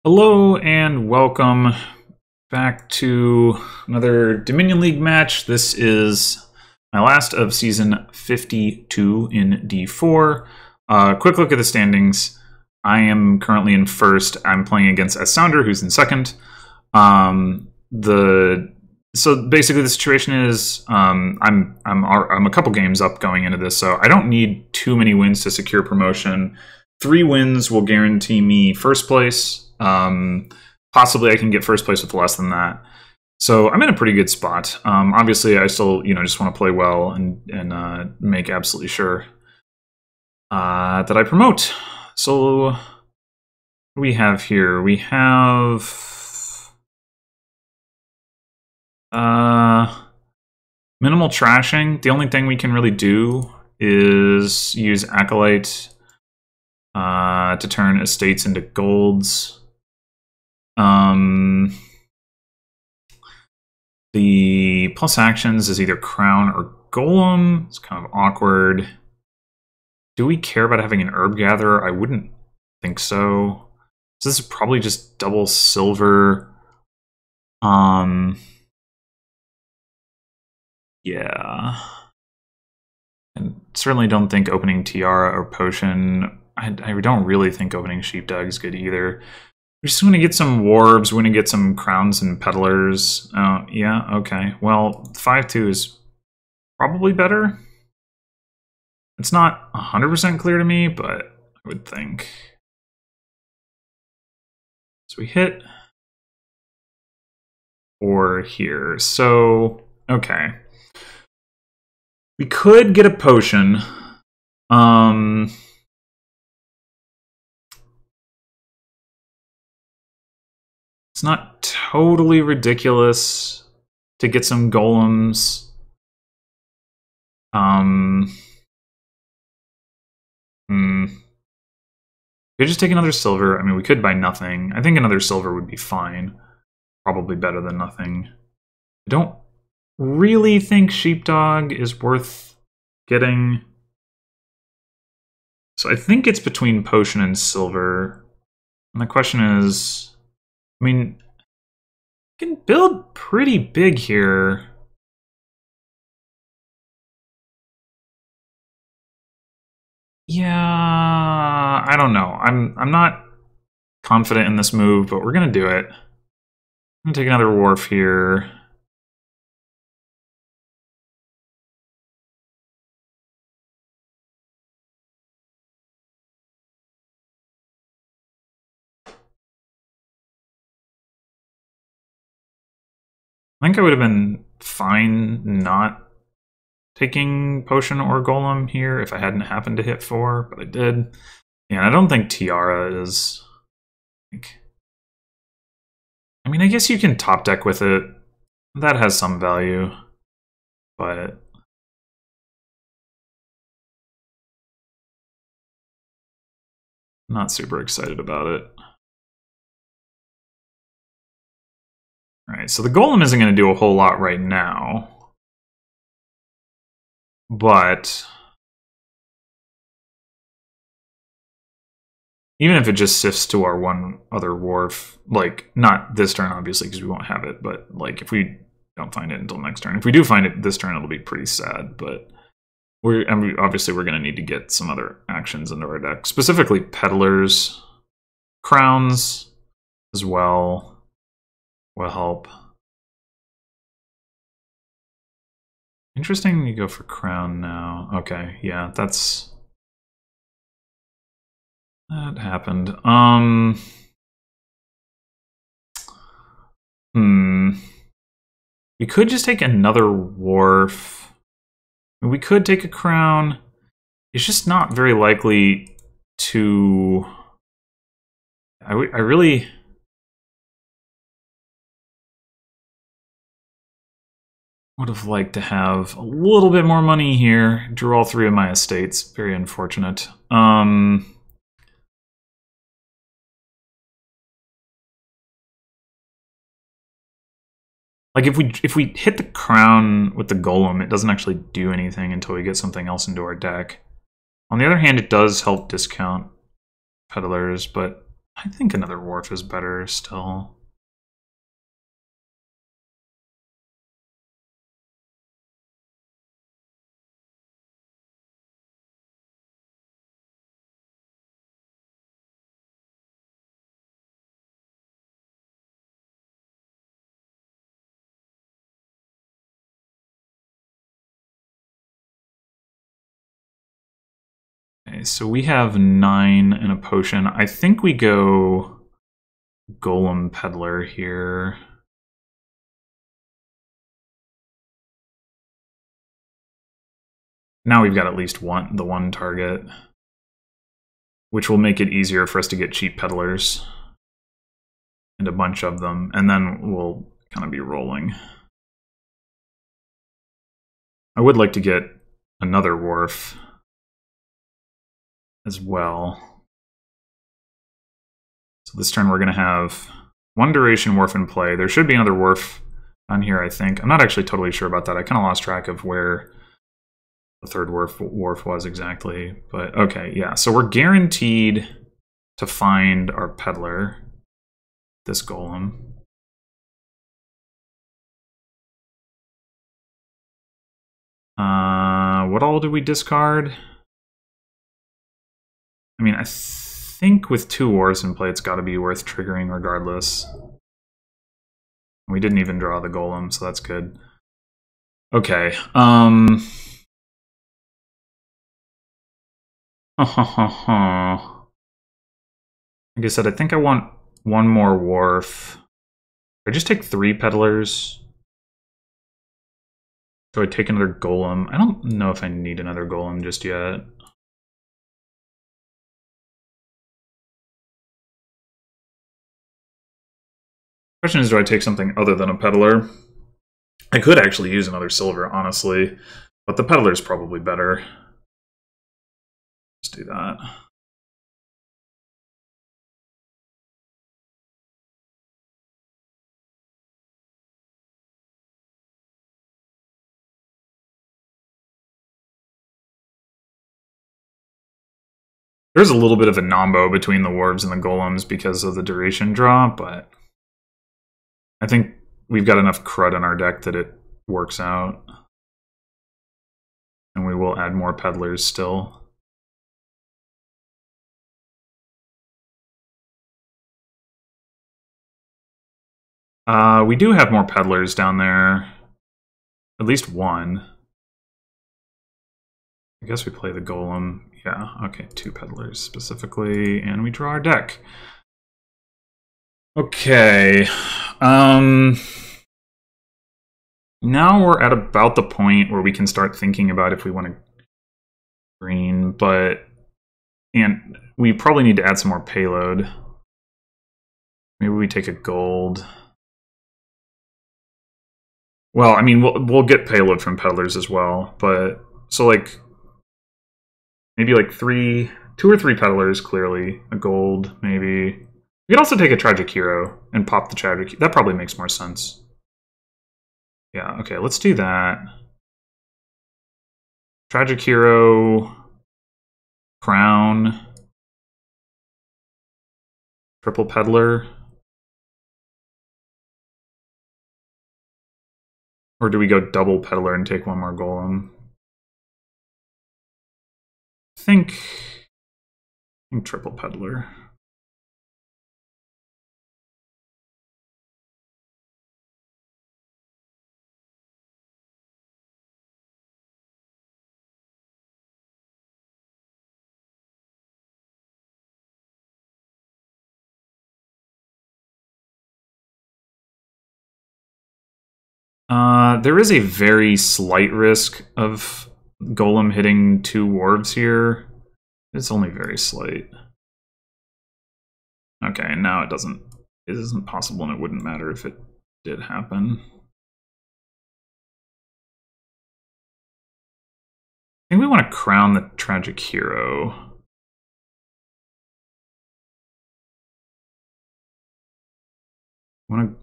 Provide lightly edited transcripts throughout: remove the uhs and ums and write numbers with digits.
Hello and welcome back to another Dominion League match. This is my last of season 52 in D4. Quick look at the standings. I am currently in first. I'm playing against Sounder, who's in second. So basically the situation is I'm a couple games up going into this, so I don't need too many wins to secure promotion. 3 wins will guarantee me first place. Possibly I can get first place with less than that. So I'm in a pretty good spot. Obviously I still, just want to play well and make absolutely sure that I promote. So what do we have here? We have minimal trashing. The only thing we can really do is use Acolyte to turn estates into golds. The plus actions is either Crown or Golem. It's kind of awkward. Do we care about having an Herb Gatherer? I wouldn't think so. So this is probably just double silver. Yeah. And certainly don't think opening Tiara or Potion. I don't really think opening Sheepdog is good either. We're just going to get some Warbs. We're going to get some Crowns and Peddlers. Yeah, okay. Well, 5-2 is probably better. It's not 100% clear to me, but I would think. So we hit 4 here. So, okay. We could get a Potion. It's not totally ridiculous to get some golems. We could just take another silver. I mean, we could buy nothing. I think another silver would be fine. Probably better than nothing. I don't really think Sheepdog is worth getting. So I think it's between Potion and silver. And the question is, I mean, you can build pretty big here. Yeah, I don't know. I'm not confident in this move, but we're gonna do it. I'm gonna take another wharf here. I think I would have been fine not taking Potion or Golem here if I hadn't happened to hit 4, but I did. Yeah, and I don't think Tiara is... I mean, I guess you can top deck with it. That has some value, but... not super excited about it. Alright, so the Golem isn't going to do a whole lot right now. But... even if it just sifts to our one other wharf, like, not this turn, obviously, because we won't have it, but, like, if we don't find it until next turn. If we do find it this turn, it'll be pretty sad, but... obviously, we're going to need to get some other actions into our deck. Specifically, Peddlers. Crowns as well will help. Interesting you go for Crown now. Okay, yeah, that happened. We could just take another wharf. We could take a Crown. It's just not very likely to... I really... would have liked to have a little bit more money here. Drew all 3 of my estates. Very unfortunate. Like, if we hit the Crown with the Golem, it doesn't actually do anything until we get something else into our deck. On the other hand, it does help discount Peddlers, but I think another wharf is better still. Okay, so we have 9 in a potion. I think we go Golem Peddler here. Now we've got at least the one target, which will make it easier for us to get cheap peddlers and a bunch of them, and then we'll kind of be rolling. I would like to get another wharf as well. So this turn we're going to have one duration wharf in play. There should be another wharf on here, I think. I'm not actually totally sure about that. I kind of lost track of where the third wharf was exactly. But okay, yeah. So we're guaranteed to find our peddler, this golem. What all do we discard? I mean, I think with 2 wharves in play, it's got to be worth triggering regardless. We didn't even draw the golem, so that's good. Okay. Like I said, I think I want one more wharf. I just take 3 peddlers. So I take another golem. I don't know if I need another golem just yet. Question is, do I take something other than a peddler? I could actually use another silver, honestly, but the peddler is probably better. Let's do that. There's a little bit of a nombo between the wharves and the golems because of the duration draw, but I think we've got enough crud in our deck that it works out. And we will add more peddlers still. We do have more peddlers down there. At least one. I guess we play the golem. Yeah, okay, 2 peddlers specifically, and we draw our deck. Okay. Now we're at about the point where we can start thinking about if we want to green, and we probably need to add some more payload. Maybe we take a gold. Well, I mean, we'll get payload from peddlers as well, but so like maybe like 2 or 3 peddlers, clearly a gold, maybe. We could also take a tragic hero and pop the tragic. That probably makes more sense. Yeah, okay, let's do that. Tragic hero, crown, triple peddler. Or do we go double peddler and take one more golem? I think triple peddler. There is a very slight risk of golem hitting 2 wharves here. It's only very slight. Okay, and now it isn't possible, and it wouldn't matter if it did happen. I think we want to crown the tragic hero. Want to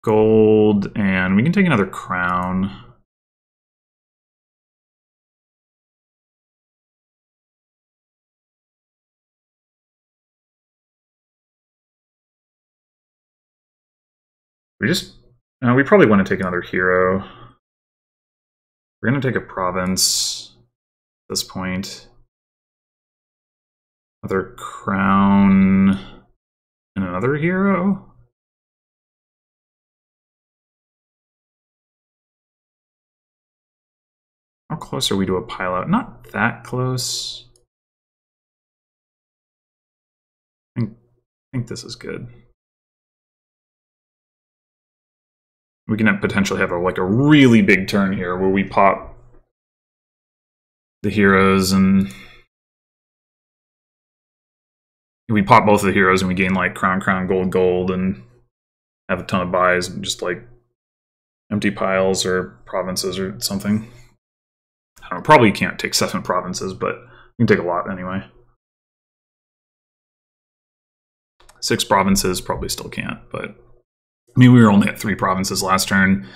gold, and we can take another crown. We probably want to take another hero. We're going to take a province at this point. Another crown and another hero. How close are we to a pile out? Not that close. I think this is good. We can potentially have a really big turn here where we pop the heroes and we pop both of the heroes and we gain like crown, gold, and have a ton of buys and just like empty piles or provinces or something. I don't know, probably can't take 7 provinces, but we can take a lot anyway. 6 provinces probably still can't, but I mean, we were only at 3 provinces last turn.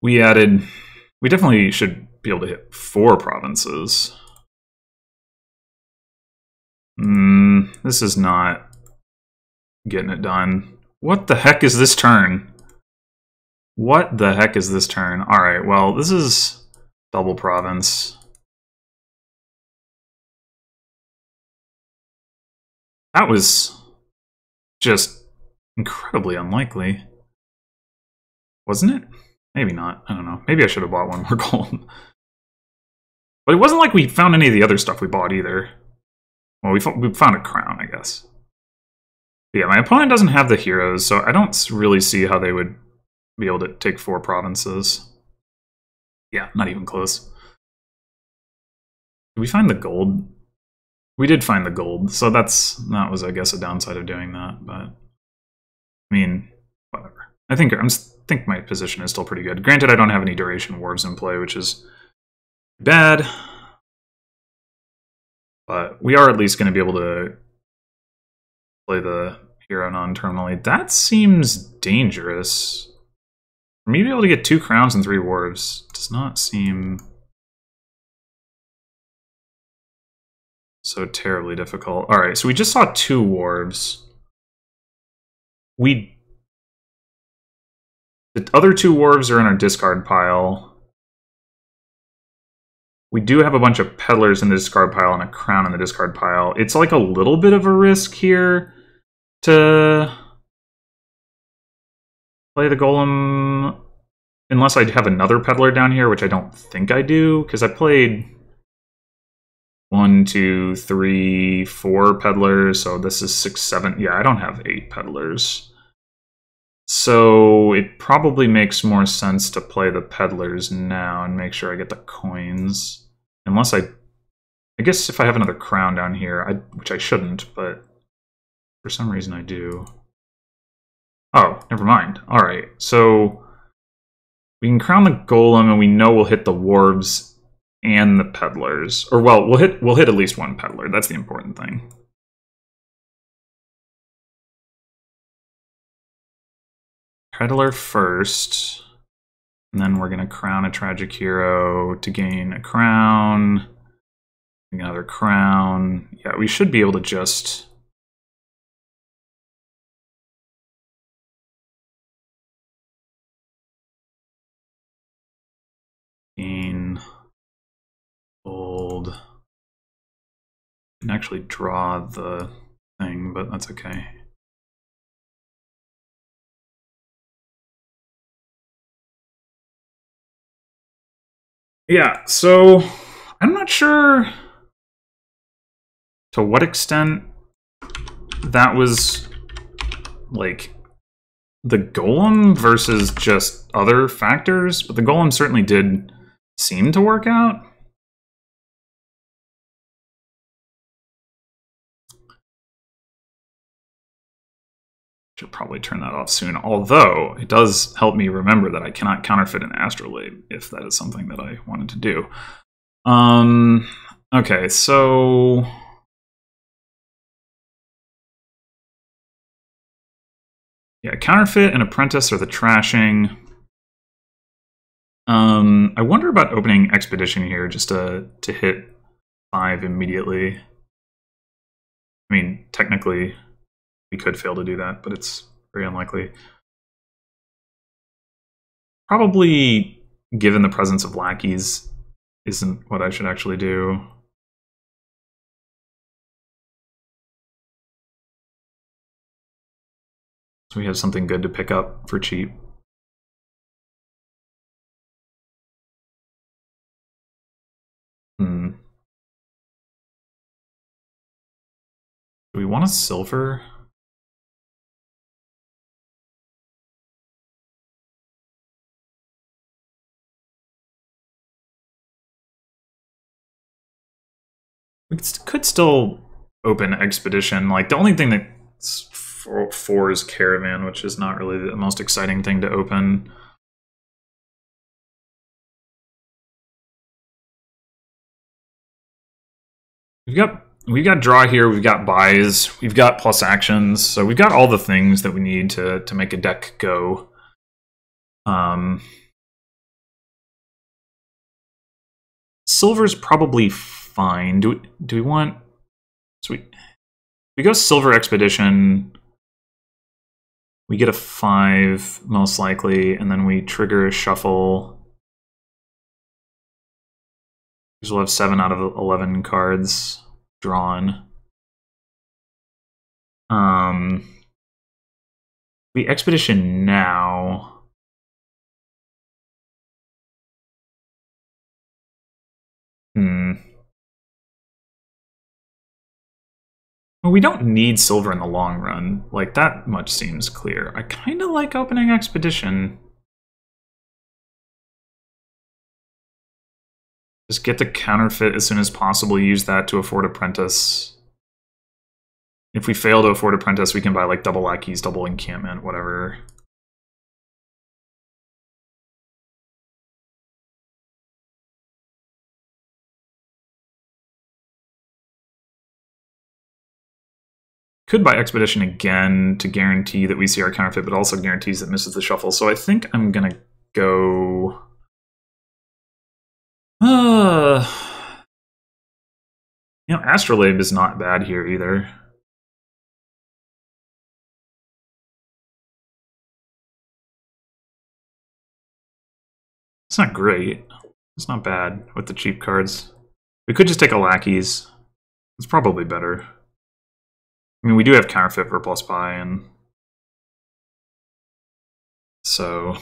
We definitely should be able to hit 4 provinces. This is not getting it done. What the heck is this turn? What the heck is this turn? Alright, well, this is double province. That was just incredibly unlikely. Wasn't it? Maybe not. I don't know. Maybe I should have bought one more gold. But it wasn't like we found any of the other stuff we bought either. Well, we found a crown, I guess. But yeah, my opponent doesn't have the heroes, so I don't really see how they would be able to take 4 provinces. Yeah, not even close. Did we find the gold? We did find the gold, so that was, I guess, a downside of doing that, but I mean, whatever. I think my position is still pretty good. Granted, I don't have any duration wars in play, which is bad, but we are at least going to be able to play the hero non-terminally. That seems dangerous. For me to be able to get 2 crowns and 3 wars does not seem so terribly difficult. Alright, so we just saw 2 warbs. The other 2 warbs are in our discard pile. We do have a bunch of peddlers in the discard pile and a crown in the discard pile. It's like a little bit of a risk here to play the golem, unless I have another peddler down here, which I don't think I do, because I played 1, 2, 3, 4 peddlers, so this is 6, 7. Yeah, I don't have 8 peddlers. So it probably makes more sense to play the peddlers now and make sure I get the coins. Unless I guess if I have another crown down here, which I shouldn't, but for some reason I do. Oh, never mind. Alright, so we can crown the golem and we know we'll hit the warbs and the peddlers. Or well, we'll hit at least 1 peddler. That's the important thing. Peddler first, and then we're going to crown a tragic hero to gain a crown, another crown. Yeah, we should be able to just gain gold and actually draw the thing, but that's okay. Yeah, so I'm not sure to what extent that was like the golem versus just other factors, but the golem certainly did seem to work out. Should probably turn that off soon, although it does help me remember that I cannot counterfeit an astrolabe if that is something that I wanted to do. Okay, so yeah, counterfeit and apprentice are the trashing. I wonder about opening expedition here just to hit 5 immediately. I mean, technically we could fail to do that, but it's very unlikely. Probably, given the presence of lackeys, isn't what I should actually do. So we have something good to pick up for cheap. Do we want a silver? We could still open Expedition. Like, the only thing that's four is Caravan, which is not really the most exciting thing to open. We've got draw here, we've got buys, we've got plus actions, so we've got all the things that we need to make a deck go. Silver's probably fine. Do we want... So we go Silver Expedition, we get a 5 most likely, and then we trigger a shuffle. Because we'll have 7 out of 11 cards drawn. We Expedition now. Well, we don't need silver in the long run. Like, that much seems clear. I kind of like opening Expedition. Just get the counterfeit as soon as possible, use that to afford Apprentice. If we fail to afford Apprentice, we can buy like double lackeys, double encampment, whatever. Could buy Expedition again to guarantee that we see our counterfeit, but also guarantees that misses the shuffle. So I think I'm gonna go... You know, Astrolabe is not bad here either. It's not great. It's not bad with the cheap cards. We could just take a lackeys. It's probably better. I mean, we do have counterfeit for plus buy, and so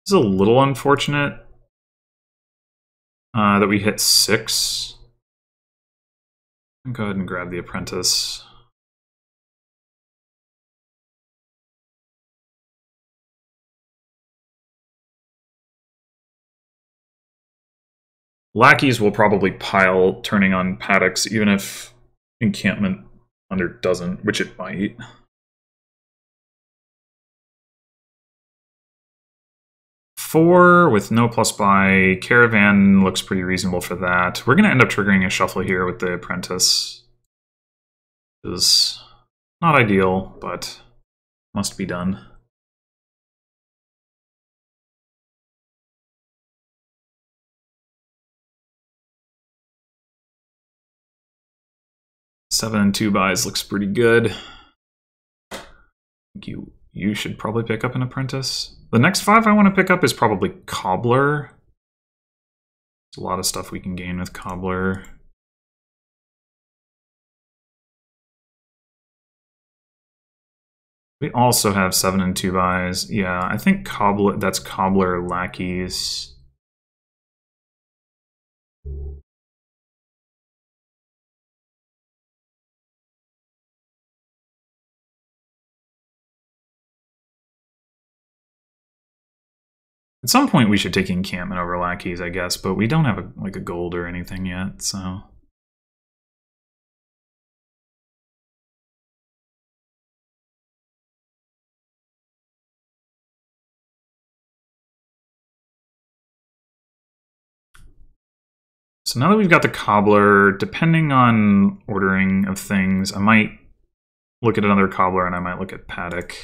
it's a little unfortunate that we hit 6. Go ahead and grab the Apprentice. Lackeys will probably pile turning on Paddocks, even if Encampment Under doesn't, which it might. Four with no plus buy. Caravan looks pretty reasonable for that. We're going to end up triggering a shuffle here with the Apprentice. It is not ideal, but must be done. Seven and 2 buys looks pretty good. I think you should probably pick up an Apprentice. The next 5 I want to pick up is probably Cobbler. There's a lot of stuff we can gain with Cobbler. We also have 7 and 2 buys. Yeah, I think Cobbler, that's Cobbler lackeys. At some point we should take encampment over lackeys, I guess, but we don't have a gold or anything yet, so... So now that we've got the Cobbler, depending on ordering of things, I might look at another Cobbler and I might look at Paddock.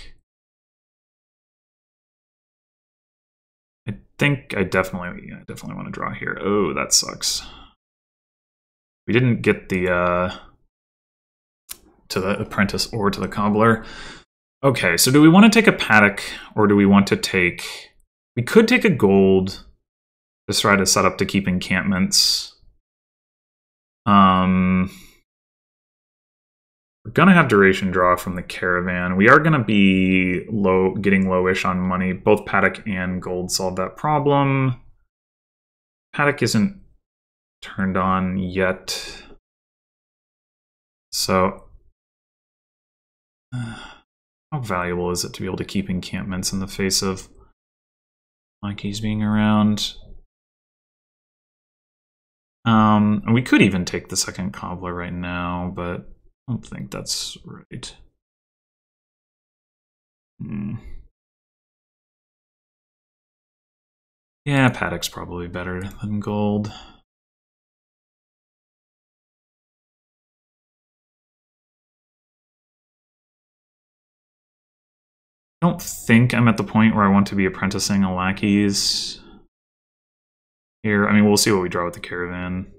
I think I definitely want to draw here. Oh, that sucks. We didn't get the to the apprentice or to the cobbler. Okay, so do we want to take a paddock, or do we want to take... We could take a gold to try to set up to keep encampments. We're gonna have duration draw from the caravan. We are gonna be getting lowish on money. Both paddock and gold solve that problem. Paddock isn't turned on yet. So, how valuable is it to be able to keep encampments in the face of monkeys being around? And we could even take the second cobbler right now, but I don't think that's right. Yeah, paddock's probably better than gold. I don't think I'm at the point where I want to be apprenticing a lackeys here. I mean, we'll see what we draw with the caravan.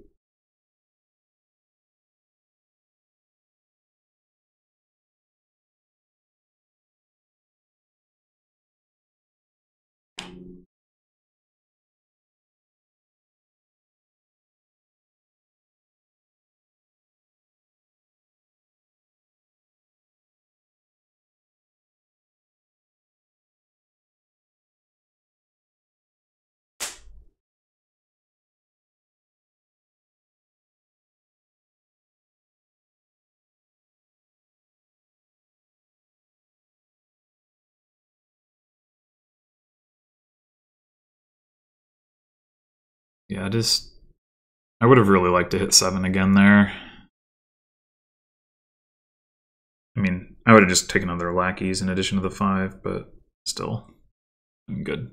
Yeah, I would have really liked to hit 7 again there. I mean, I would have just taken other lackeys in addition to the 5, but still, I'm good.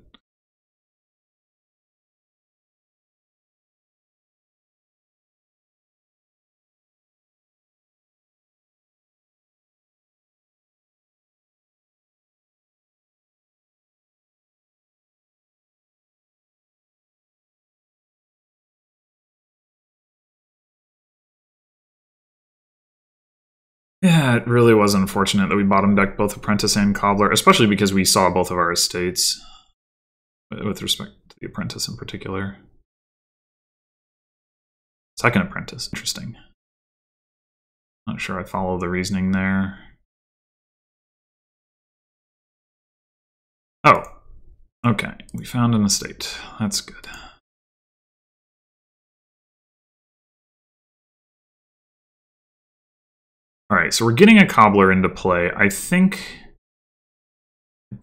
Yeah, it really was unfortunate that we bottom decked both Apprentice and Cobbler, especially because we saw both of our estates, with respect to the Apprentice in particular. Second Apprentice, interesting. Not sure I follow the reasoning there. Oh, okay, we found an estate. That's good. All right, so we're getting a cobbler into play. I think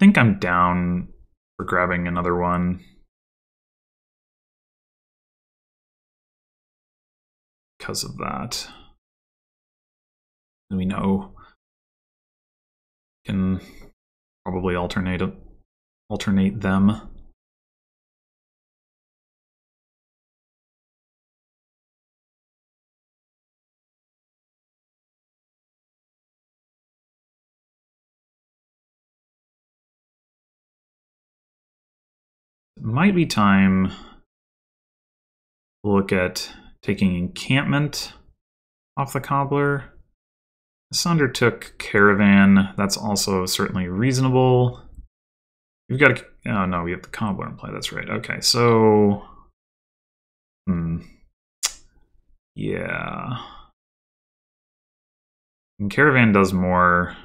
I'm down for grabbing another one. Because of that. We know can probably alternate them. It might be time to look at taking encampment off the cobbler. Sunder took caravan. That's also certainly reasonable. We've got oh no, we have the cobbler in play. That's right. Okay, so yeah. And caravan does more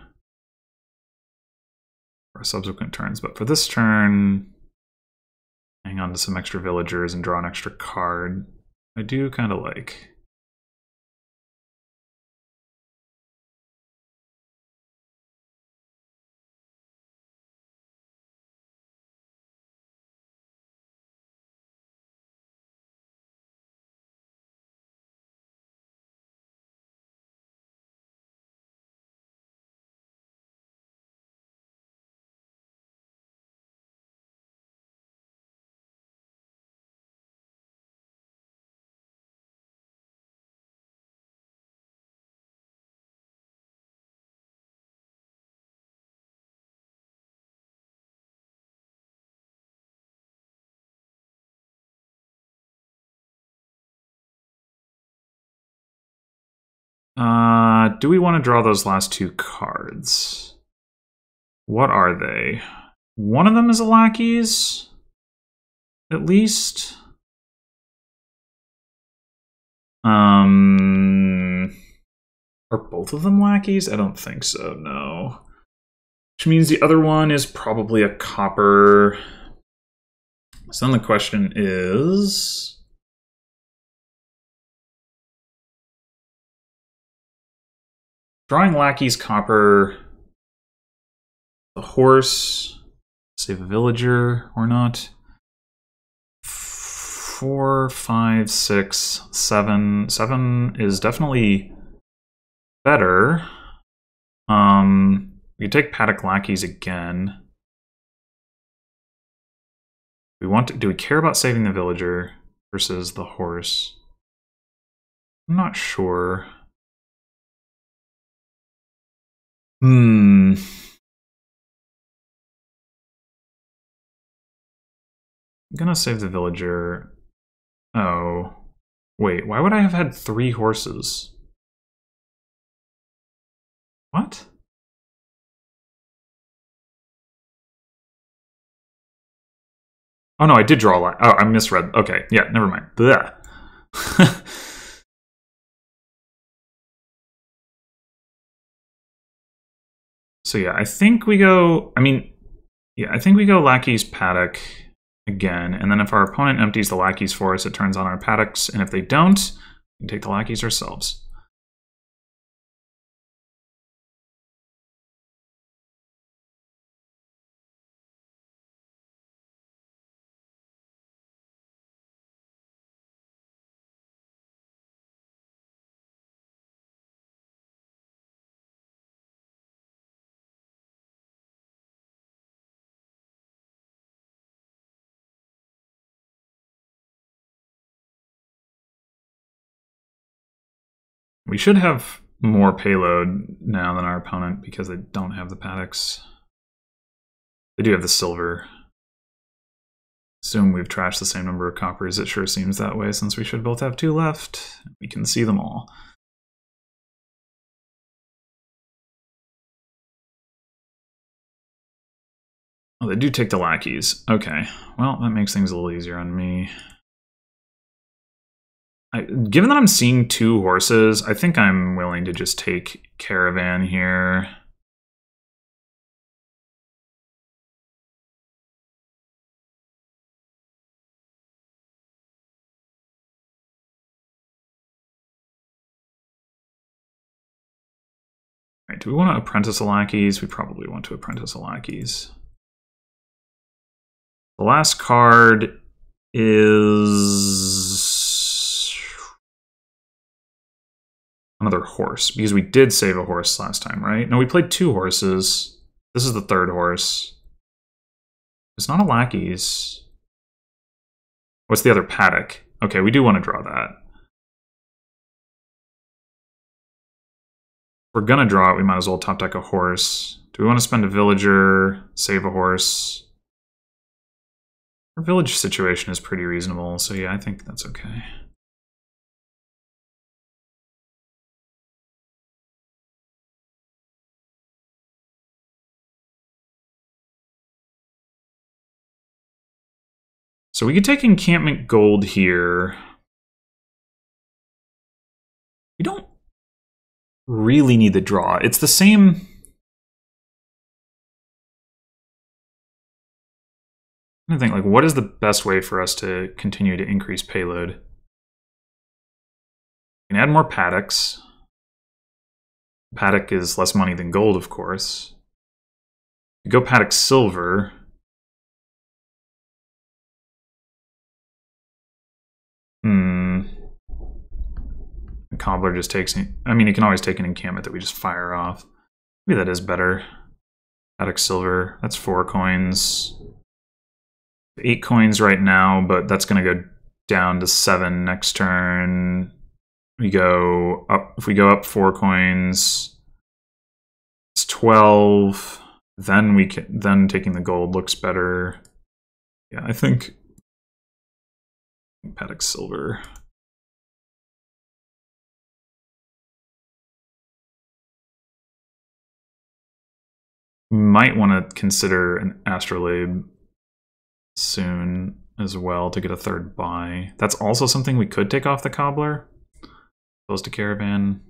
for subsequent turns, but for this turn, hang on to some extra villagers and draw an extra card. I do kind of like. Do we want to draw those last two cards? What are they? One of them is a lackeys, at least. Are both of them lackeys? I don't think so, no. Which means the other one is probably a copper. So then the question is... drawing lackeys, copper, the horse, save a villager or not. 4, 5, 6, 7. 7 is definitely better. We take Paddock lackeys again. Do we care about saving the villager versus the horse? I'm not sure. I'm gonna save the villager. Oh. Wait, why would I have had 3 horses? What? Oh no, I did draw a line. Oh, I misread. Okay, yeah, never mind. So yeah, I think we go... I think we go lackeys, paddock again, and then if our opponent empties the lackeys for us, it turns on our paddocks, and if they don't, we can take the lackeys ourselves. We should have more payload now than our opponent because they don't have the paddocks. They do have the silver. Assume we've trashed the same number of coppers. It sure seems that way since we should both have 2 left. We can see them all. Oh, they do take the lackeys. Okay, well, that makes things a little easier on me. Given that I'm seeing 2 horses, I think I'm willing to just take Caravan here. All right, do we want to apprentice a lackeys? We probably want to apprentice a lackeys. The last card is another horse, because we did save a horse last time, right? No, we played 2 horses. This is the 3rd horse. It's not a lackeys. What's the other paddock? Okay, we do want to draw that. If we're gonna draw it, we might as well top deck a horse. Do we want to spend a villager, save a horse? Our village situation is pretty reasonable, so yeah, I think that's okay. So we could take encampment gold here. We don't really need the draw. It's the same... I think, like, what is the best way for us to continue to increase payload? We can add more paddocks. Paddock is less money than gold, of course. We go paddock silver. The cobbler just takes... I mean, he can always take an encampment that we just fire off. Maybe that is better. Paddock silver. That's 4 coins. 8 coins right now, but that's going to go down to 7 next turn. We go up. If we go up 4 coins, it's 12. Then we can. Then taking the gold looks better. Yeah, I think paddock silver. might want to consider an Astrolabe soon as well to get a third buy. That's also something we could take off the Cobbler. Opposed to Caravan.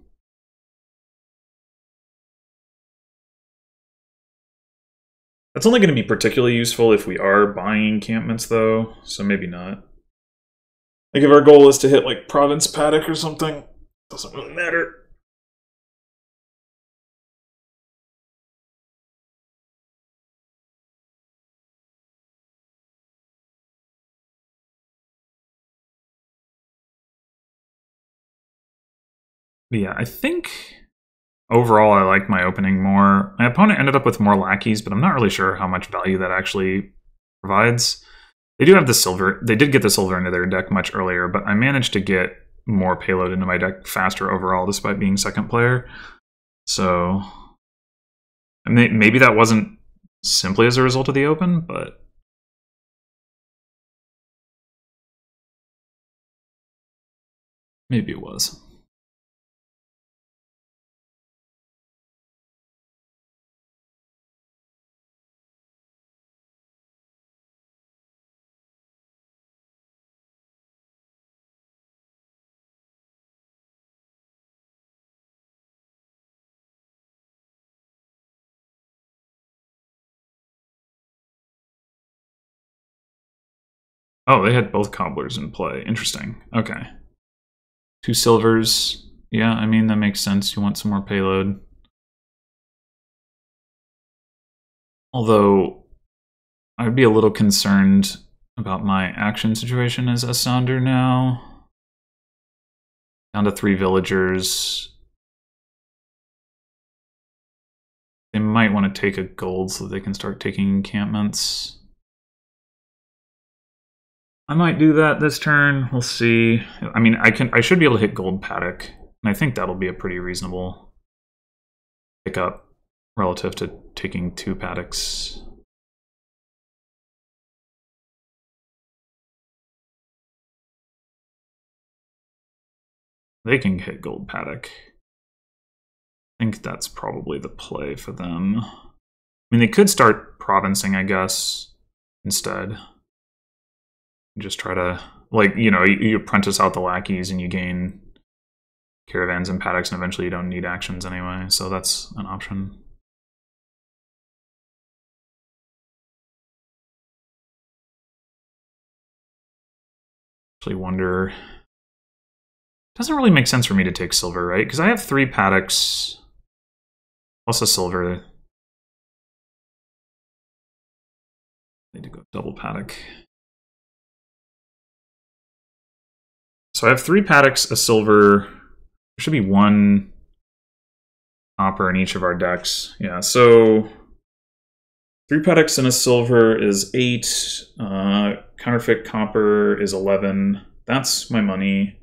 That's only going to be particularly useful if we are buying encampments, though, so maybe not. Like, if our goal is to hit, like, Province Paddock or something, doesn't really matter. But yeah, I think overall I like my opening more. My opponent ended up with more lackeys, but I'm not really sure how much value that actually provides. They do have the silver. They did get the silver into their deck much earlier, but I managed to get more payload into my deck faster overall despite being second player. So maybe that wasn't simply as a result of the open, but maybe it was. Oh, they had both cobblers in play. Interesting. Okay. 2 silvers. Yeah, I mean, that makes sense. You want some more payload. Although, I'd be a little concerned about my action situation as a sounder now. Down to 3 villagers. They might want to take a gold so they can start taking encampments. I might do that this turn. We'll see. I mean, I should be able to hit gold paddock, and I think that'll be a pretty reasonable pickup relative to taking 2 paddocks. They can hit gold paddock. I think that's probably the play for them. I mean, they could start provincing, I guess, instead. Just try to, like, you know, you apprentice out the lackeys and you gain caravans and paddocks, and eventually you don't need actions anyway, so that's an option. Actually wonder... Doesn't really make sense for me to take silver, right? Because I have 3 paddocks plus a silver. Need to go double paddock. So I have 3 paddocks, a silver. There should be 1 copper in each of our decks. Yeah, so 3 paddocks and a silver is 8. Counterfeit copper is 11. That's my money.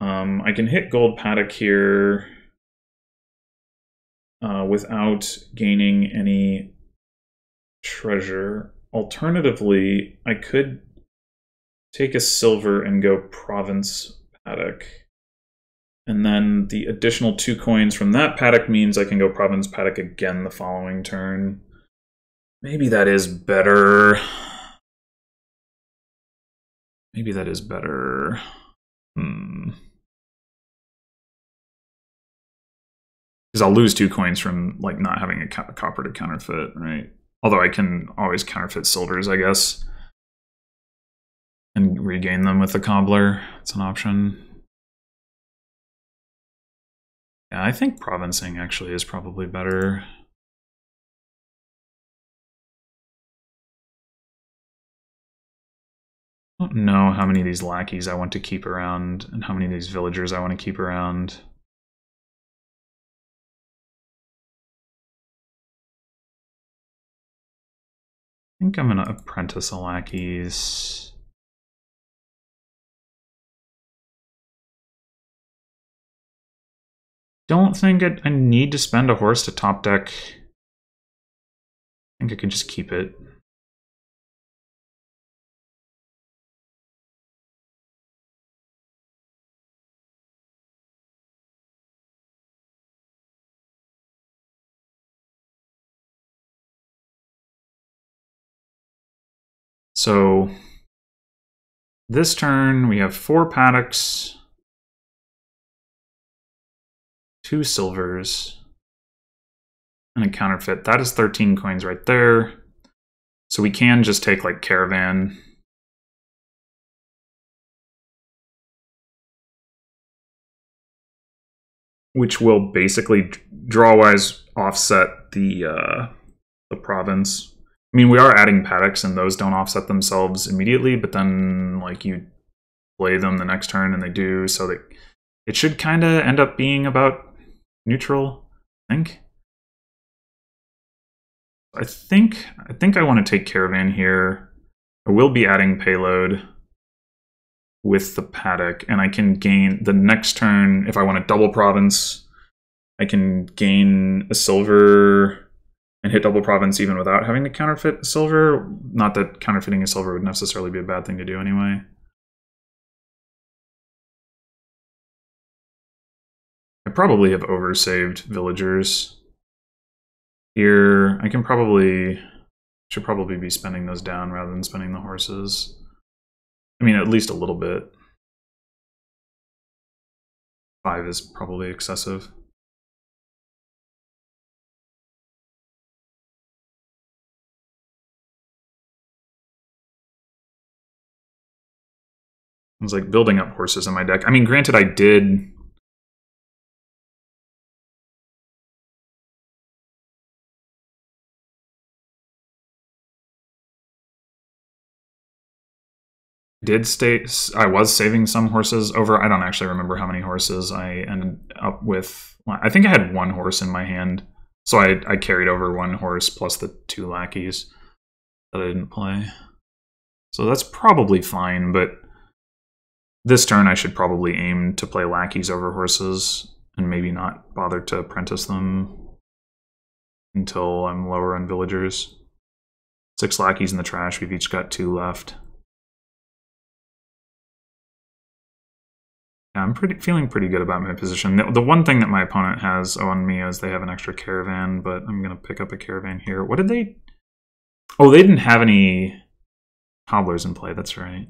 I can hit gold paddock here without gaining any treasure. Alternatively, I could take a silver and go province paddock. And then the additional 2 coins from that paddock means I can go province paddock again the following turn. Maybe that is better. Maybe that is better. Because I'll lose 2 coins from, like, not having a copper to counterfeit, right? Although I can always counterfeit silvers, I guess. And regain them with the cobbler. It's an option. Yeah, I think provincing actually is probably better. I don't know how many of these lackeys I want to keep around and how many of these villagers I want to keep around. I think I'm going to apprentice a lackeys. Don't think I need to spend a horse to top deck. I think I could just keep it. So this turn we have 4 paddocks, 2 silvers, and a counterfeit. That is 13 coins right there. So we can just take like Caravan. Which will basically draw-wise offset the province. I mean, we are adding paddocks, and those don't offset themselves immediately, but then like you play them the next turn, and they do, so that it should kind of end up being about neutral. I think I want to take Caravan here. I will be adding payload with the paddock, and I can gain the next turn if I want to double province. I can gain a silver and hit double province even without having to counterfeit silver. Not that counterfeiting a silver would necessarily be a bad thing to do anyway. I probably have oversaved villagers. Here, I can should probably be spending those down rather than spending the horses. I mean, at least a little bit. 5 is probably excessive. I was like building up horses in my deck. I mean, granted, I did I was saving some horses over. I don't actually remember how many horses I ended up with. I think I had 1 horse in my hand, so I carried over 1 horse plus the 2 lackeys that I didn't play. So that's probably fine, but this turn I should probably aim to play lackeys over horses and maybe not bother to apprentice them until I'm lower on villagers. 6 lackeys in the trash. We've each got 2 left. Yeah, I'm feeling pretty good about my position. The one thing that my opponent has on me is they have an extra caravan, but I'm going to pick up a caravan here. What did they... Oh, they didn't have any cobblers in play, that's right.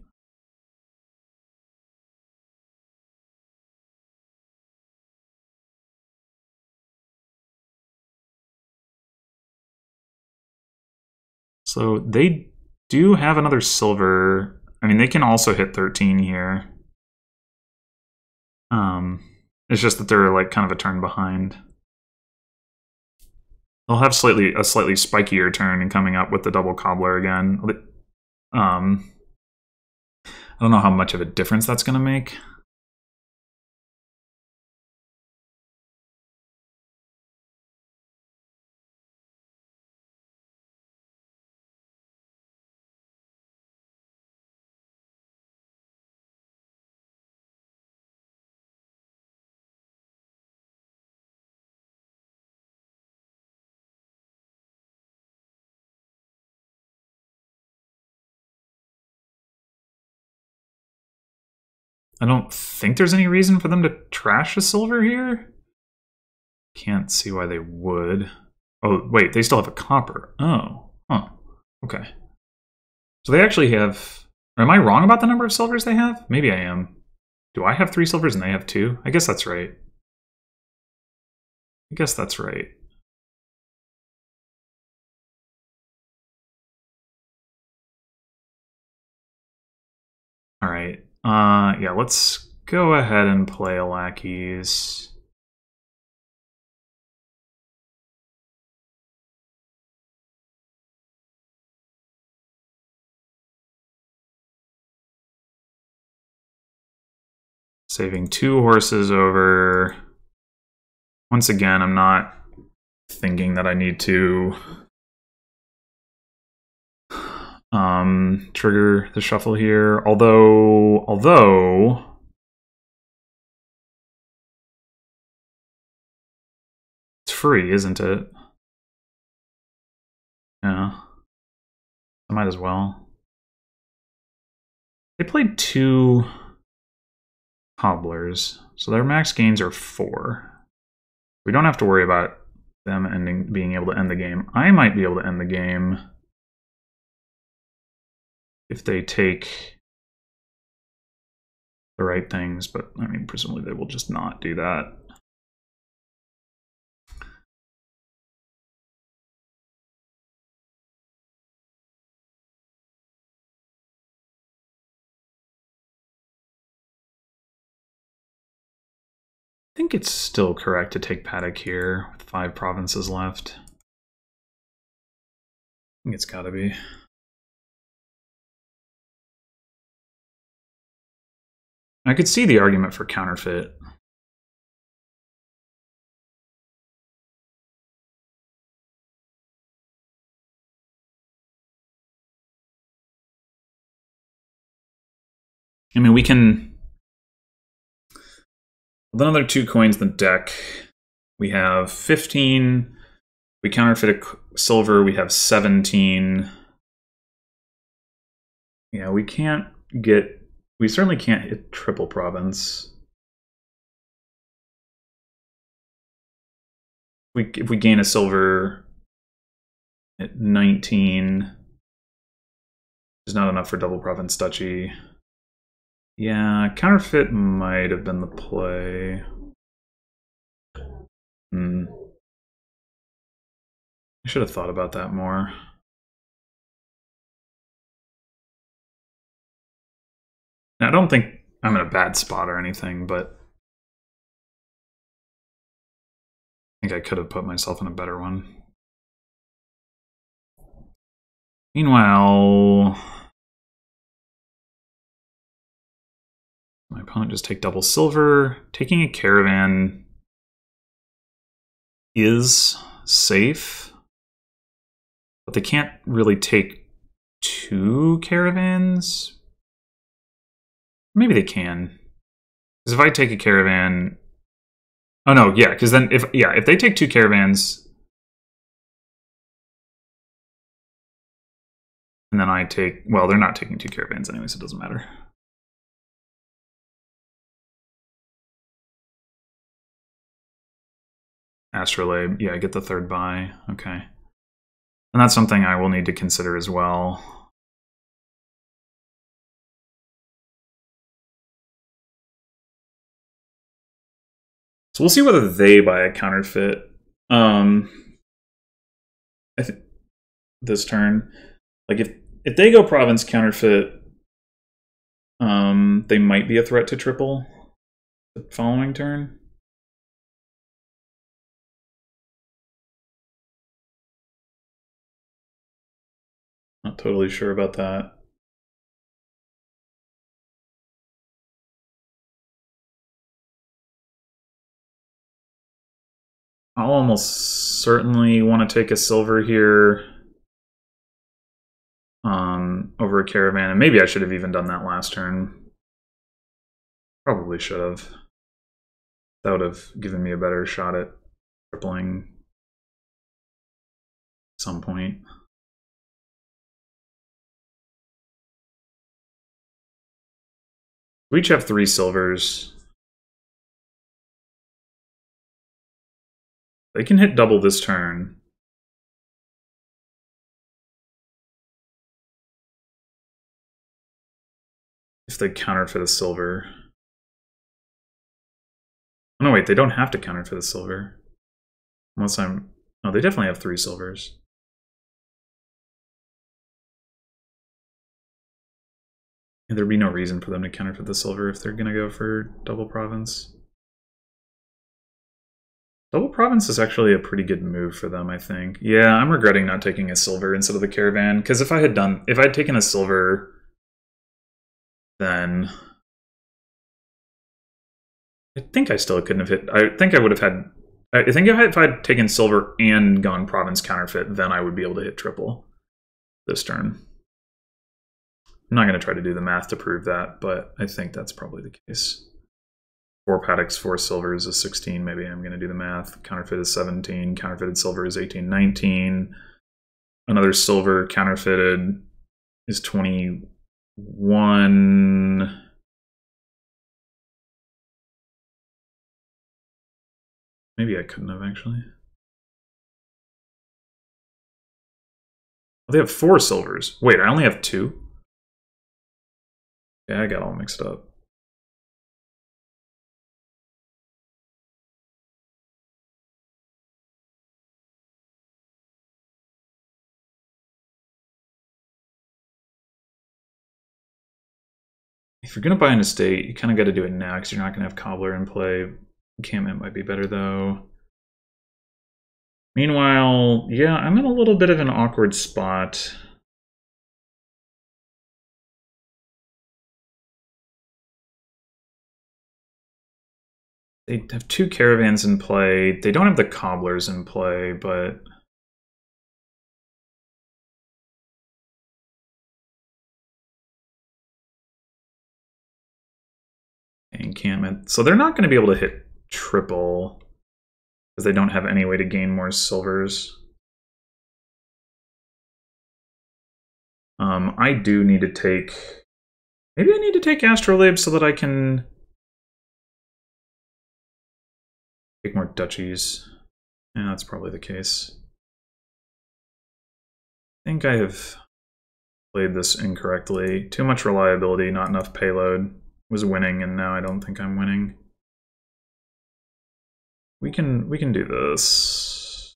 So they do have another silver. I mean, they can also hit 13 here. It's just that they're like kind of a turn behind. They'll have a slightly spikier turn and coming up with the double cobbler again. I don't know how much of a difference that's going to make. I don't think there's any reason for them to trash a silver here. Can't see why they would. Oh, wait, they still have a copper. Oh, huh, okay. So they actually have... Am I wrong about the number of silvers they have? Maybe I am. Do I have 3 silvers and they have 2? I guess that's right. I guess that's right. All right. Yeah, let's go ahead and play a lackeys. Saving 2 horses over. Once again, I'm not thinking that I need to trigger the shuffle here. Although it's free, isn't it? Yeah. I might as well. They played 2 cobblers, so their max gains are 4. We don't have to worry about them being able to end the game. I might be able to end the game. if they take the right things, but I mean, presumably they will just not do that. I think it's still correct to take Paddock here with 5 provinces left. I think it's gotta be. I could see the argument for counterfeit. I mean, we can... With another 2 coins in the deck, we have 15. We counterfeit a silver, we have 17. Yeah, we can't get... We certainly can't hit triple province. If we gain a silver at 19, there's not enough for double province duchy. Yeah, counterfeit might have been the play. I should have thought about that more. Now, I don't think I'm in a bad spot or anything, but I think I could have put myself in a better one. Meanwhile, my opponent just take double silver. Taking a caravan is safe, but they can't really take 2 caravans. Maybe they can. Because if I take a caravan... Oh no, yeah, because then if they take 2 caravans, and then I take... Well, they're not taking 2 caravans anyway, so it doesn't matter. Astrolabe, yeah, I get the 3rd buy. Okay. And that's something I will need to consider as well. So we'll see whether they buy a counterfeit. I think this turn, like if they go province counterfeit, they might be a threat to triple the following turn. Not totally sure about that. I'll almost certainly want to take a silver here over a caravan, and maybe I should have even done that last turn. Probably should have. That would have given me a better shot at tripling at some point. We each have 3 silvers. They can hit double this turn. If they counterfeit a silver. Oh, no, wait, they don't have to counterfeit a silver. Unless I'm... Oh, they definitely have 3 silvers. And there'd be no reason for them to counterfeit the silver if they're going to go for double province. Double province is actually a pretty good move for them, I think. Yeah, I'm regretting not taking a silver instead of the caravan, because if I'd taken a silver, then I think I still couldn't have hit. I think I would have had. I think if I'd taken silver and gone province counterfeit, then I would be able to hit triple this turn. I'm not going to try to do the math to prove that, but I think that's probably the case. 4 paddocks, 4 silvers is 16. Maybe I'm going to do the math. Counterfeit is 17. Counterfeited silver is 18, 19. Another silver counterfeited is 21. Maybe I couldn't have actually. They have 4 silvers. Wait, I only have 2? Yeah, I got all mixed up. If you're going to buy an estate, you kind of got to do it now because you're not going to have Cobbler in play. Encampment might be better, though. Meanwhile, yeah, I'm in a little bit of an awkward spot. They have 2 caravans in play. They don't have the cobblers in play, but... encampment. So they're not going to be able to hit triple because they don't have any way to gain more silvers. I do need to take... maybe I need to take Astrolabe so that I can take more duchies. Yeah, that's probably the case. I think I have played this incorrectly. Too much reliability, not enough payload. Was winning, and now I don't think I'm winning. We can do this.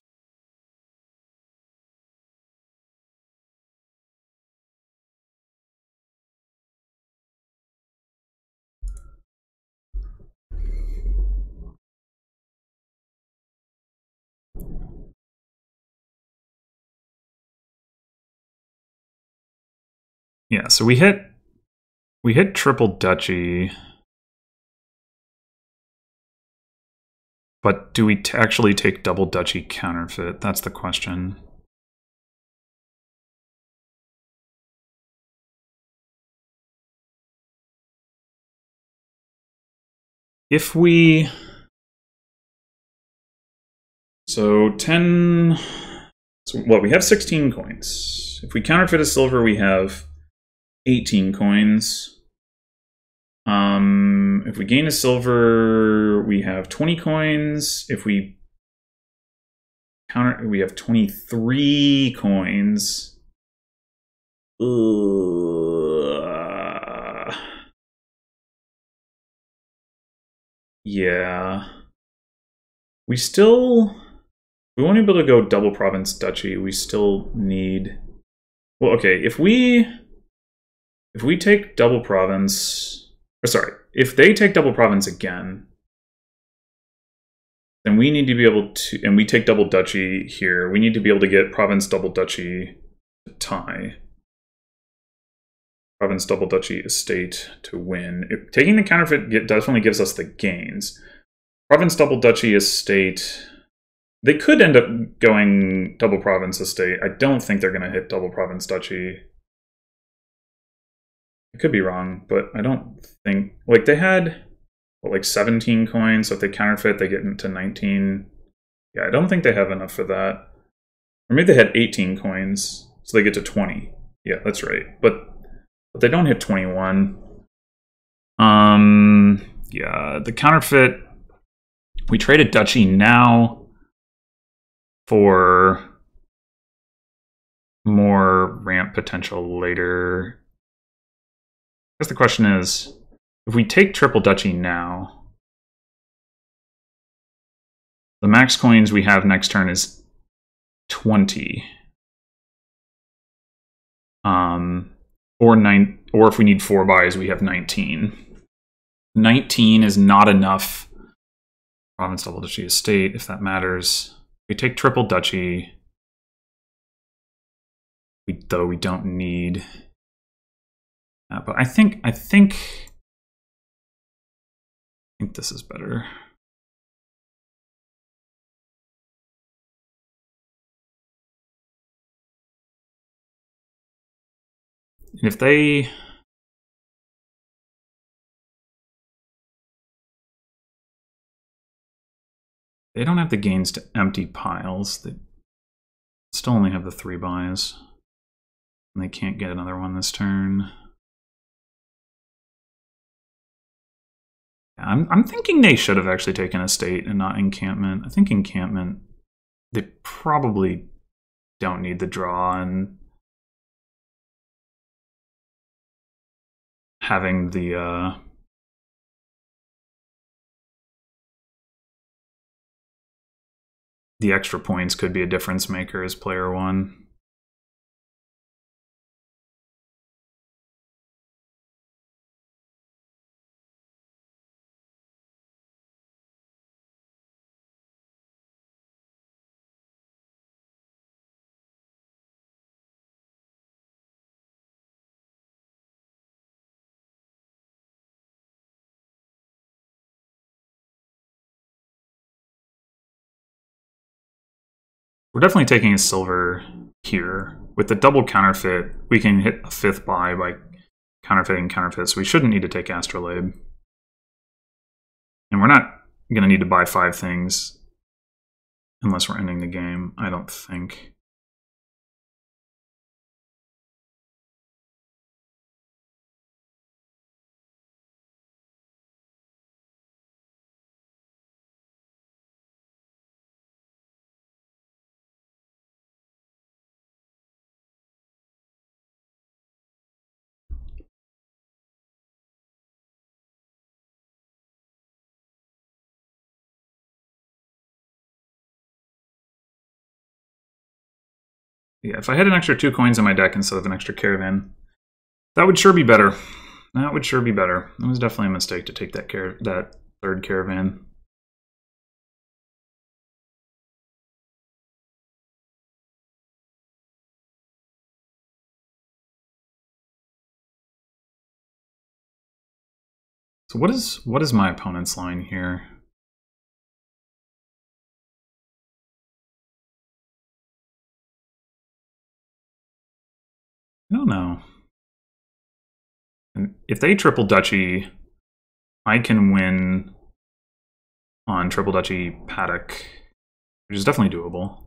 Yeah, so we hit triple duchy. But do we actually take double duchy counterfeit? That's the question. If we... so 10... so what, we have 16 coins. If we counterfeit a silver, we have 18 coins. If we gain a silver, we have 20 coins. If we counter, we have 23 coins. Yeah. We won't be able to go double province duchy. We still need... well, okay, if we take double province... or sorry, if they take double province again, then we need to be able to... and we take double duchy here. We need to be able to get province double duchy to tie. Province double duchy estate to win. Taking the counterfeit definitely gives us the gains. Province double duchy estate... they could end up going double province estate. I don't think they're going to hit double province duchy. I could be wrong, but I don't think... like, they had, what, like 17 coins, so if they counterfeit, they get into 19. Yeah, I don't think they have enough for that. Or maybe they had 18 coins, so they get to 20. Yeah, that's right. But they don't hit 21. Yeah, the counterfeit... we trade a duchy now for more ramp potential later. I guess the question is, if we take triple duchy now, the max coins we have next turn is 20. Or if we need 4 buys, we have 19. 19 is not enough. Province double duchy estate, if that matters. We take triple duchy. Though we don't need... but I think this is better. And if they... they don't have the gains to empty piles. They still only have the 3 buys. And they can't get another one this turn. I'm thinking they should have actually taken estate and not encampment. I think encampment, they probably don't need the draw, and having the extra points could be a difference maker as player one. We're definitely taking a silver here. With the double counterfeit, we can hit a 5th buy by counterfeiting counterfeits. We shouldn't need to take Astrolabe. And we're not going to need to buy 5 things unless we're ending the game, I don't think. Yeah, if I had an extra 2 coins in my deck instead of an extra caravan, that would sure be better. That would sure be better. It was definitely a mistake to take that 3rd caravan. So what is my opponent's line here? I don't know. And if they triple duchy, I can win on triple duchy Paddock, which is definitely doable.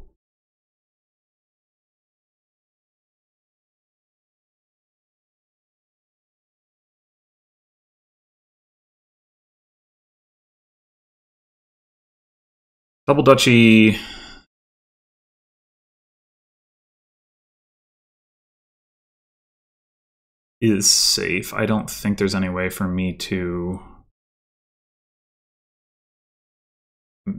Double duchy is safe. I don't think there's any way for me to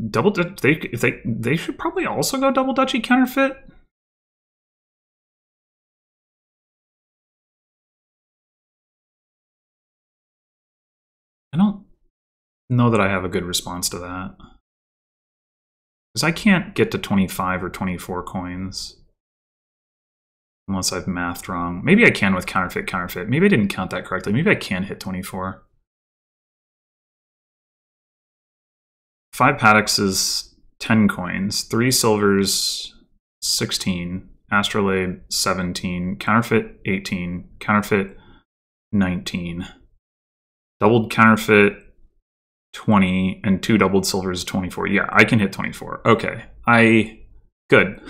double they should probably also go double duchy counterfeit. I don't know that I have a good response to that, because I can't get to 25 or 24 coins unless I've mathed wrong. Maybe I can with counterfeit. Maybe I didn't count that correctly. Maybe I can hit 24. 5 Paddocks is 10 coins. 3 silvers, 16. Astrolabe, 17. Counterfeit, 18. Counterfeit, 19. Doubled counterfeit, 20. And 2 doubled silvers, 24. Yeah, I can hit 24. Okay. Good.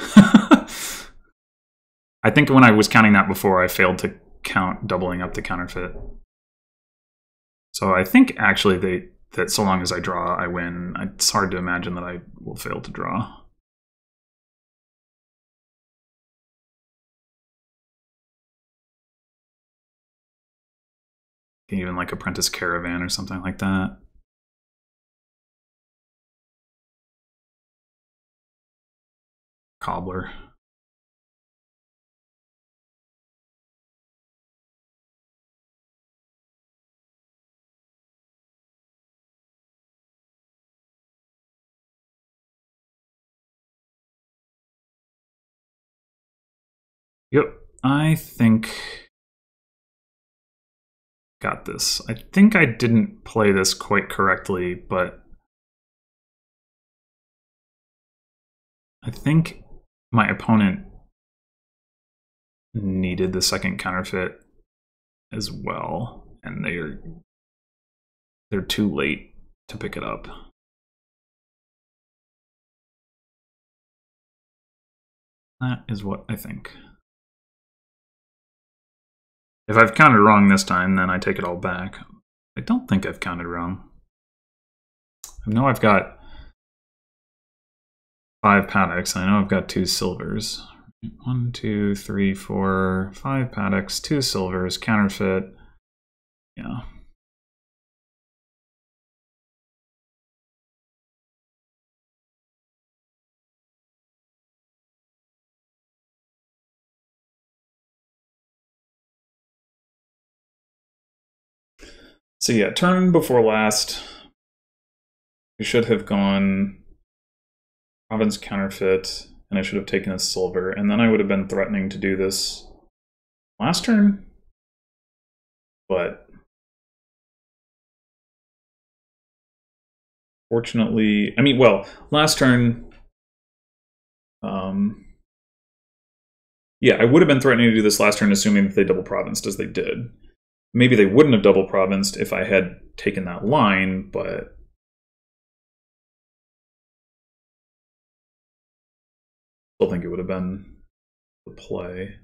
I think when I was counting that before, I failed to count doubling up the counterfeit. So I think actually that so long as I draw, I win. It's hard to imagine that I will fail to draw. Even like Apprentice Caravan or something like that. Cobbler. Yep, I think got this. I think I didn't play this quite correctly, but I think my opponent needed the second counterfeit as well, and they're too late to pick it up. That is what I think. If I've counted wrong this time, then I take it all back. I don't think I've counted wrong. I know I've got 5 Paddocks. I know I've got 2 silvers. 1, 2, 3, 4, 5 Paddocks, 2 silvers, counterfeit, Yeah. So yeah, turn before last, we should have gone province counterfeit, and I should have taken a silver, and then I would have been threatening to do this last turn, but fortunately, I mean, well, last turn, yeah, I would have been threatening to do this last turn, assuming that they double provinced as they did. Maybe they wouldn't have double provinced if I had taken that line, but I still think it would have been the play.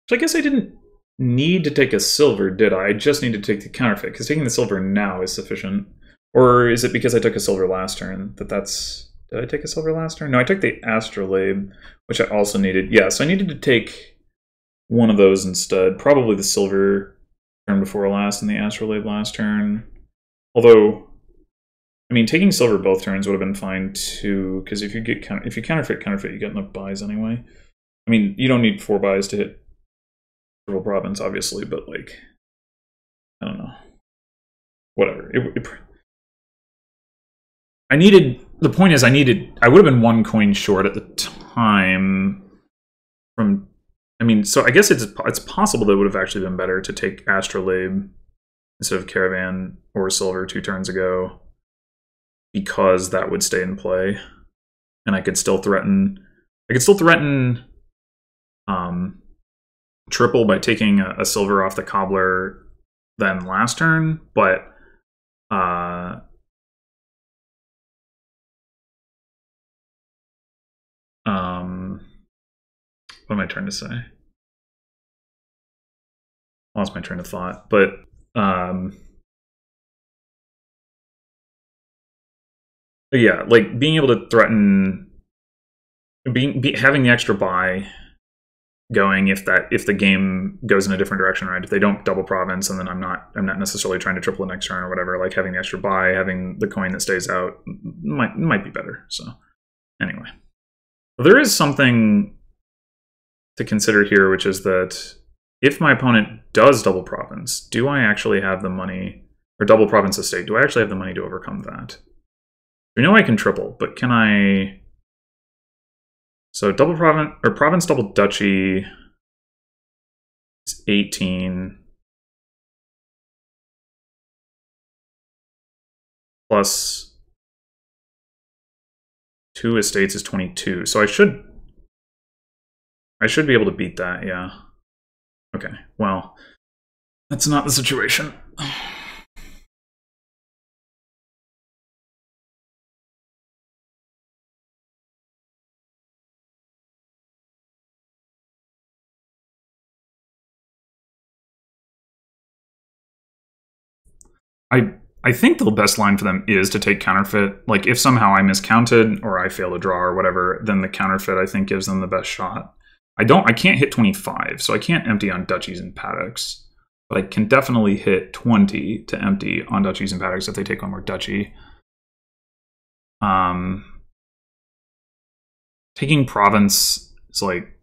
So I guess I didn't need to take a silver, did I? I just need to take the counterfeit, because taking the silver now is sufficient. Or is it because I took a silver last turn that's... Did I take a silver last turn? No, I took the Astrolabe, which I also needed. Yeah, so I needed to take one of those instead. Probably the silver turn before last and the Astrolabe last turn. Although, I mean, taking silver both turns would have been fine too, because if you counterfeit, you get enough buys anyway. I mean, you don't need 4 buys to hit Triple Province, obviously, but like, I don't know. Whatever. I needed, the point is I would have been 1 coin short at the time from, I mean, so I guess it's possible that it would have actually been better to take Astrolabe instead of Caravan or Silver 2 turns ago, because that would stay in play, and I could still threaten, triple by taking a silver off the Cobbler then last turn, but what am I trying to say? Lost my train of thought, but yeah, like being able to threaten, having the extra buy going if the game goes in a different direction, right? If they don't double province, and then I'm not necessarily trying to triple the next turn or whatever. Like having the extra buy, having the coin that stays out might be better. So anyway, there is something to consider here, which is that if my opponent does double province, do I actually have the money, or double province estate? Do I actually have the money to overcome that? We know I can triple, but can I? So double province, or province double duchy is 18 plus 2 estates is 22. So I should be able to beat that, yeah. Okay, well, that's not the situation. I think the best line for them is to take counterfeit. Like, if somehow I miscounted or I fail to draw or whatever, then the counterfeit, I think, gives them the best shot. I can't hit 25, so I can't empty on duchies and paddocks. But I can definitely hit 20 to empty on duchies and paddocks if they take one more duchy. Taking province is like,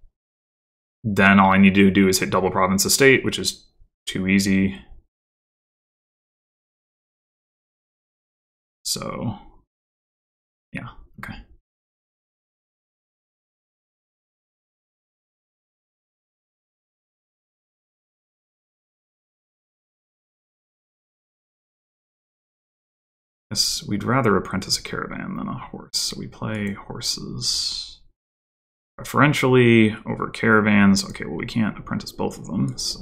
then all I need to do is hit double province estate, which is too easy. So, yeah, okay. Yes, we'd rather apprentice a caravan than a horse, so we play horses. Preferentially over caravans. Okay, well, we can't apprentice both of them, so...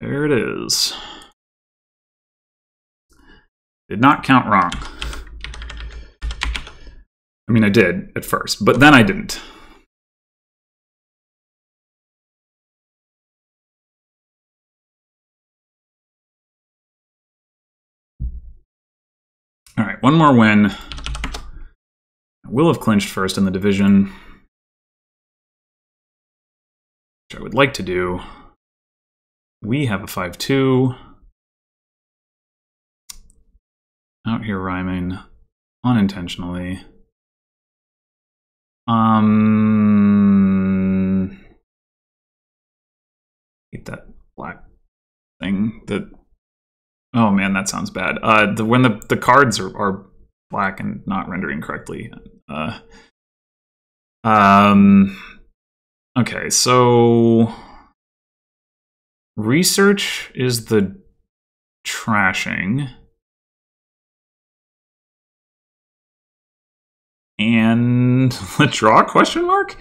There it is. Did not count wrong. I mean, I did at first, but then I didn't. All right, one more win. I will have clinched first in the division, which I would like to do. We have a 5-2. Out here rhyming unintentionally. Hate that black thing. Oh man, that sounds bad. When the cards are black and not rendering correctly. Okay, so research is the trashing. And the draw question mark?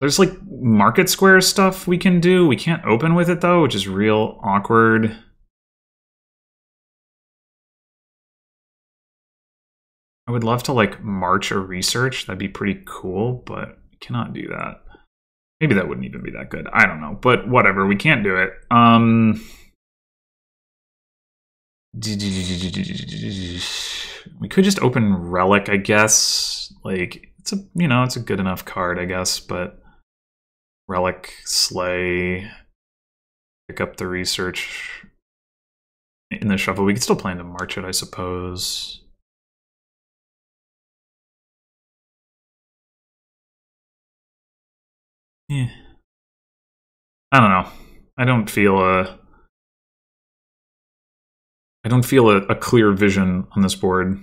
There's like market square stuff we can do. We can't open with it though, which is real awkward. I would love to like march or research. That'd be pretty cool, but we cannot do that. Maybe that wouldn't even be that good. I don't know, but whatever. We can't do it. We could just open Relic, I guess. Like it's a good enough card, I guess, but Relic, Slay, pick up the research in the shuffle. We could still plan to march it, I suppose. Yeah. I don't know. I don't feel a clear vision on this board.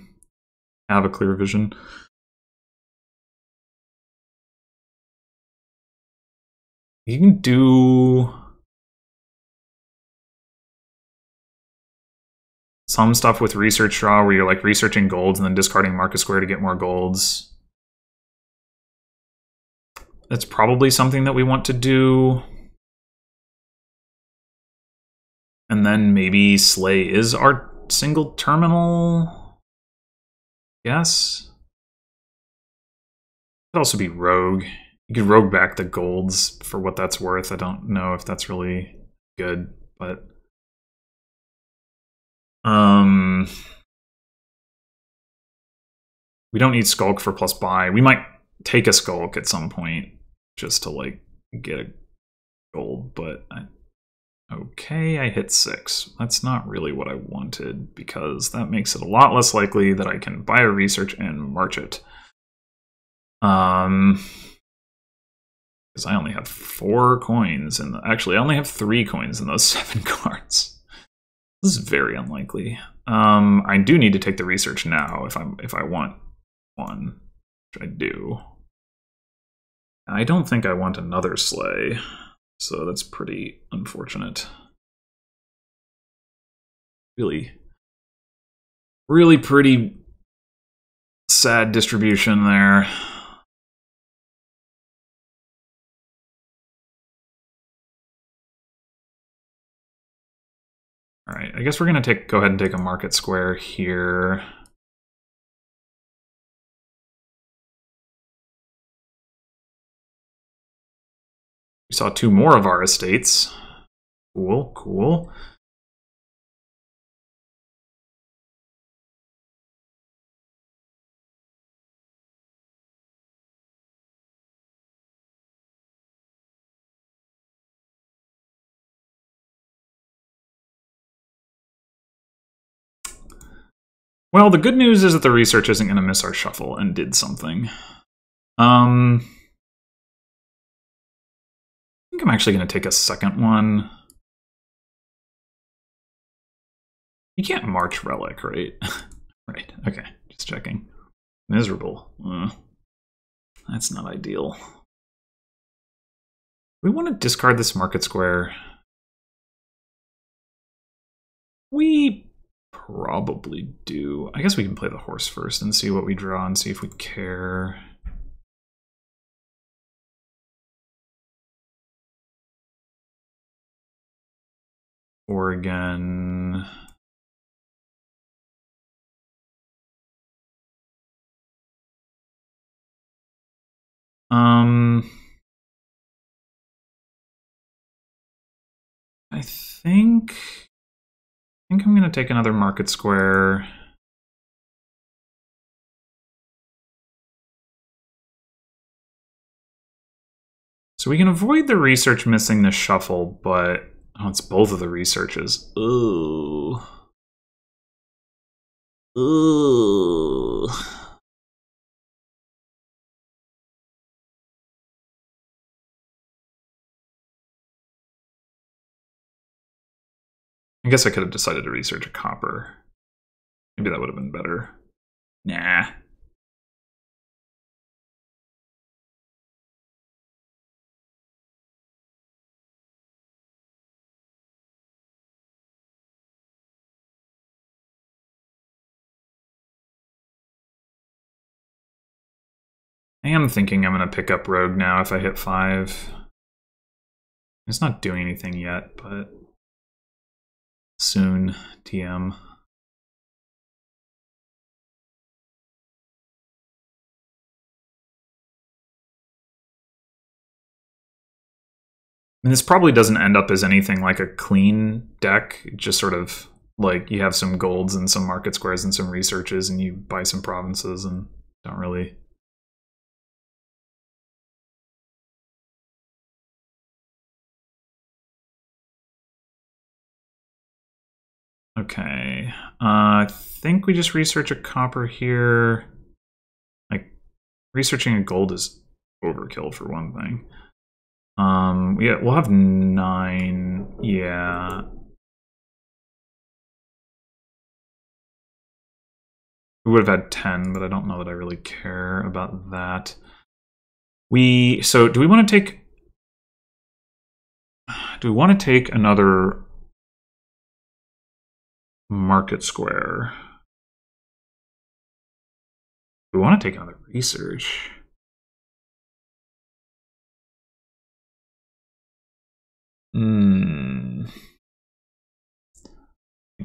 I have a clear vision. You can do some stuff with research draw where you're like researching golds and then discarding market square to get more golds. That's probably something that we want to do. And then maybe Slay is our single terminal. Yes. Could also be Rogue. You could rogue back the golds for what that's worth. I don't know if that's really good, but we don't need Skulk for plus buy. We might take a Skulk at some point just to like get a gold, but okay, I hit 6. That's not really what I wanted because that makes it a lot less likely that I can buy a research and march it. Because I only have 4 coins, and actually I only have 3 coins in those 7 cards. This is very unlikely. I do need to take the research now if I want one, which I do. I don't think I want another Slay, so that's pretty unfortunate. Really pretty sad distribution there. All right, I guess we're gonna go ahead and take a market square here. We saw 2 more of our estates. Cool, cool. Well, the good news is that the research isn't going to miss our shuffle and did something. I think I'm actually going to take a second one. You can't march Relic, right? Right, okay, just checking. Miserable. That's not ideal. We want to discard this market square. We probably do. I guess we can play the horse first and see what we draw and see if we care. Oregon. I think I'm gonna take another market square. So we can avoid the research missing the shuffle, but oh, it's both of the researches. Ooh. Ooh. I guess I could have decided to research a copper. Maybe that would have been better. Nah. I am thinking I'm going to pick up Rogue now if I hit 5. It's not doing anything yet, but soon, TM. And this probably doesn't end up as anything like a clean deck. It just sort of like you have some golds and some market squares and some researches and you buy some provinces and don't really... Okay, I think we just research a copper here. Like, researching a gold is overkill for one thing. Yeah, we'll have 9, yeah. We would have had 10, but I don't know that I really care about that. So do we want to take... Do we want to take another market square? We want to take another research. We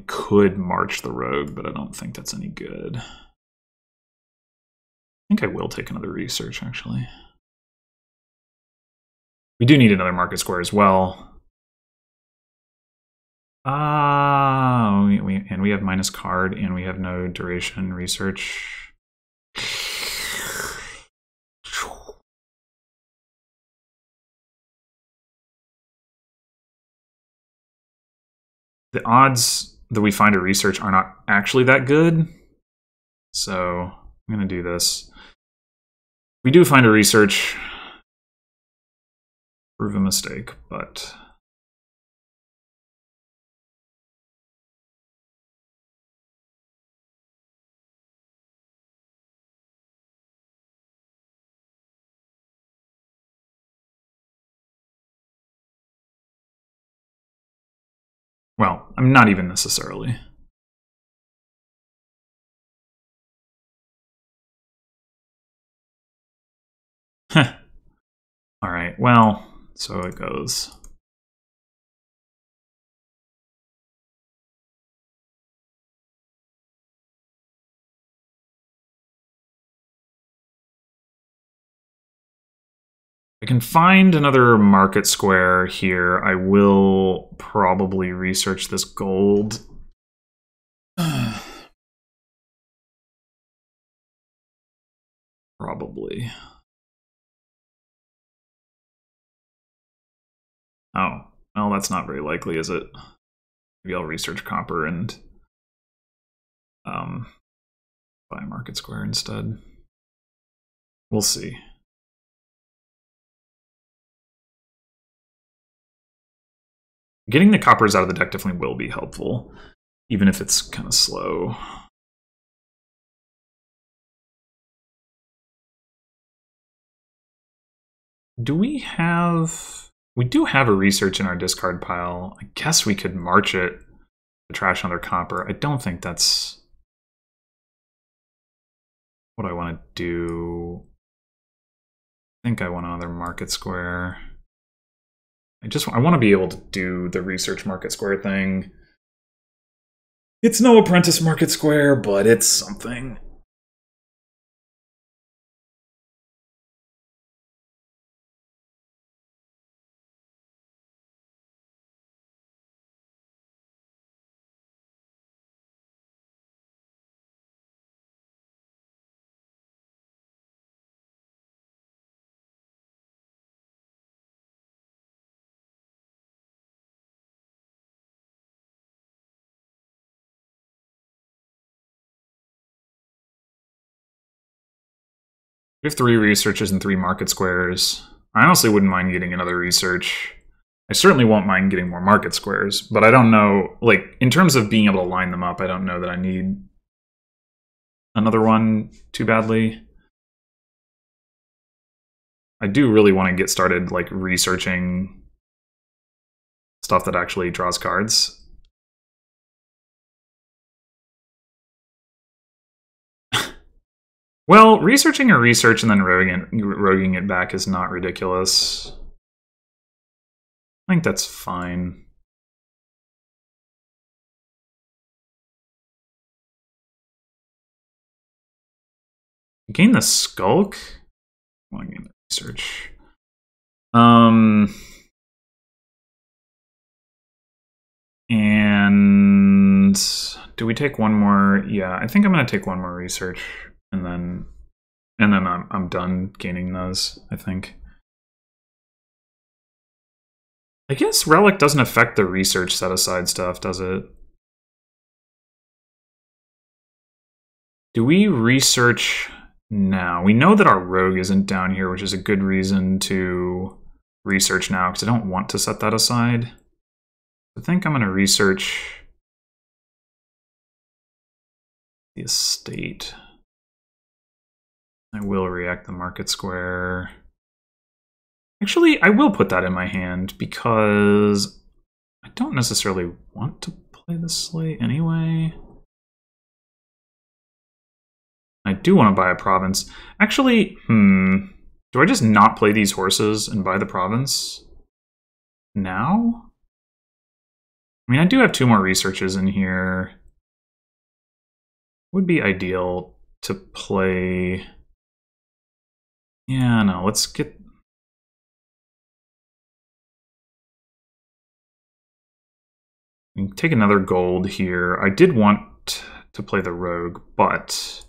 could march the rogue, but I don't think that's any good. I think I will take another research, actually. We do need another market square as well. And we have minus card, and we have no duration research. The odds that we find a research are not actually that good. So I'm going to do this. We do find a research. Prove a mistake, but... Well, I'm not even necessarily. Heh. All right, well, so it goes. I can find another market square here. I will probably research this gold. Probably. Oh, well, that's not very likely, is it? Maybe I'll research copper and buy a market square instead. We'll see. Getting the coppers out of the deck definitely will be helpful, even if it's kind of slow. Do we have... We do have a research in our discard pile. I guess we could march it to trash another copper. I don't think that's what I want to do. I think I want another market square. I want to be able to do the research market square thing. It's no apprentice market square, but it's something. We have 3 researches and 3 market squares. I honestly wouldn't mind getting another research. I certainly won't mind getting more market squares, but I don't know, like, in terms of being able to line them up, I don't know that I need another one too badly. I do really want to get started, like, researching stuff that actually draws cards. Well, researching a research and then roguing it back is not ridiculous. I think that's fine. Gain the Skulk? I want to gain the research. And do we take one more? Yeah, I think I'm going to take one more research, and then I'm done gaining those, I think. I guess Relic doesn't affect the research set-aside stuff, does it? Do we research now? We know that our rogue isn't down here, which is a good reason to research now, because I don't want to set that aside. I think I'm going to research the estate. I will react the market square. Actually, I will put that in my hand because I don't necessarily want to play the slate anyway. I do want to buy a province. Actually, do I just not play these horses and buy the province now? I mean, I do have 2 more researches in here. Would be ideal to play. Yeah, no, let's get. We can take another gold here. I did want to play the rogue, but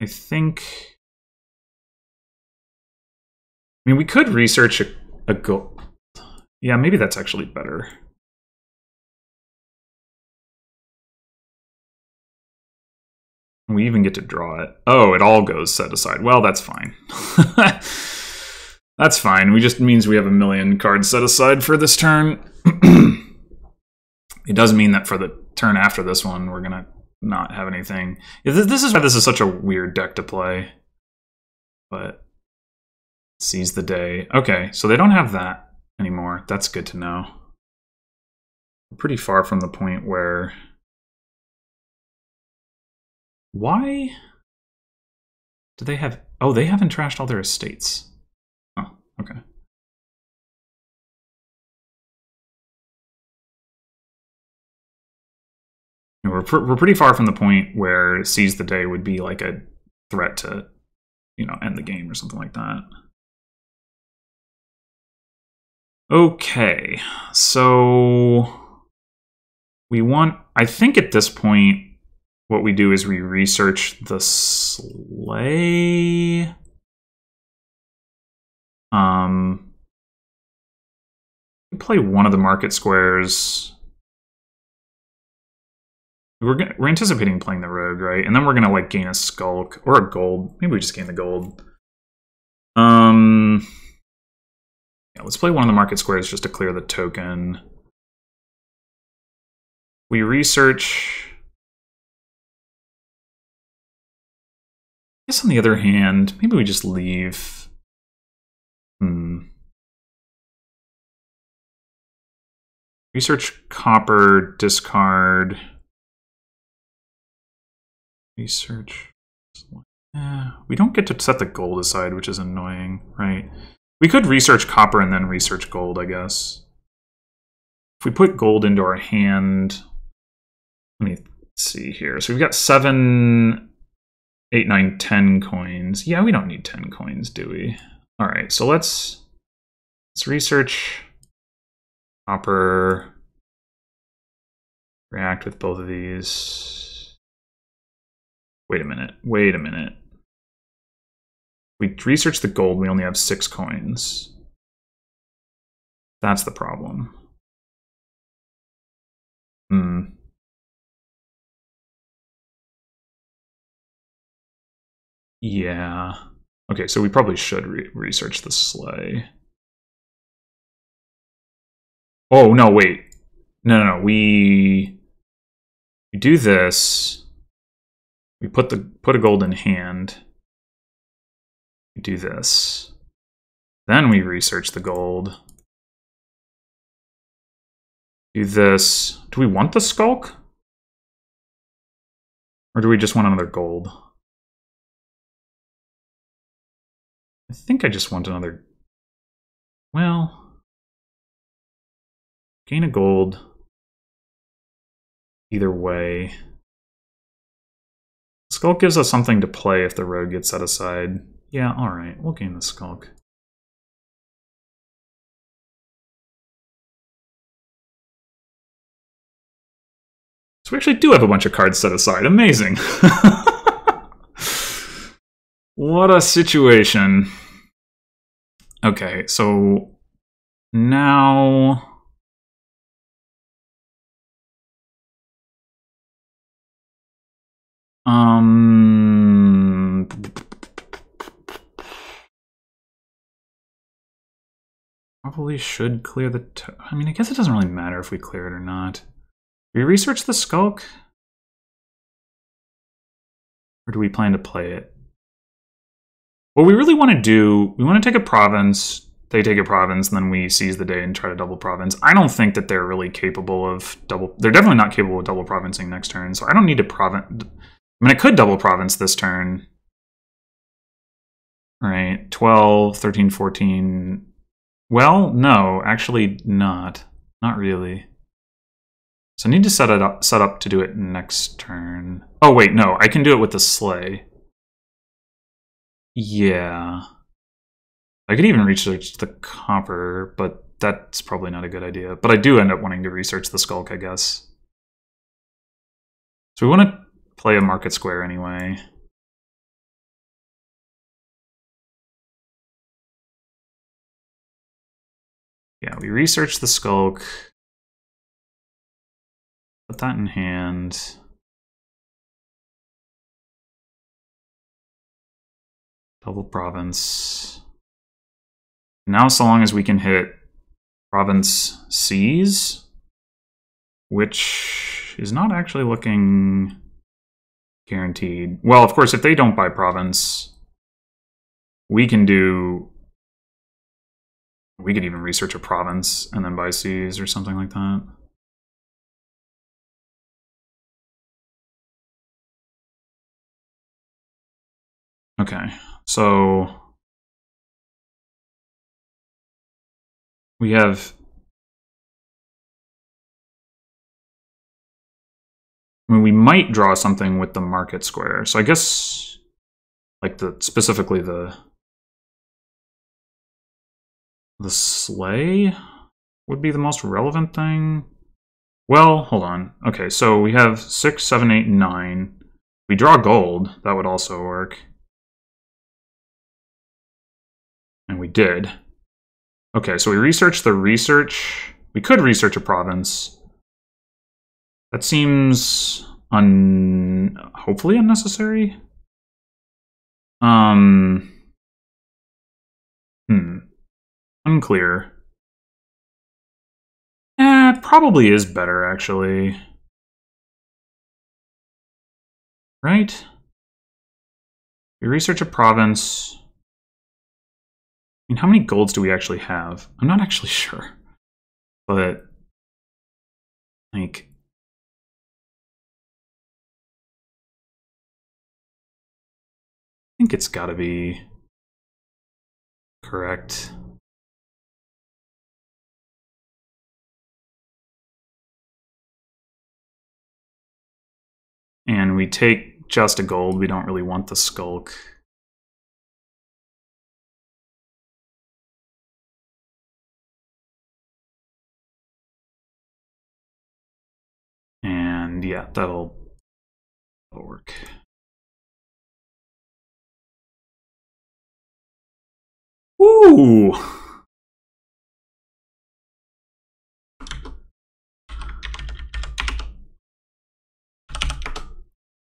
I think. I mean, we could research a gold. Yeah, maybe that's actually better. We even get to draw it. Oh, it all goes set aside. Well, that's fine. That's fine. It just means we have 1 million cards set aside for this turn. It does mean that for the turn after this one, we're going to not have anything. This is why this is such a weird deck to play. But seize the day. Okay, so they don't have that anymore. That's good to know. We're pretty far from the point where... Why do they have... Oh, they haven't trashed all their estates. Oh, okay. We're pretty far from the point where seize the day would be like a threat to, you know, end the game or something like that. Okay, so we want... I think at this point... What we do is we research the sleigh. We play one of the market squares. We're anticipating playing the rogue, right? And then we're gonna like gain a skulk or a gold. Maybe we just gain the gold. Yeah, let's play one of the market squares just to clear the token. We research. I guess on the other hand, maybe we just leave. Research copper, discard. Research. We don't get to set the gold aside, which is annoying, right? We could research copper and then research gold, I guess. If we put gold into our hand, let me see here. So we've got 7, 8, 9, 10 coins. Yeah, we don't need 10 coins, do we? All right, so let's research copper, react with both of these. Wait a minute. We research the gold, we only have 6 coins. That's the problem. Yeah. Okay, so we probably should research the sleigh. Oh, no, wait. No. We do this. We put a gold in hand. We do this. Then we research the gold. Do this. Do we want the skulk? Or do we just want another gold? I think I just want another... Well... Gain a gold. Either way. Skulk gives us something to play if the road gets set aside. Yeah, alright. We'll gain the skulk. So we actually do have a bunch of cards set aside. Amazing! What a situation. Okay, so now... Probably should clear the... I mean, I guess it doesn't really matter if we clear it or not. Do we research the skulk? Or do we plan to play it? What we really want to do, we want to take a province, they take a province, and then we seize the day and try to double province. I don't think that they're really capable of double... They're definitely not capable of double provincing next turn, so I don't need to province... I mean, I could double province this turn. Right, 12, 13, 14... Well, no, actually not. Not really. So I need to set up to do it next turn. Oh, wait, no, I can do it with the sleigh. Yeah. I could even research the copper, but that's probably not a good idea. But I do end up wanting to research the skulk, I guess. So we want to play a market square anyway. Yeah, we research the skulk. Put that in hand. Double province. Now, so long as we can hit province C's, which is not actually looking guaranteed. Well, of course, if they don't buy province, we can do... We could even research a province and then buy C's or something like that. Okay, so we have... I mean, we might draw something with the market square. So I guess, like, specifically the sleigh would be the most relevant thing. Well, hold on. Okay, so we have 6, 7, 8, 9. We draw gold. That would also work. And we did. Okay, so we researched the research. We could research a province. That seems hopefully unnecessary. Unclear. It probably is better, actually. Right? We research a province. I mean, how many golds do we actually have? I'm not actually sure. But, like... I think it's gotta be correct. And we take just a gold. We don't really want the Skulk. And yeah, that'll work. Woo!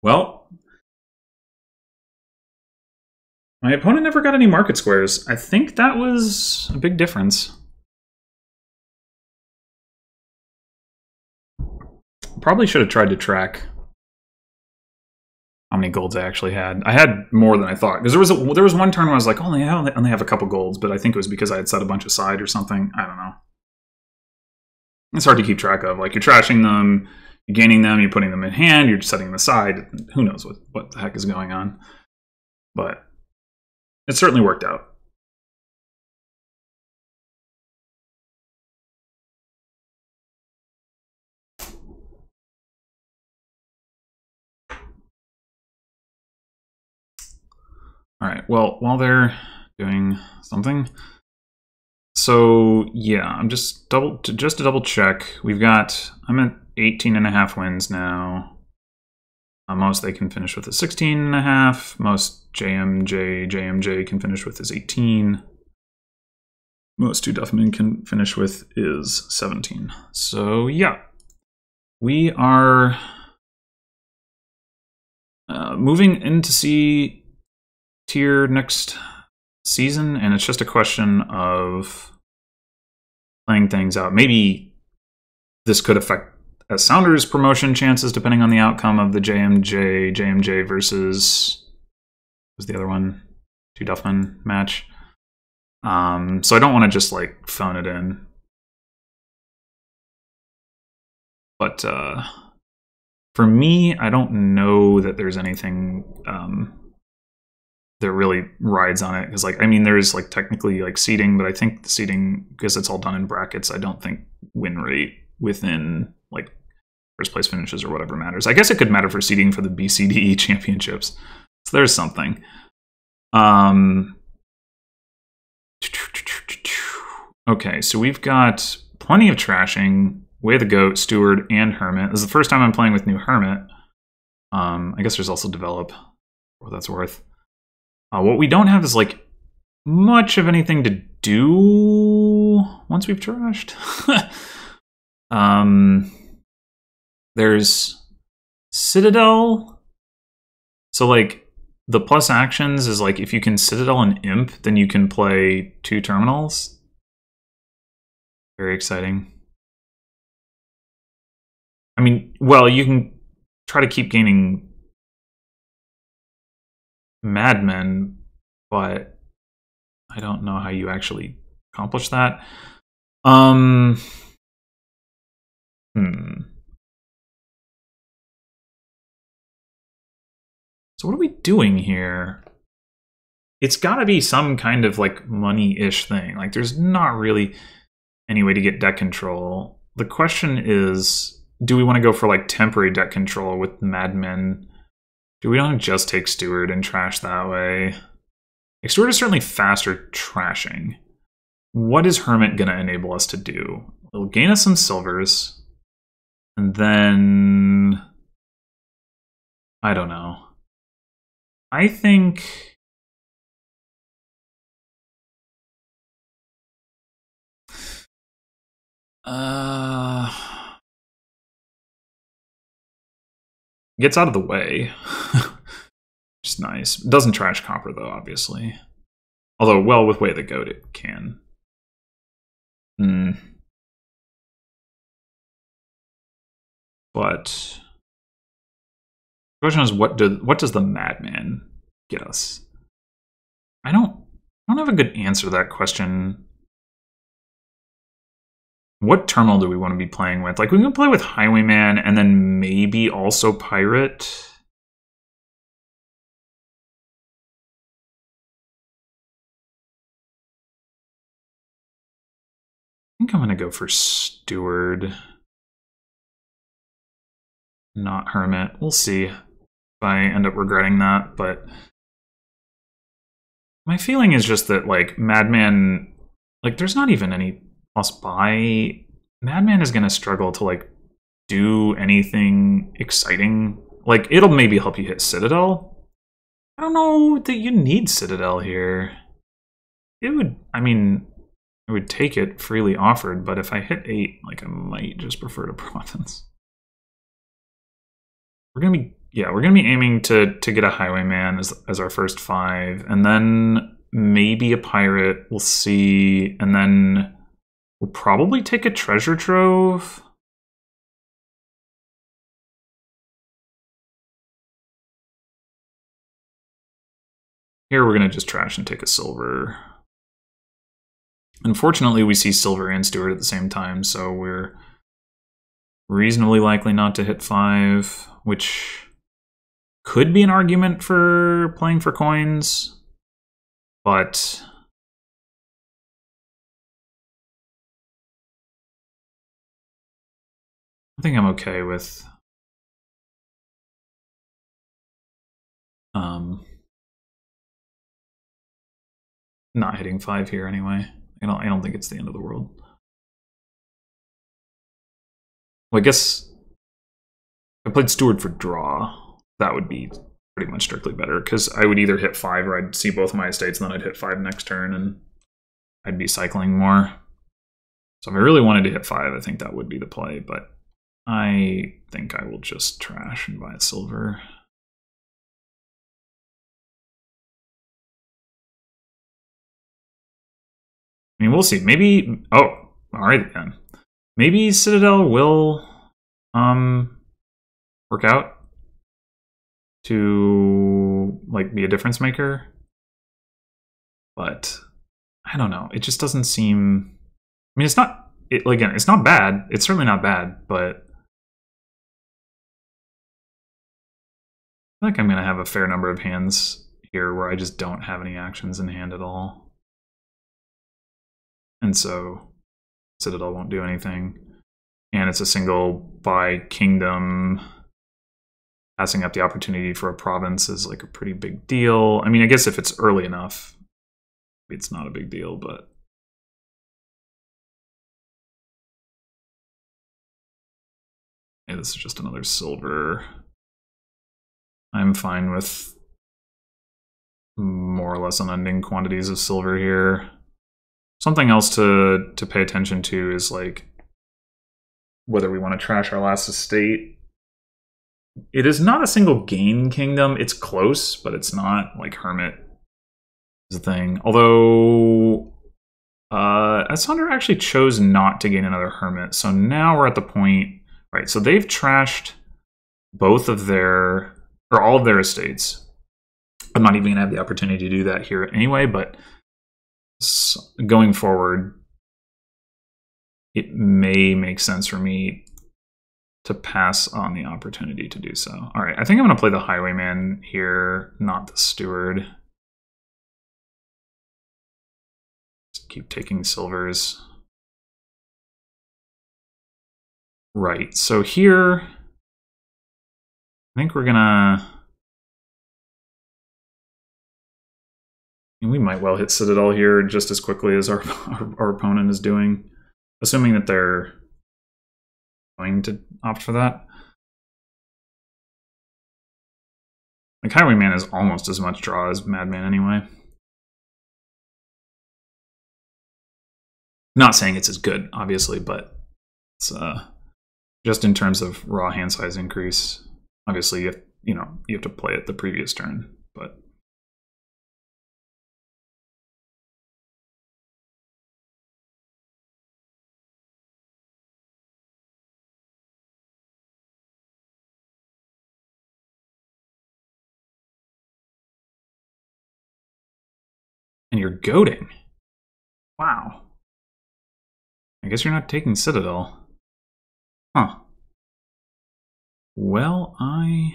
Well, my opponent never got any market squares. I think that was a big difference. Probably should have tried to track how many golds I actually had. I had more than I thought, because there was one turn where I was like, oh, I only have a couple golds, but I think it was because I had set a bunch aside or something. I don't know. It's hard to keep track of. Like, you're trashing them, you're gaining them, you're putting them in hand, you're setting them aside. Who knows what the heck is going on? But it certainly worked out. All right, well, while they're doing something, so yeah, I'm just to double check. I'm at 18.5 wins now. Most they can finish with is 16.5. Most JMJ can finish with is 18. Most 2 Duffman can finish with is 17. So yeah, we are moving into C tier next season, and it's just a question of playing things out. Maybe this could affect Sounders promotion chances depending on the outcome of the JMJ versus, what was the other one, 2 Duffman match. So I don't want to just like phone it in, but for me, I don't know that there's anything that really rides on it, because like, I mean, there's like technically like seeding, but I think the seeding, because it's all done in brackets, I don't think win rate within like first place finishes or whatever matters. I guess it could matter for seeding for the BCDE championships, so there's something. Okay, so we've got plenty of trashing. Way the Goat, Steward, and Hermit. This is the first time I'm playing with new Hermit. I guess there's also Develop, for what that's worth. What we don't have is like much of anything to do once we've trashed. There's Citadel. So like the plus actions is like if you can Citadel and Imp, then you can play 2 terminals. Very exciting. I mean, well, you can try to keep gaining Madmen, but I don't know how you actually accomplish that. So what are we doing here? It's got to be some kind of like money-ish thing. Like there's not really any way to get deck control. The question is, do we want to go for like temporary deck control with Madmen? Do we want to just take Steward and trash that way? Like, Steward is certainly faster trashing. What is Hermit going to enable us to do? It'll gain us some silvers. And then, I don't know. I think gets out of the way. Which is nice. Doesn't trash Copper though, obviously. Although, well, with Way the Goat it can. But the question is, what does the Madman get us? I don't have a good answer to that question. What terminal do we want to be playing with? Like, we can play with Highwayman and then maybe also Pirate. I think I'm going to go for Steward. Not Hermit. We'll see. I end up regretting that, but my feeling is just that, like, Madman, like, there's not even any plus buy. Madman is going to struggle to, like, do anything exciting. Like, it'll maybe help you hit Citadel. I don't know that you need Citadel here. It would, I mean, I would take it freely offered, but if I hit 8, like, I might just prefer to Province. We're gonna be aiming to get a Highwayman as our first 5, and then maybe a Pirate. We'll see, and then we'll probably take a Treasure Trove. Here we're gonna just trash and take a Silver. Unfortunately, we see Silver and Steward at the same time, so we're reasonably likely not to hit 5, which could be an argument for playing for coins, but I think I'm okay with not hitting 5 here anyway. I don't think it's the end of the world. Well, I guess if I played Steward for draw, that would be pretty much strictly better, because I would either hit 5 or I'd see both of my estates, and then I'd hit 5 next turn, and I'd be cycling more. So if I really wanted to hit 5, I think that would be the play, but I think I will just trash and buy a Silver. I mean, we'll see. Maybe, oh, alright then. Maybe Citadel will work out to, like, be a difference maker. But I don't know. It just doesn't seem, I mean, it's not, again, it's not bad. It's certainly not bad, but I feel like I'm going to have a fair number of hands here where I just don't have any actions in hand at all. And so Citadel won't do anything. And it's a single by kingdom. Passing up the opportunity for a province is like a pretty big deal. I mean, I guess if it's early enough, it's not a big deal, but yeah, this is just another Silver. I'm fine with more or less unending quantities of Silver here. Something else to pay attention to is, like, whether we want to trash our last estate. It is not a single gain kingdom. It's close, but it's not like Hermit is the thing. Although Assander actually chose not to gain another Hermit. So now we're at the point, right, so they've trashed both of their, or all of their estates. I'm not even going to have the opportunity to do that here anyway, but going forward, it may make sense for me to pass on the opportunity to do so. All right, I think I'm going to play the Highwayman here, not the Steward. Just keep taking Silvers. Right, so here, I think we're going to, we might well hit Citadel here just as quickly as our opponent is doing, assuming that they're going to opt for that. Like, Highwayman is almost as much draw as Madman anyway. Not saying it's as good, obviously, but it's just in terms of raw hand size increase. Obviously, you have to play it the previous turn, but. And you're goading. Wow. I guess you're not taking Citadel. Huh. Well, oh,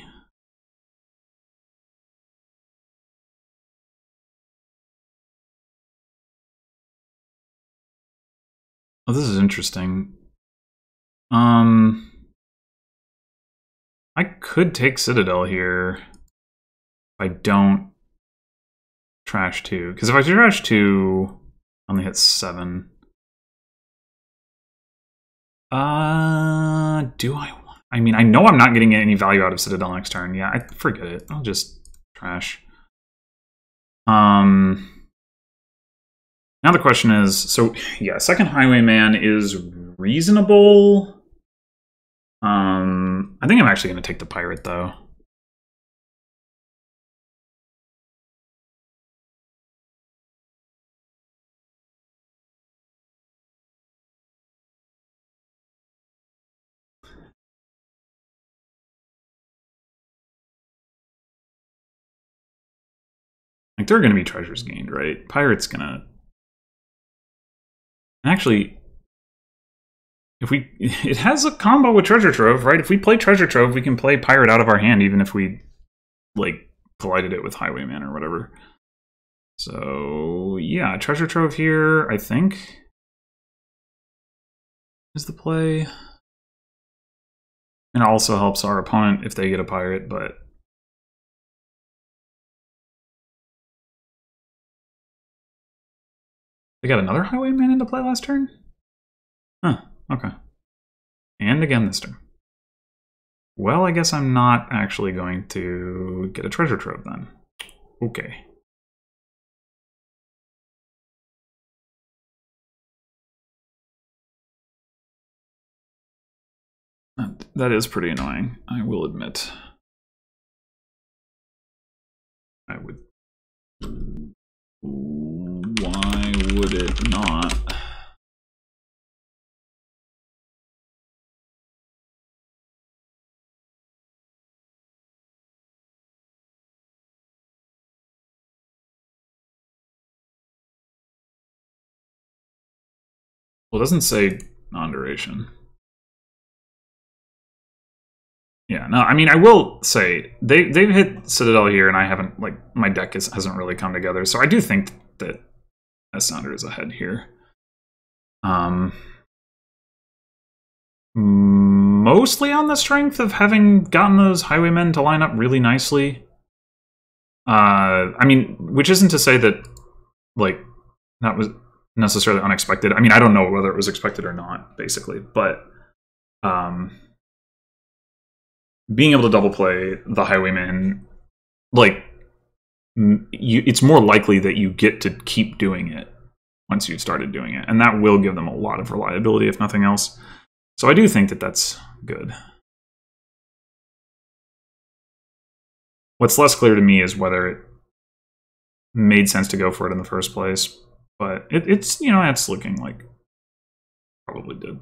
this is interesting. I could take Citadel here. I don't trash 2. Because if I trash 2, I only hit 7. Do I want... I mean, I know I'm not getting any value out of Citadel next turn. Yeah, I forget it. I'll just trash. Now the question is, so yeah, second Highwayman is reasonable. I think I'm actually going to take the pirate though. Like, there are going to be treasures gained, right? Pirate's going to... Actually, if we... It has a combo with Treasure Trove, right? If we play Treasure Trove, we can play Pirate out of our hand, even if we, like, collided it with Highwayman or whatever. So, yeah, Treasure Trove here, I think, is the play. And it also helps our opponent if they get a Pirate, but... They got another Highwayman into play last turn? Huh, okay. And again this turn. Well, I guess I'm not actually going to get a Treasure Trove then. Okay. That is pretty annoying, I will admit. I would... Why would it not? Well, it doesn't say non-duration. Yeah, no, I mean, I will say, they've hit Citadel here, and I haven't, like, my deck hasn't really come together, so I do think that S-Sounder is ahead here. Mostly on the strength of having gotten those Highwaymen to line up really nicely. I mean, which isn't to say that, like, that was necessarily unexpected. I mean, I don't know whether it was expected or not, basically, but being able to double play the Highwayman, like, it's more likely that you get to keep doing it once you've started doing it, and that will give them a lot of reliability, if nothing else. So I do think that that's good. What's less clear to me is whether it made sense to go for it in the first place, but it's, you know, it's looking like probably did.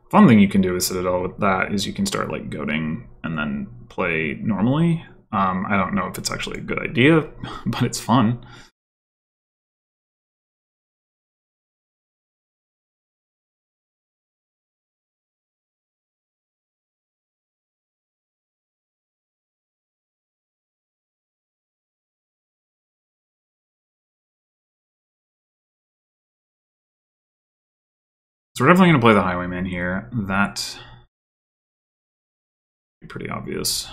Fun thing you can do with Citadel with that is you can start, like, goading and then play normally. I don't know if it's actually a good idea, but it's fun. So we're definitely going to play the Highwayman here. That's pretty obvious.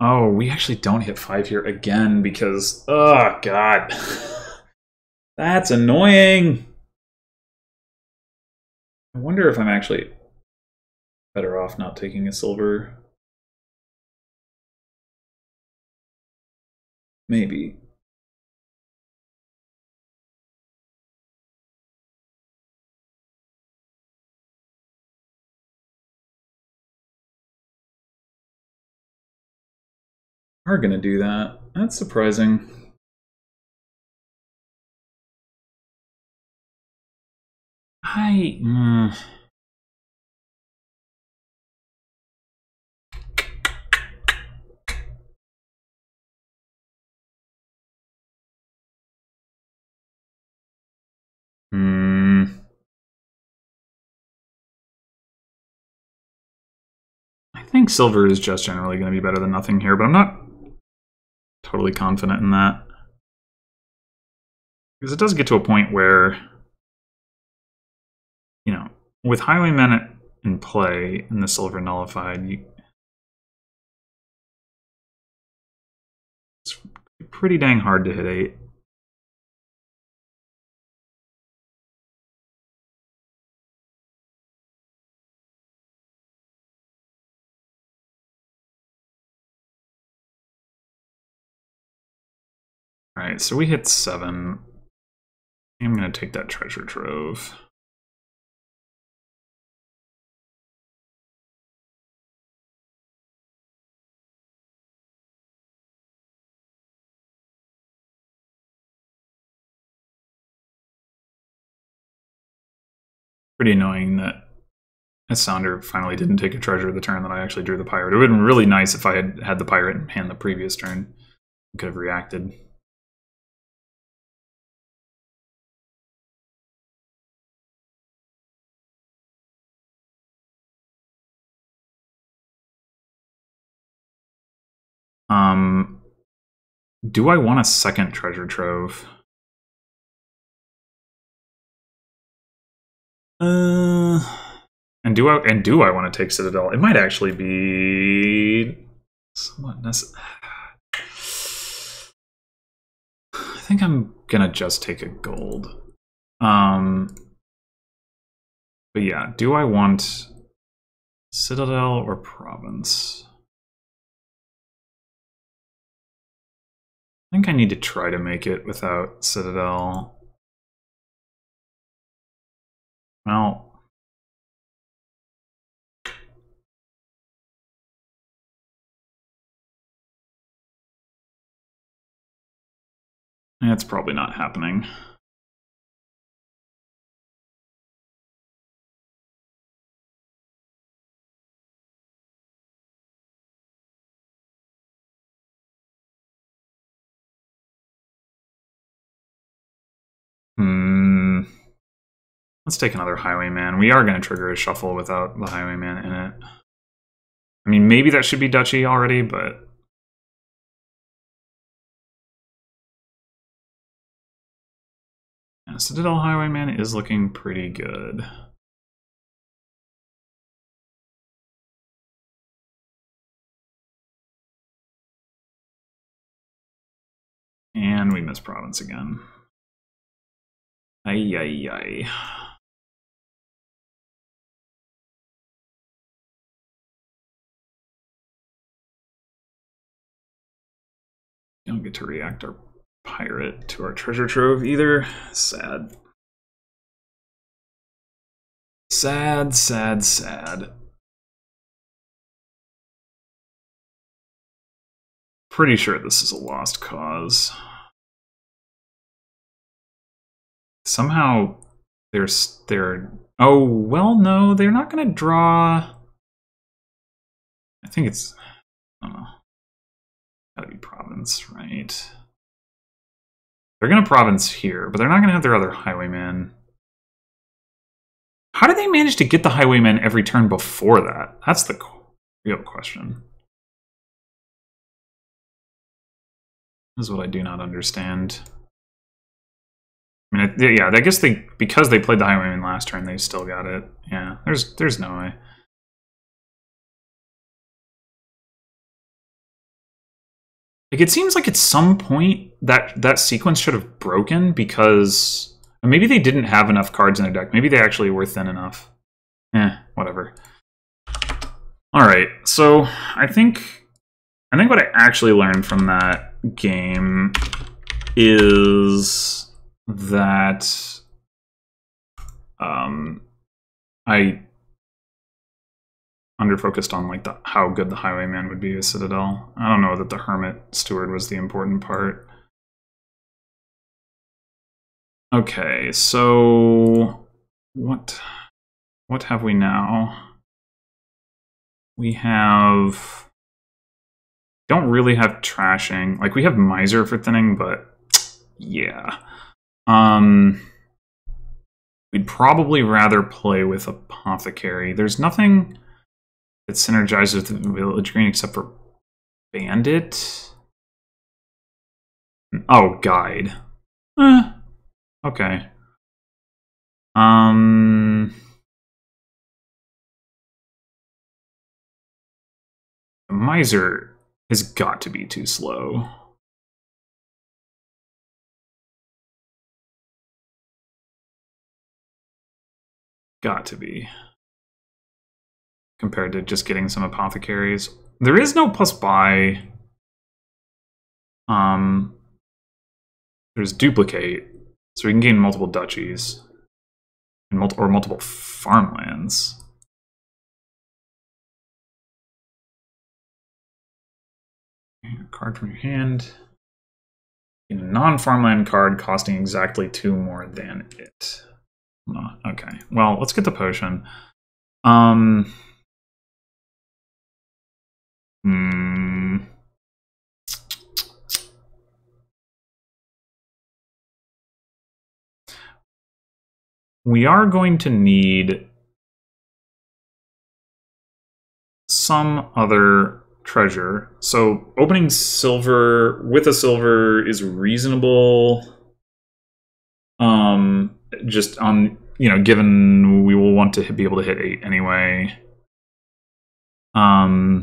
Oh, we actually don't hit 5 here again because, oh god, that's annoying. I wonder if I'm actually better off not taking a silver. Maybe. Are gonna do that. That's surprising. I think silver is just generally going to be better than nothing here, but I'm not totally confident in that. Because it does get to a point where, you know, with Highwaymen in play and the silver nullified, it's pretty dang hard to hit 8. Alright, so we hit 7. I'm going to take that treasure trove. Pretty annoying that Sonder finally didn't take a treasure the turn that I actually drew the pirate. It would have been really nice if I had had the pirate in hand the previous turn. I could have reacted. Do I want a second treasure trove? And do I want to take Citadel? It might actually be somewhat necessary. I think I'm gonna just take a gold. But yeah, do I want Citadel or Province? I think I need to try to make it without Citadel. Well, it's probably not happening. Let's take another Highwayman. We are going to trigger a shuffle without the Highwayman in it. I mean, maybe that should be Duchy already, but... yeah, Citadel Highwayman is looking pretty good. And we miss Province again. Ay, ay, ay. Don't get to react our pirate to our treasure trove either. Sad. Sad, sad, sad. Pretty sure this is a lost cause. Somehow they're oh, well, no, they're not going to draw. I think it's, I don't know. Gotta be Province, right? They're going to Province here, but they're not going to have their other Highwayman. How did they manage to get the Highwayman every turn before that? That's the real question. This is what I do not understand. I mean, yeah, I guess because they played the Highwayman last turn, they still got it. Yeah, there's no way. Like, it seems like at some point that sequence should have broken because maybe they didn't have enough cards in their deck. Maybe they actually were thin enough. Whatever. All right, so I think what I actually learned from that game is that I under-focused on like how good the Highwayman would be with Citadel. I don't know that the Hermit Steward was the important part. Okay, so What have we now? We have... Don't really have trashing. Like, we have miser for thinning, but yeah. We'd probably rather play with apothecary. There's nothing that synergizes with village green except for bandit. Oh, guide. Okay. Miser has got to be too slow. Got to be. Compared to just getting some apothecaries. There is no plus buy. There's duplicate. So we can gain multiple duchies. And multiple farmlands. A card from your hand. A non-farmland card costing exactly 2 more than it. Okay, well, let's get the potion. We are going to need some other treasure. So opening silver with a silver is reasonable. Just on, given we will want to be able to hit 8 anyway. I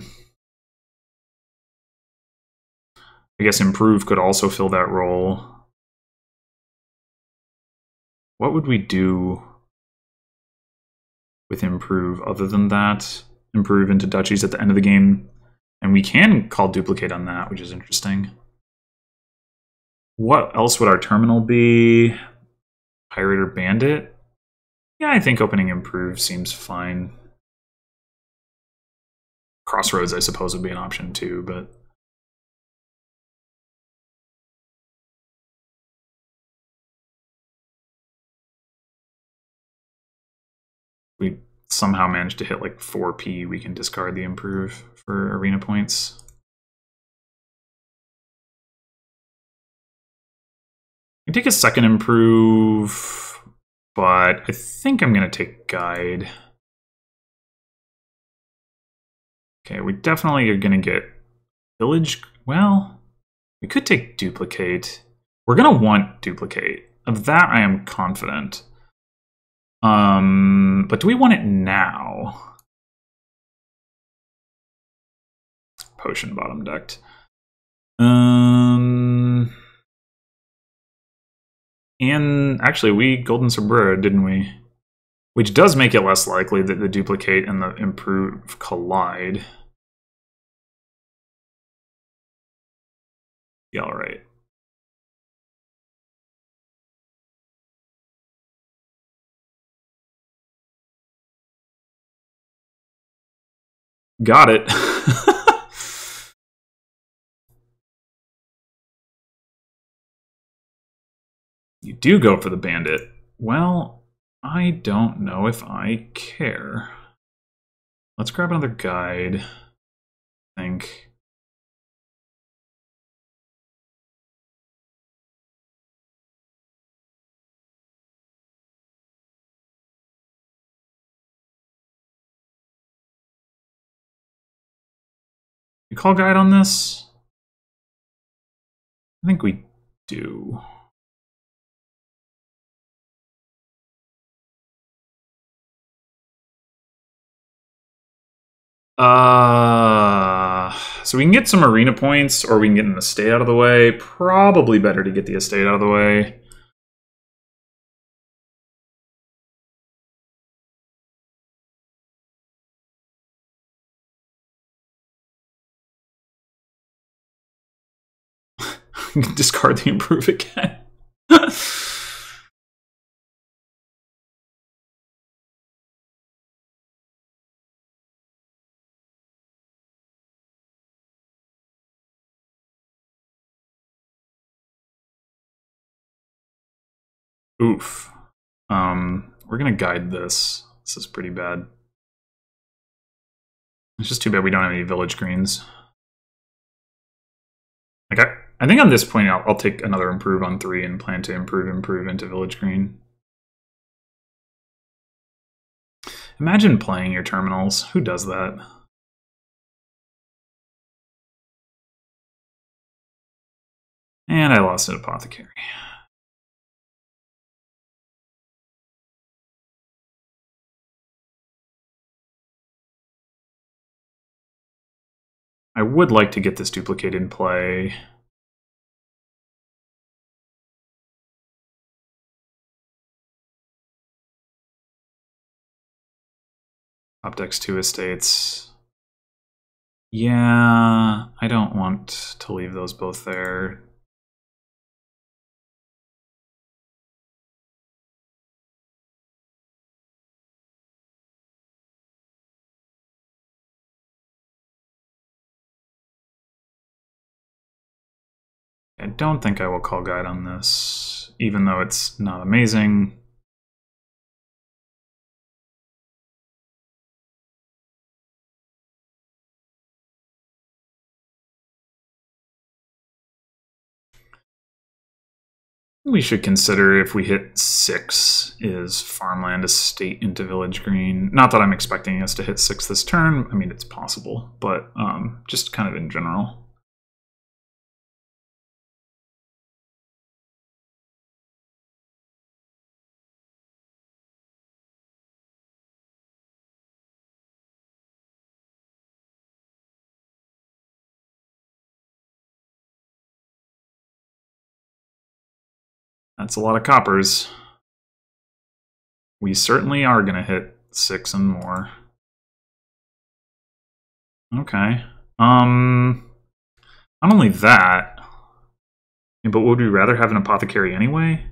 guess improve could also fill that role. What would we do with improve other than that? Improve into duchies at the end of the game. And we can call duplicate on that, which is interesting. What else would our terminal be? Pirate or bandit? Yeah, I think opening improve seems fine. Crossroads, I suppose, would be an option too, but... we somehow managed to hit like 4p, we can discard the improve for arena points. I can take a second improve, but I think I'm going to take guide. Okay, we definitely are going to get village. Well, we could take duplicate. We're going to want duplicate. Of that, I am confident. But do we want it now? Potion bottom decked. And actually, we golden sombrero, didn't we? Which does make it less likely that the duplicate and the improve collide. Yeah, all right. Got it. You do go for the bandit. Well, I don't know if I care. Let's grab another guide. I think. You call guide on this? I think we do. So we can get some arena points, or we can get an estate out of the way. Probably better to get the estate out of the way. Discard the improve again. Oof. We're going to guide this. This is pretty bad. It's just too bad we don't have any village greens. Like I think on this point I'll take another improve on 3 and plan to improve into village green. Imagine playing your terminals. Who does that? And I lost an apothecary. I would like to get this duplicate in play. Opdex 2 estates. Yeah, I don't want to leave those both there. I don't think I will call guide on this, even though it's not amazing. We should consider if we hit 6 is farmland estate into village green. Not that I'm expecting us to hit 6 this turn. I mean, it's possible, but just kind of in general. That's a lot of coppers. We certainly are going to hit 6 and more. Okay. Not only that, but would we rather have an apothecary anyway?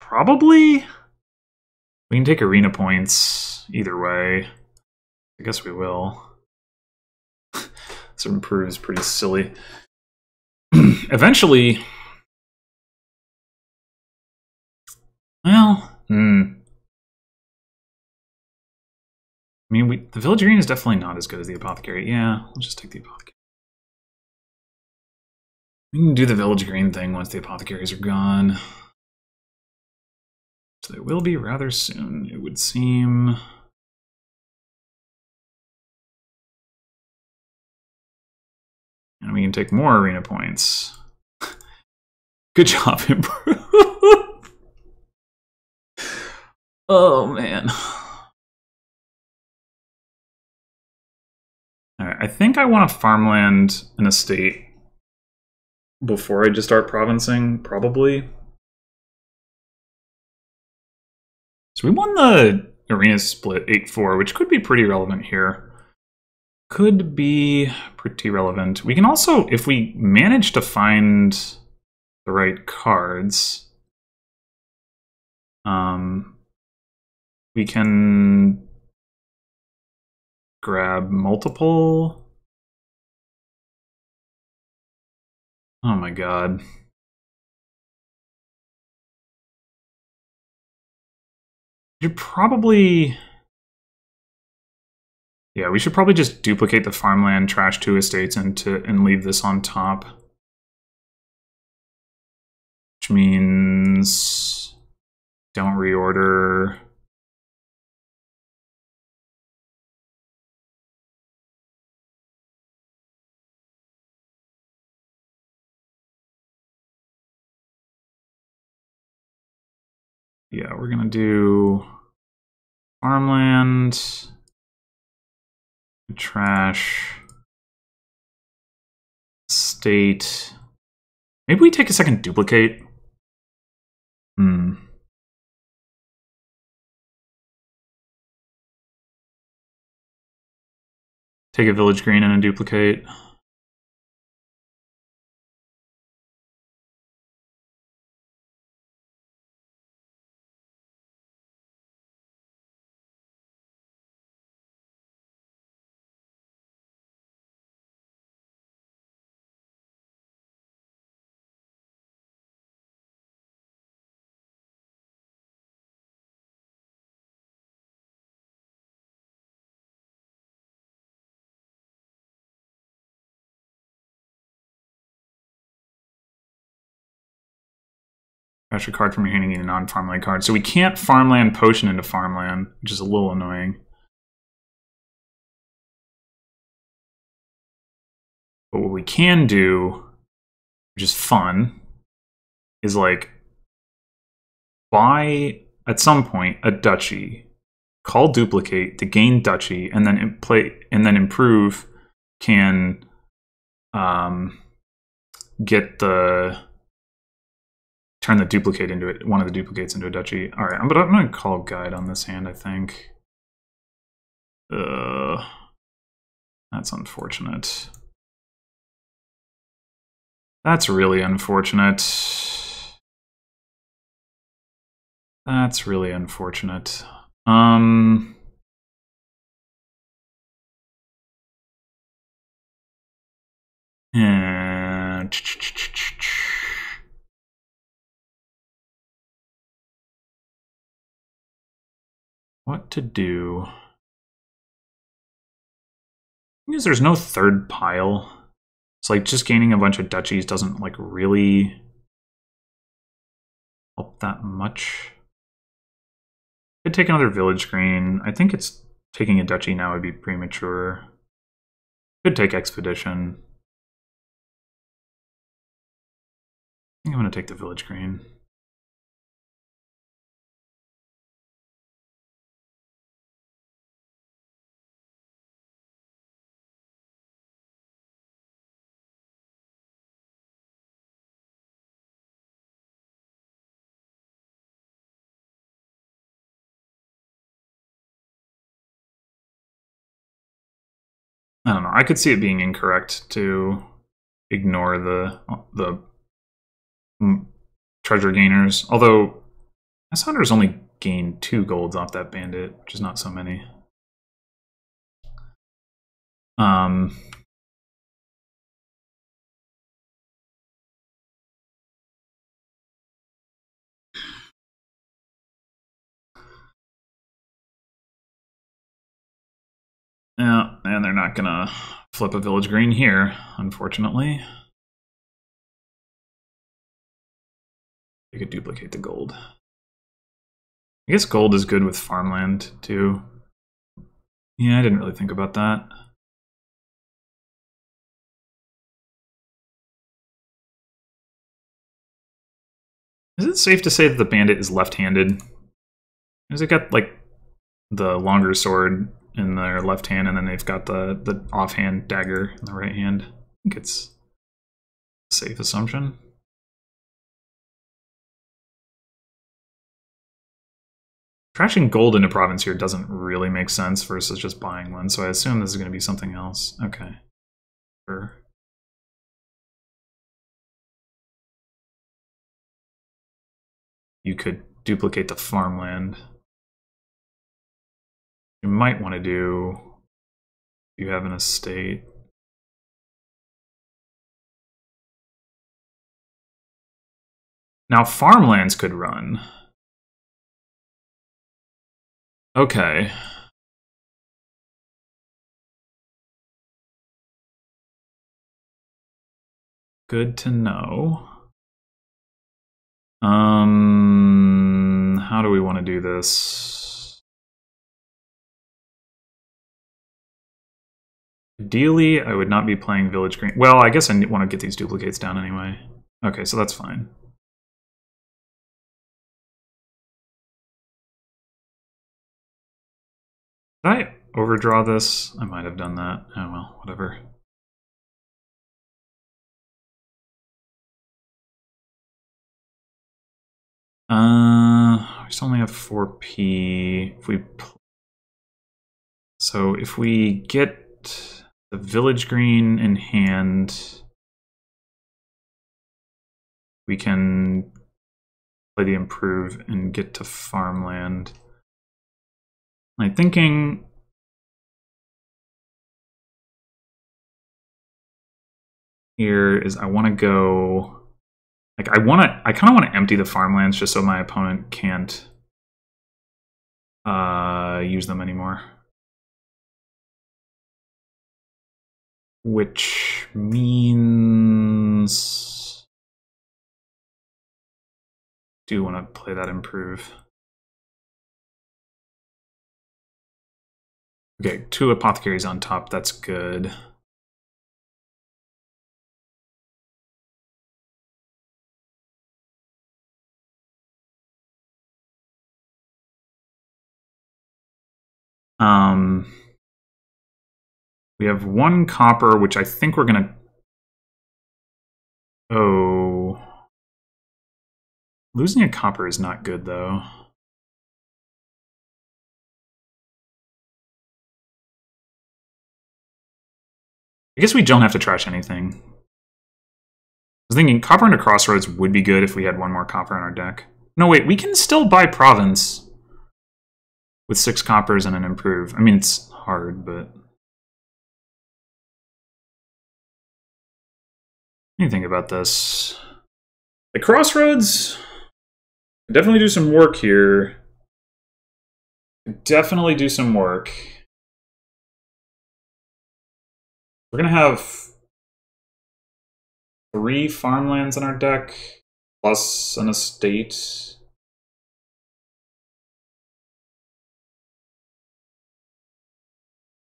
Probably? We can take arena points either way. I guess we will. This improves pretty silly. Eventually... Well, I mean, the village green is definitely not as good as the apothecary. Yeah, let's just take the apothecary. We can do the village green thing once the apothecaries are gone. So they will be rather soon, it would seem. And we can take more arena points. Good job, Improve. Oh, man. Alright, I think I want to farmland an estate before I just start provincing, probably. So we won the arena split 8-4, which could be pretty relevant here. Could be pretty relevant. We can also, if we manage to find the right cards, we can grab multiple. Oh my god. You'd probably... Yeah, we should probably just duplicate the farmland, trash 2 estates, and leave this on top. Which means... Don't reorder... Yeah, we're gonna do farmland, trash, state. Maybe we take a second duplicate. Take a village green and a duplicate. Trash a card from your hand and gain a non-farmland card. So we can't farmland potion into farmland, which is a little annoying. But what we can do, which is fun, is like buy at some point a duchy, call duplicate to gain duchy, and then improve can turn the duplicate into it, one of the duplicates into a duchy. All right, but I'm gonna call guide on this hand, I think. That's unfortunate. That's really unfortunate. That's really unfortunate. What to do? Because there's no third pile. It's like just gaining a bunch of duchies doesn't like really help that much. Could take another village green. I think it's taking a duchy now would be premature. Could take expedition. I think I'm gonna take the village green. I don't know. I could see it being incorrect to ignore the treasure gainers. Although S-Hunters only gained 2 golds off that bandit, which is not so many. Yeah, and they're not gonna flip a village green here, unfortunately. They could duplicate the gold. I guess gold is good with farmland, too. Yeah, I didn't really think about that. Is it safe to say that the bandit is left-handed? Has it got, like, the longer sword in their left hand, and then they've got the offhand dagger in the right hand? I think it's a safe assumption. Trashing gold into province here doesn't really make sense versus just buying one, so I assume this is going to be something else. Okay. Sure. You could duplicate the farmland. You might want to do, if you have an estate. Now farmlands could run. Okay. Good to know. How do we want to do this? Ideally, I would not be playing Village Green. Well, I guess I want to get these duplicates down anyway. Okay, so that's fine. Did I overdraw this? I might have done that. Oh well, whatever. We still only have 4p. So if we get the village green in hand, we can play the improve and get to farmland. My thinking here is I want to go. Like I kind of want to empty the farmlands just so my opponent can't use them anymore. Which means do want to play that improve. Okay, 2 apothecaries on top, that's good. We have 1 copper, which I think we're gonna... Oh... Losing a copper is not good, though. I guess we don't have to trash anything. I was thinking copper into Crossroads would be good if we had 1 more copper in our deck. No, wait, we can still buy Province with 6 coppers and an improve. I mean, it's hard, but... What do you think about this? The Crossroads... Definitely do some work here. Definitely do some work. We're gonna have 3 farmlands in our deck, plus an estate.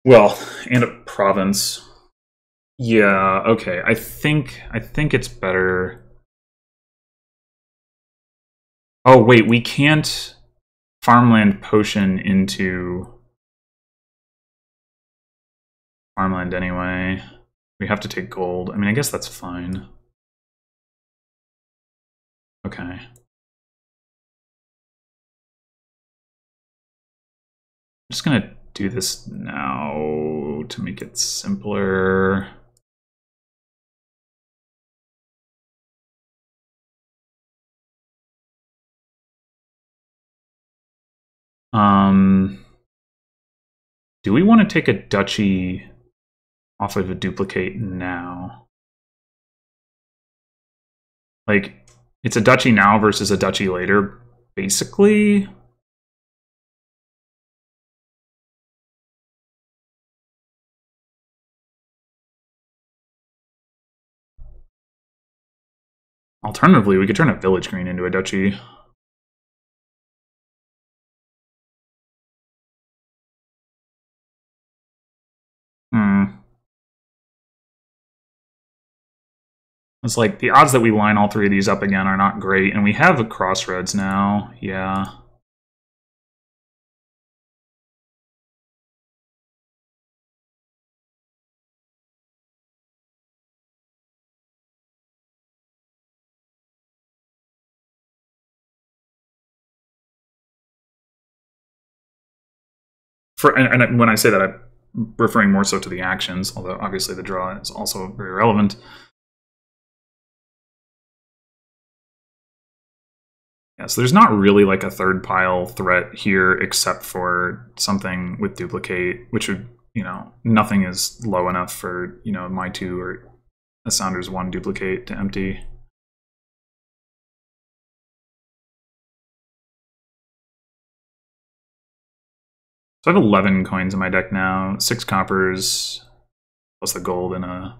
Well, and a province. Yeah, okay. I think it's better. Oh wait, we can't farmland potion into farmland anyway. We have to take gold. I mean, I guess that's fine. Okay. I'm just gonna do this now to make it simpler. Do we want to take a duchy off of a duplicate now? Like, it's a duchy now versus a duchy later, basically. Alternatively, we could turn a village green into a duchy. It's like the odds that we line all 3 of these up again are not great, and we have a Crossroads now. Yeah. And when I say that, I'm referring more so to the actions, although obviously the draw is also very relevant. Yeah, so there's not really like a 3rd pile threat here except for something with duplicate, which would, you know, nothing is low enough for, you know, my 2 or a Sounders 1 duplicate to empty. So I have 11 coins in my deck now, 6 coppers, plus the gold and an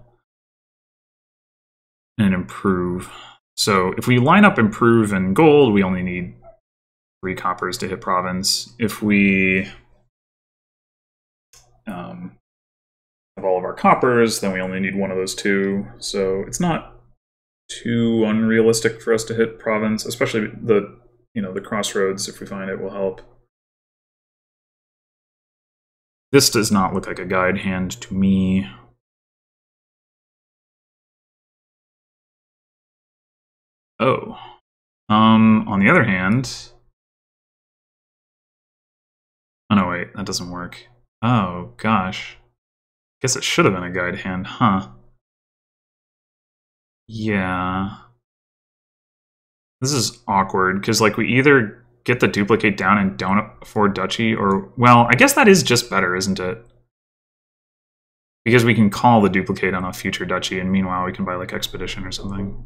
improve. So if we line up improve and gold, we only need 3 coppers to hit province. If we have all of our coppers, then we only need 1 of those 2. So it's not too unrealistic for us to hit province, especially the, you know, the Crossroads, if we find it, will help. This does not look like a guide hand to me. Oh. On the other hand... Oh no, wait, that doesn't work. Oh, gosh. Guess it should have been a guide hand, huh? Yeah. This is awkward, because like we either get the duplicate down and don't afford duchy, or... Well, I guess that is just better, isn't it? Because we can call the duplicate on a future duchy, and meanwhile we can buy like Expedition or something.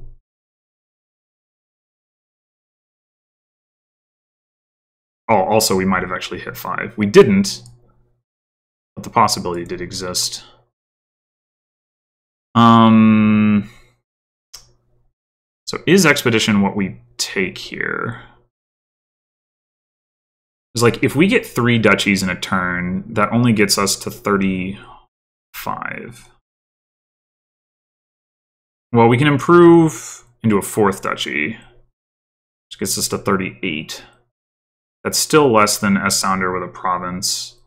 Oh, also we might have actually hit 5. We didn't, but the possibility did exist. So is Expedition what we take here? It's like if we get 3 duchies in a turn, that only gets us to 35. Well, we can improve into a 4th duchy, which gets us to 38. That's still less than Sounder with a province.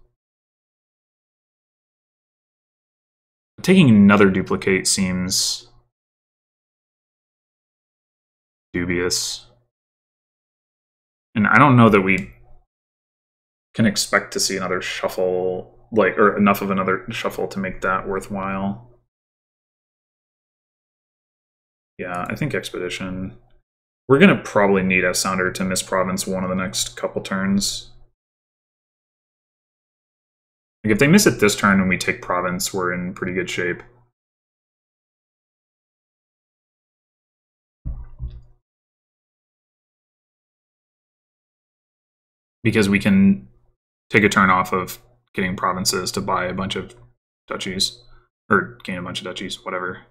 Taking another duplicate seems dubious. And I don't know that we can expect to see another shuffle, like, or enough of another shuffle to make that worthwhile. Yeah, I think Expedition. We're going to probably need Sounder to miss province one of the next couple turns. Like, if they miss it this turn and we take province, we're in pretty good shape. Because we can take a turn off of getting provinces to buy a bunch of duchies. Or gain a bunch of duchies, whatever.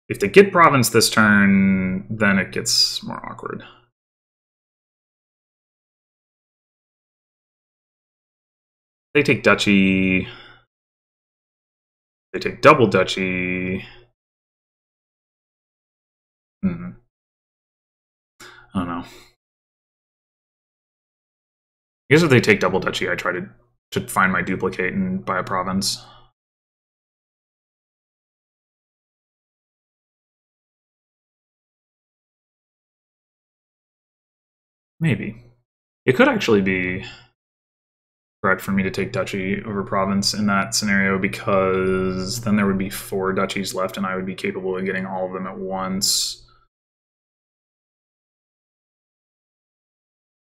If they get province this turn, then it gets more awkward. They take duchy. They take double duchy. I don't know. I guess if they take double duchy, I try to find my duplicate and buy a province. Maybe. It could actually be correct for me to take duchy over province in that scenario, because then there would be 4 duchies left and I would be capable of getting all of them at once.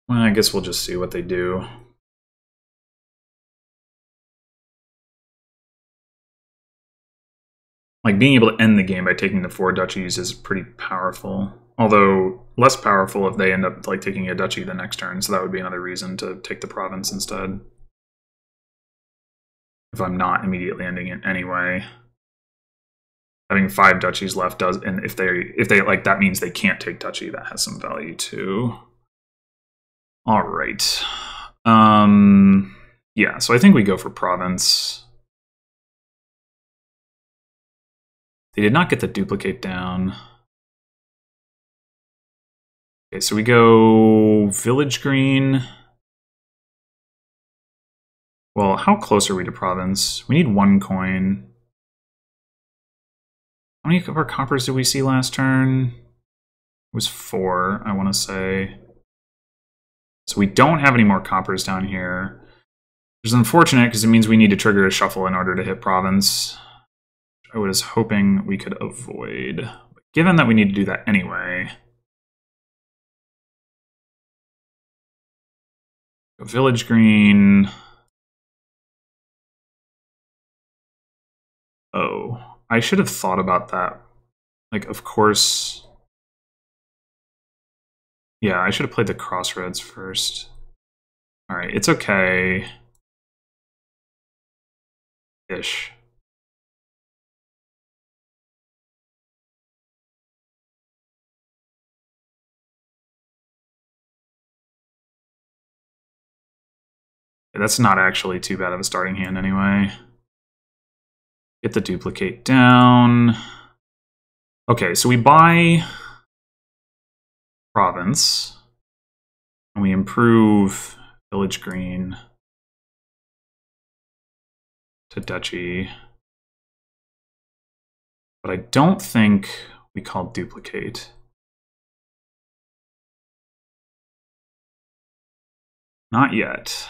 Well, I guess we'll just see what they do. Like, being able to end the game by taking the 4 duchies is pretty powerful. Although, less powerful if they end up like taking a duchy the next turn, so that would be another reason to take the province instead. If I'm not immediately ending it anyway. Having 5 duchies left does, and if they like, that means they can't take duchy. That has some value too. All right. Yeah, so I think we go for province. They did not get the duplicate down. Okay, so we go village green. Well, how close are we to province? We need 1 coin. How many of our coppers did we see last turn? It was 4, I want to say. So we don't have any more coppers down here. Which is unfortunate because it means we need to trigger a shuffle in order to hit province. I was hoping we could avoid. But given that we need to do that anyway. Village green. Oh, I should have thought about that. Like, of course. Yeah, I should have played the crossroads first. Alright, it's okay. Ish. That's not actually too bad of a starting hand anyway. Get the duplicate down. Okay, so we buy province. And we improve village green to duchy. But I don't think we call duplicate. Not yet.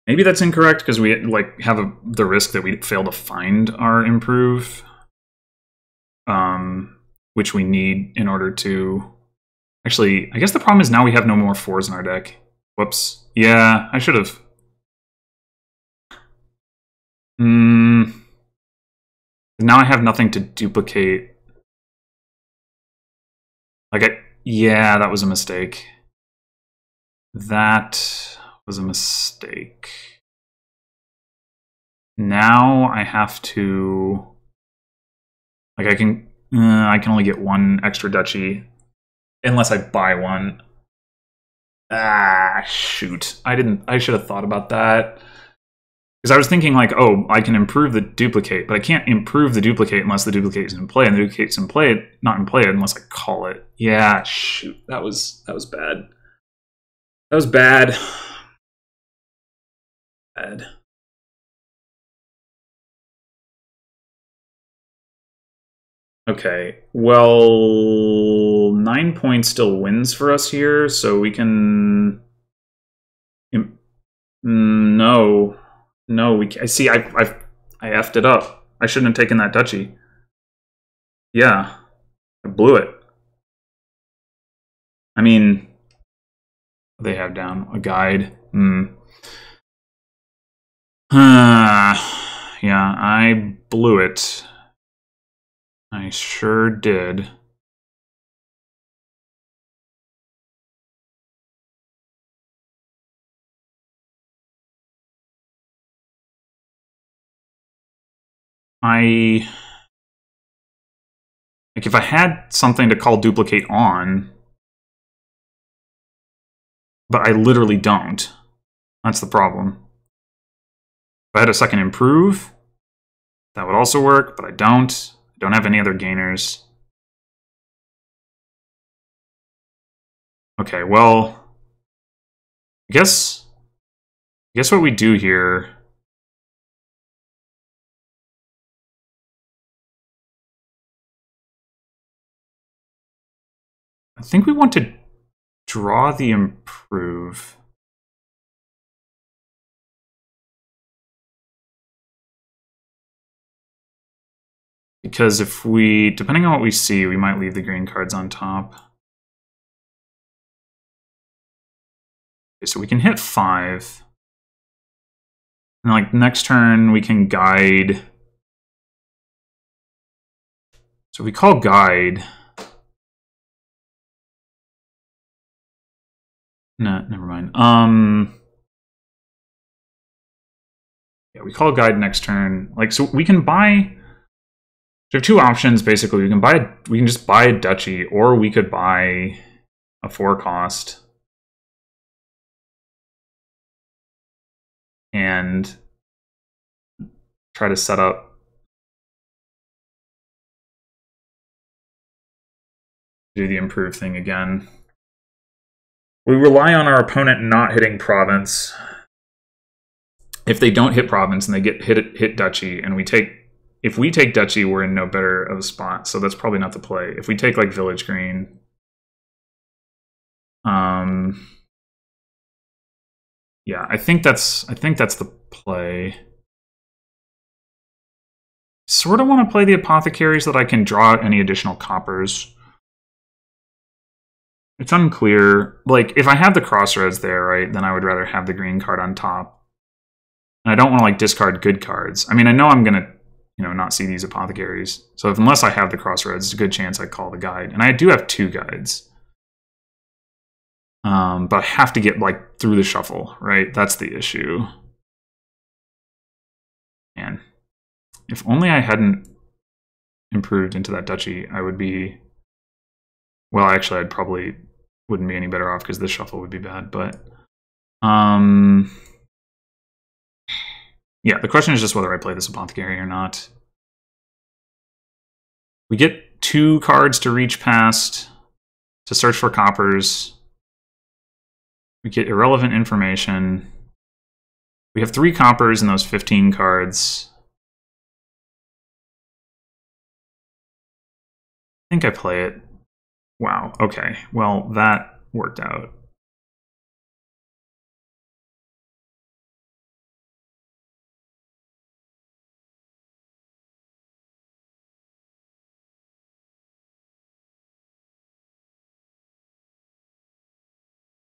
Maybe that's incorrect because we like have the risk that we fail to find our improve, which we need in order to. Actually, I guess the problem is now we have no more 4s in our deck. Whoops. Yeah, I should have. Now I have nothing to duplicate. Like, yeah, that was a mistake. That was a mistake. now I have to... Like, I can only get one extra duchy unless I buy one. Ah, shoot. I should have thought about that. Because I was thinking, like, oh, I can improve the duplicate, but I can't improve the duplicate unless the duplicate is in play, and the duplicate's in play, not in play unless I call it. Yeah, shoot. That was bad. That was bad. Bad. Okay, well, 9 points still wins for us here, so we can... No. No, we can't. See, I effed it up. I shouldn't have taken that duchy. Yeah, I blew it. I mean, they have down a guide. Yeah, I blew it. I sure did. Like, if I had something to call duplicate on, but I literally don't. That's the problem. If I had a second improve, that would also work, but I don't. I don't have any other gainers. Okay, well, I guess what we do here... I think we want to draw the improve. Because if we, depending on what we see, we might leave the green cards on top. Okay, so we can hit 5. And like next turn, we can guide. So we call guide. No, never mind. Yeah, we call guide next turn. Like, so we can buy... We have two options, basically. We can just buy a duchy, or we could buy a 4-cost. And try to set up... do the improve thing again. We rely on our opponent not hitting province. If they don't hit province and they get hit duchy, and if we take duchy, we're in no better of a spot, so that's probably not the play. If we take like village green, yeah, I think that's the play. Sort of want to play the apothecaries so that I can draw out any additional coppers. It's unclear. Like, if I have the crossroads there, right, then I would rather have the green card on top. And I don't want to like discard good cards. I mean, I know I'm gonna, you know, not see these apothecaries. So unless I have the crossroads, it's a good chance I call the guide. And I do have 2 guides. But I have to get like through the shuffle, right? That's the issue. And if only I hadn't improved into that duchy, I would be... Well, actually, I'd probably wouldn't be any better off because this shuffle would be bad, but... Yeah, the question is just whether I play this apothecary or not. We get 2 cards to reach past to search for coppers. We get irrelevant information. We have 3 coppers in those 15 cards. I think I play it. Wow, okay. Well, that worked out.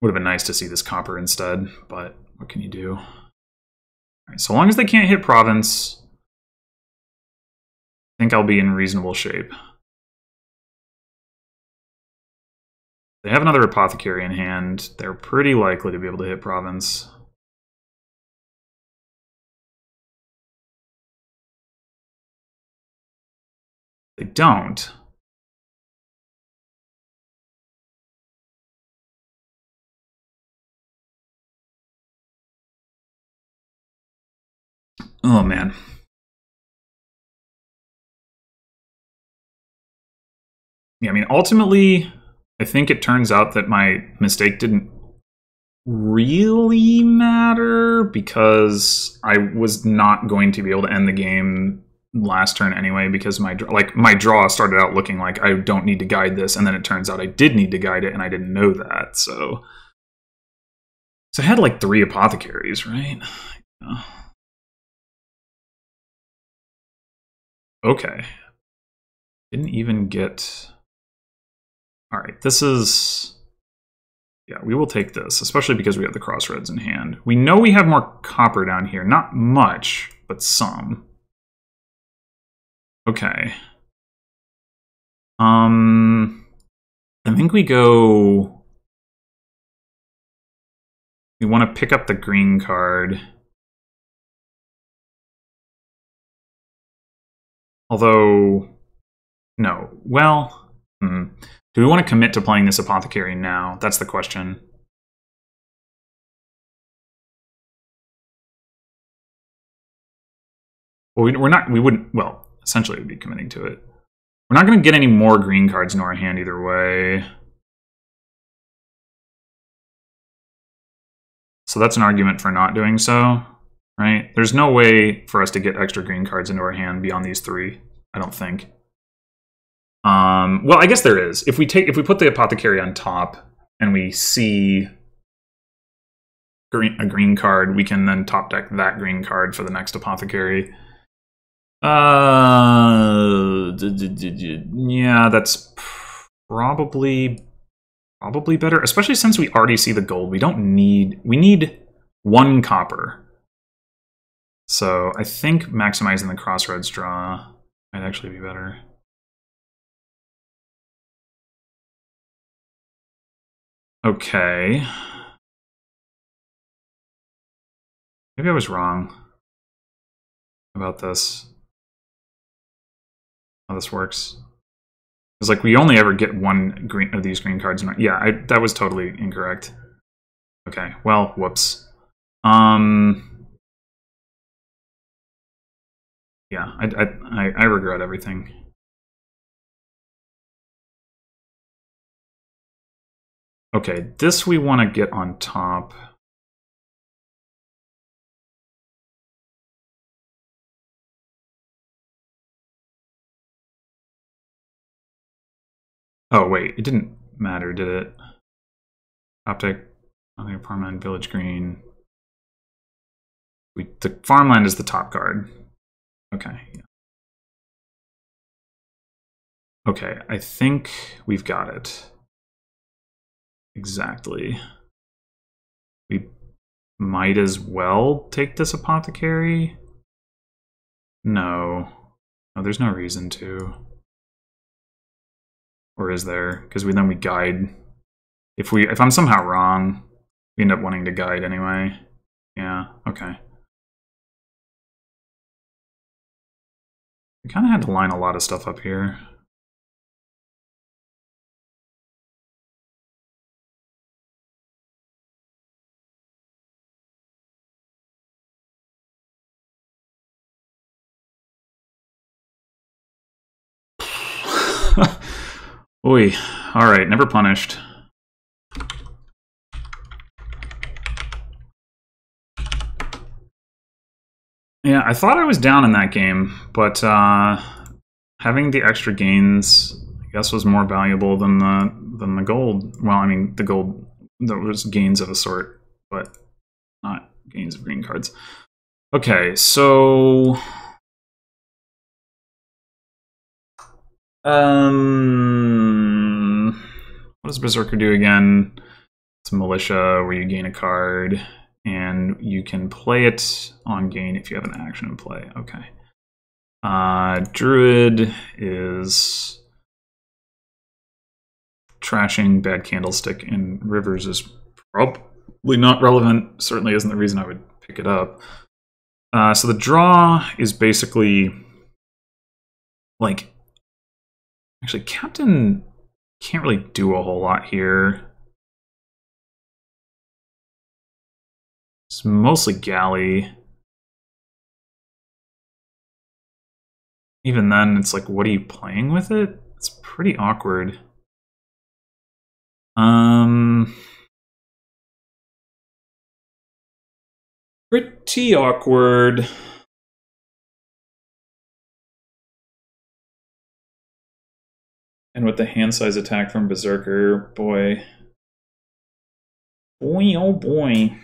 Would have been nice to see this copper instead, but what can you do? All right, so long as they can't hit province, I think I'll be in reasonable shape. They have another apothecary in hand. They're pretty likely to be able to hit province. They don't. Oh, man. Yeah, I mean, ultimately, I think it turns out that my mistake didn't really matter because I was not going to be able to end the game last turn anyway because my draw started out looking like I don't need to guide this, and then it turns out I did need to guide it, and I didn't know that. So I had like 3 apothecaries, right? Okay. Didn't even get... Alright, this is... Yeah, we will take this, especially because we have the crossroads in hand. We know we have more copper down here. Not much, but some. Okay. I think we go... We want to pick up the green card. Although... No. Well... Do we want to commit to playing this apothecary now? That's the question. Well, we wouldn't, well, essentially we'd be committing to it. We're not going to get any more green cards into our hand either way. So that's an argument for not doing so, right? There's no way for us to get extra green cards into our hand beyond these 3, I don't think. Well, I guess there is. If we put the apothecary on top and we see a green card, we can then top deck that green card for the next apothecary. Yeah, that's probably better, especially since we already see the gold. We need 1 copper. So I think maximizing the crossroads draw might actually be better. Okay. Maybe I was wrong about this. How this works. It's like we only ever get 1 of these green cards. Yeah, that was totally incorrect. Okay, well, whoops. Yeah, I regret everything. Okay, this we want to get on top. Oh, wait, it didn't matter, did it? Optic, farmland, village green. The farmland is the top card. Okay. Yeah. Okay, I think we've got it. Exactly. We might as well take this apothecary. No, there's no reason to. Or is there? Because then we guide. If I'm somehow wrong, we end up wanting to guide anyway. Yeah. Okay. We kind of had to line a lot of stuff up here. Oy. Alright, never punished. Yeah, I thought I was down in that game, but having the extra gains, I guess, was more valuable than the gold. Well, I mean, the gold, there was gains of a sort, but not gains of green cards. Okay, so... what does Berserker do again? It's Militia, where you gain a card, and you can play it on gain if you have an action in play. Okay. Druid is trashing Bad Candlestick in Rivers is probably not relevant. Certainly isn't the reason I would pick it up. So the draw is basically like Actually, Captain can't really do a whole lot here. It's mostly Galley. Even then, it's like, what are you playing with it? It's pretty awkward. Pretty awkward. And with the hand size attack from Berserker, boy. Boy, oh boy.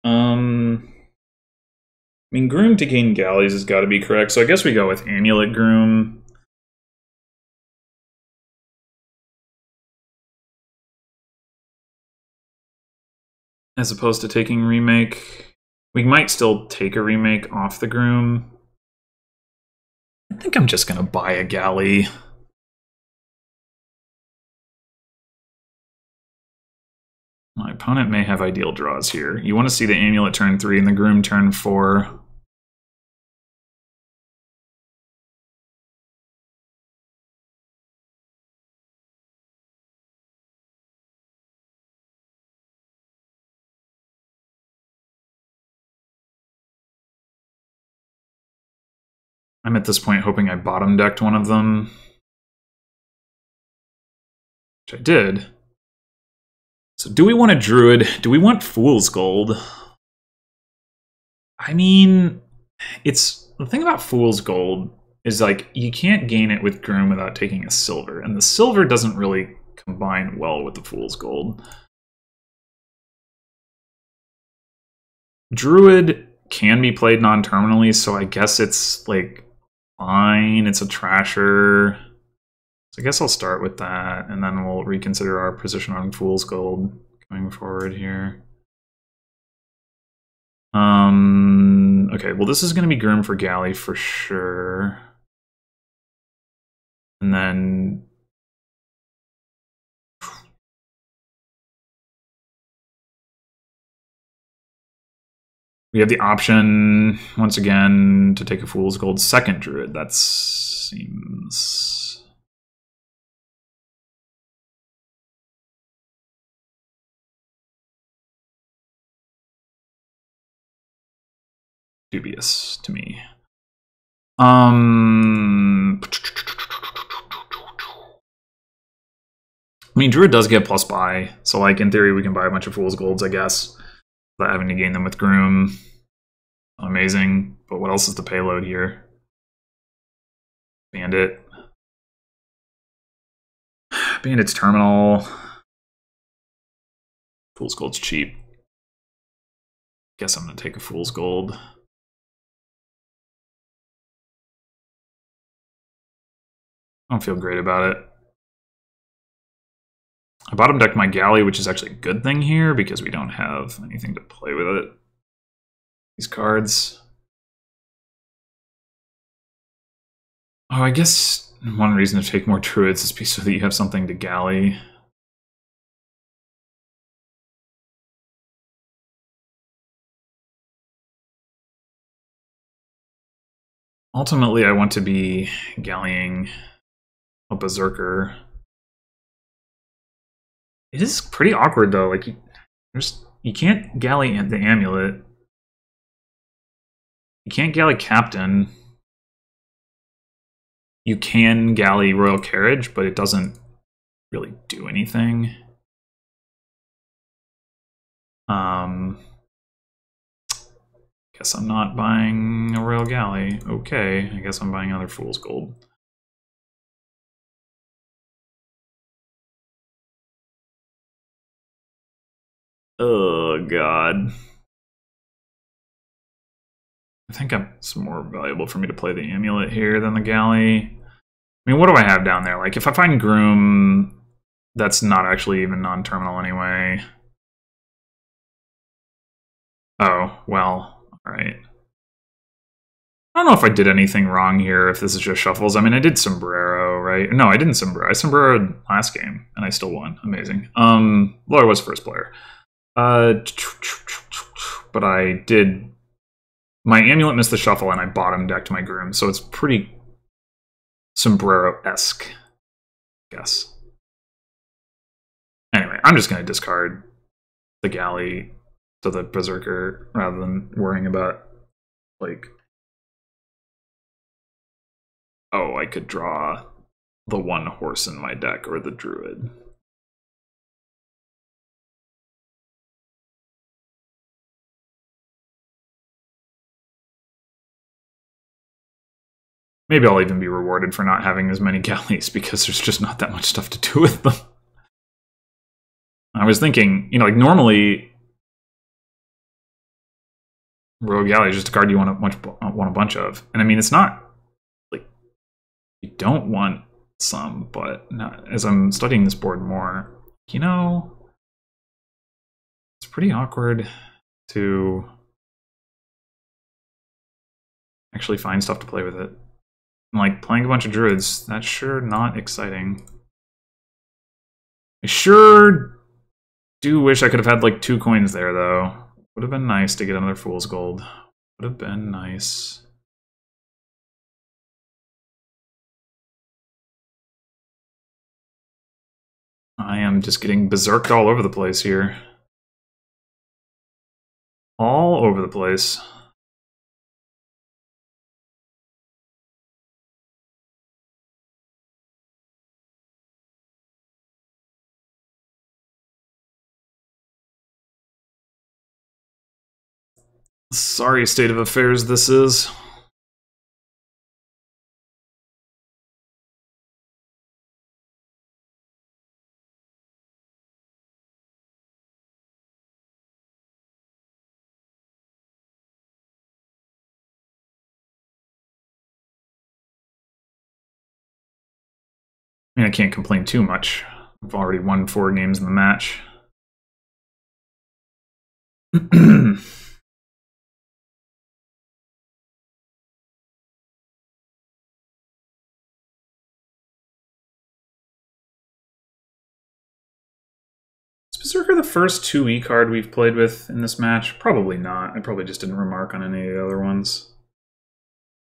I mean, Groom to gain Galleys has got to be correct, so I guess we go with Amulet Groom. As opposed to taking Remake. We might still take a Remake off the Groom. I think I'm just going to buy a Galley. My opponent may have ideal draws here. You want to see the Amulet turn 3 and the Groom turn 4. I'm at this point hoping I bottom decked one of them. Which I did. So do we want a Druid? Do we want Fool's Gold? I mean, it's the thing about Fool's Gold is like you can't gain it with Groom without taking a silver, and the silver doesn't really combine well with the Fool's Gold. Druid can be played non-terminally, so I guess it's like fine. It's a trasher. So I guess I'll start with that, and then we'll reconsider our position on Fool's Gold going forward here. Okay, well this is going to be Groom for Galley for sure. And then... we have the option, once again, to take a Fool's Gold second Druid. That seems... dubious to me. I mean, Druid does get plus buy, so like in theory we can buy a bunch of Fool's Golds, I guess, without having to gain them with Groom. Amazing, but what else is the payload here? Bandit. Bandit's terminal. Fool's Gold's cheap. Guess I'm gonna take a Fool's Gold. I don't feel great about it. I bottom decked my Galley, which is actually a good thing here because we don't have anything to play with it. These cards. Oh, I guess one reason to take more Druids is so that you have something to Galley. Ultimately, I want to be Galleying a Berserker. It is pretty awkward though. Like you can't Galley the Amulet. You can't Galley Captain. You can Galley Royal Carriage, but it doesn't really do anything. Guess I'm not buying a Royal Galley. Okay, I guess I'm buying another Fool's Gold. Oh god. I think it's more valuable for me to play the Amulet here than the Galley. I mean, what do I have down there? Like, if I find Groom, that's not actually even non-terminal anyway. Oh, well, alright. I don't know if I did anything wrong here, if this is just shuffles. I mean, I did Sombrero, right? No, I didn't Sombrero. I Sombreroed last game, and I still won. Amazing. Laura was first player. But I did... my Amulet missed the shuffle, and I bottom decked my Groom, so it's pretty sombrero-esque, I guess. Anyway, I'm just going to discard the galley to the berserker rather than worrying about, like, oh, I could draw the one horse in my deck or the druid. Maybe I'll even be rewarded for not having as many galleys because there's just not that much stuff to do with them. I was thinking, you know, like normally Royal Galley is just a card you want a bunch of. And I mean, it's not like you don't want some, but not, as I'm studying this board more, you know, it's pretty awkward to actually find stuff to play with it. And like playing a bunch of druids, that's sure not exciting. I sure do wish I could have had like 2 coins there though. Would have been nice to get another Fool's Gold. Would have been nice. I am just getting berserked all over the place here. All over the place. Sorry state of affairs this is. I mean, I can't complain too much. I've already won 4 games in the match. Is Berserker the first 2E card we've played with in this match? Probably not. I probably just didn't remark on any of the other ones.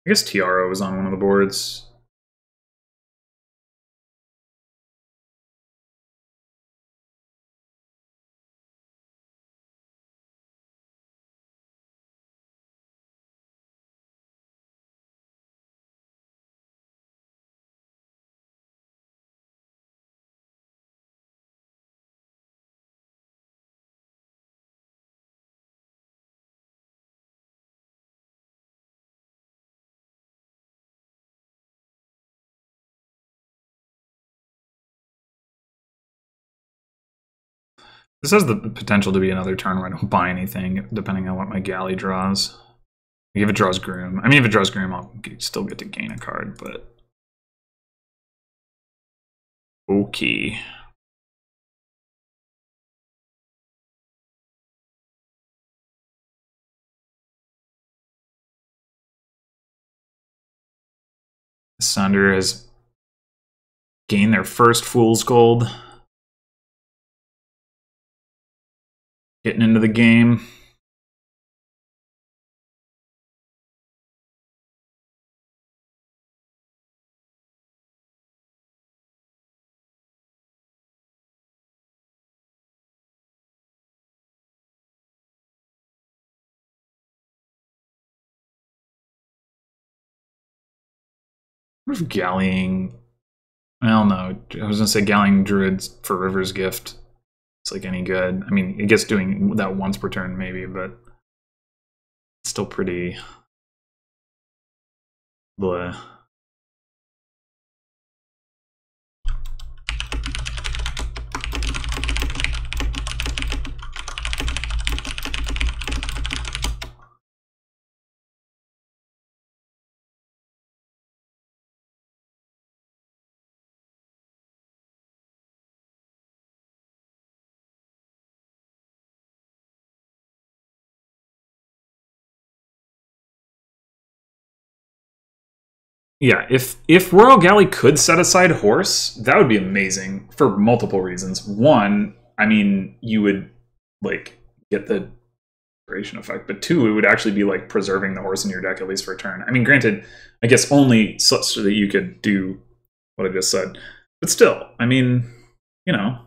I guess Tiara was on one of the boards. This has the potential to be another turn where I don't buy anything, depending on what my galley draws. If it draws Groom. I mean, if it draws Groom, I'll still get to gain a card, but... Okay. Sunder has gained their first Fool's Gold. Getting into the game. What if Gallying... Well, no. I was going to say Gallying Druids for River's Gift. It's like any good. I mean, I guess doing that once per turn maybe, but it's still pretty bleh. Yeah, if Royal Galley could set aside Horse, that would be amazing for multiple reasons. One, I mean, you would like get the duration effect, but 2, it would actually be like preserving the horse in your deck at least for a turn. I mean, granted, I guess only such that you could do what I just said, but still, I mean, you know,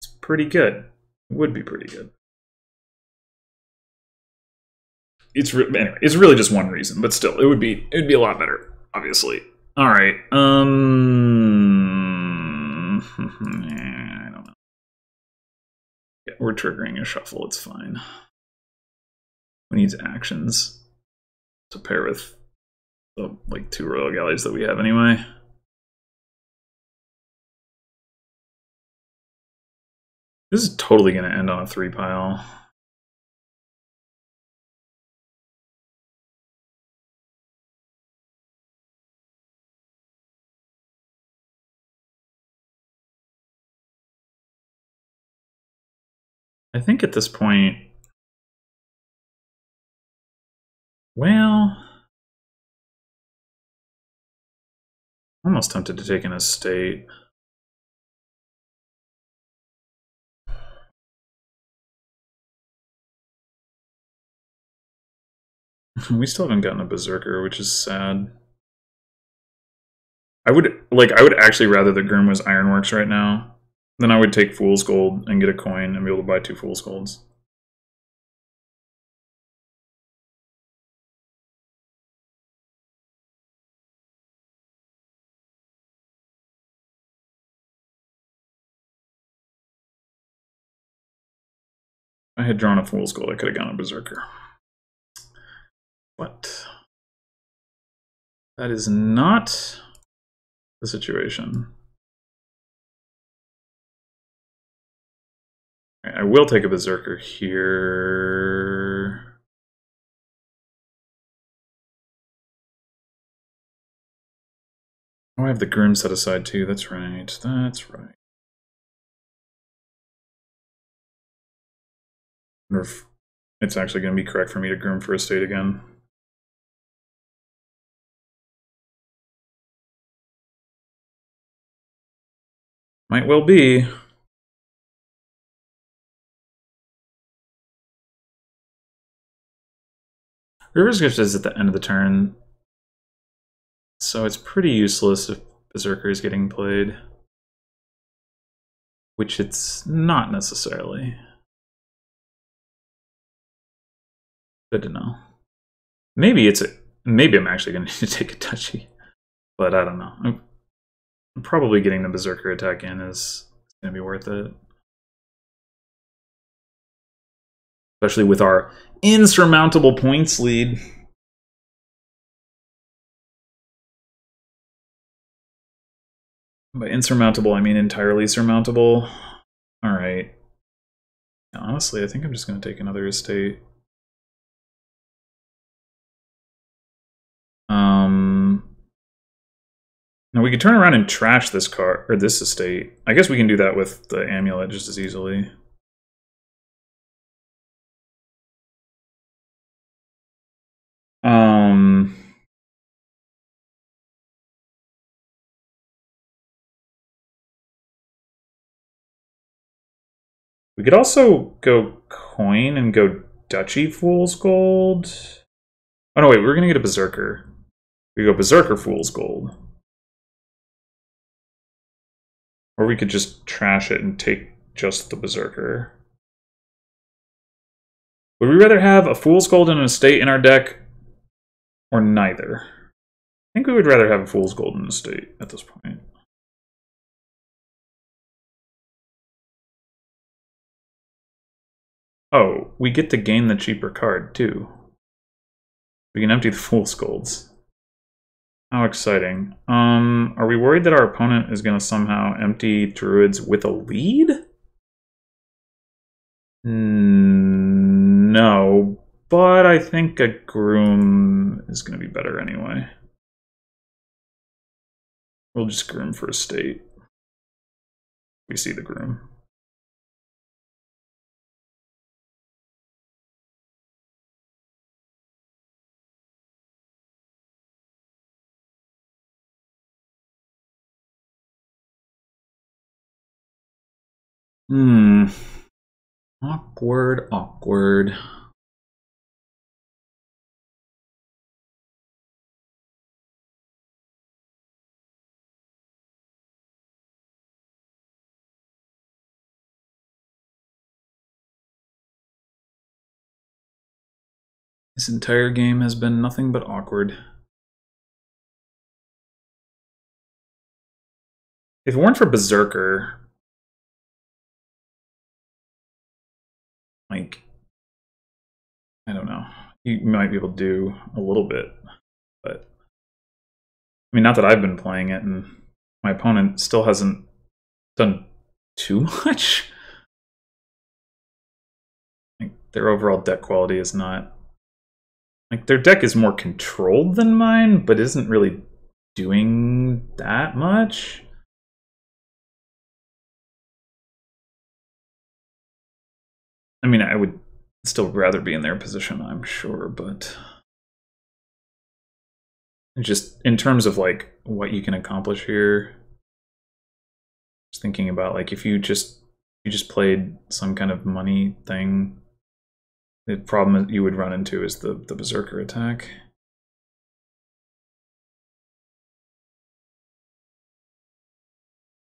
it's pretty good. It would be pretty good. Anyway, it's really just one reason, but still, it'd be a lot better, obviously. All right. I don't know. Yeah, we're triggering a shuffle. It's fine. We need actions to pair with the like 2 royal galleys that we have anyway. This is totally going to end on a 3 pile. I think at this point, well, I'm almost tempted to take an estate. We still haven't gotten a berserker, which is sad. I would actually rather that Groom was Ironworks right now. Then I would take Fool's Gold and get a coin and be able to buy 2 Fool's Golds. If I had drawn a Fool's Gold, I could have gone a Berserker. But that is not the situation. I will take a Berserker here. Oh, I have the Groom set aside too. That's right. That's right. I wonder if it's actually going to be correct for me to Groom for estate again. Might well be. River's Gift is at the end of the turn, so it's pretty useless if Berserker is getting played. Which it's not necessarily. Good to know. Maybe I'm actually going to need to take a touchy, but I don't know. I'm probably getting the Berserker attack in is going to be worth it. Especially with our insurmountable points lead. By insurmountable, I mean entirely surmountable. Alright. Honestly, I think I'm just going to take another estate. Now we could turn around and trash this card, or this estate. I guess we can do that with the amulet just as easily. We could also go coin and go Duchy Fool's Gold. Oh no, wait, we're gonna get a Berserker. We go Berserker Fool's Gold. Or we could just trash it and take just the Berserker. Would we rather have a Fool's Gold and an estate in our deck, or neither? I think we would rather have a Fool's Gold and an estate at this point. Oh, we get to gain the cheaper card, too. We can empty the Fool's Golds. How exciting. Are we worried that our opponent is going to somehow empty Druids with a lead? No, but I think a Groom is going to be better anyway. We'll just Groom for estate. We see the Groom. Awkward, awkward. This entire game has been nothing but awkward. If it weren't for Berserker, like, I don't know. You might be able to do a little bit, but I mean, not that I've been playing it, and my opponent still hasn't done too much. Like, their overall deck quality is not... Like, their deck is more controlled than mine, but isn't really doing that much. I mean, I would still rather be in their position, I'm sure, but just in terms of like what you can accomplish here, just thinking about like if you just played some kind of money thing, the problem that you would run into is the Berserker attack.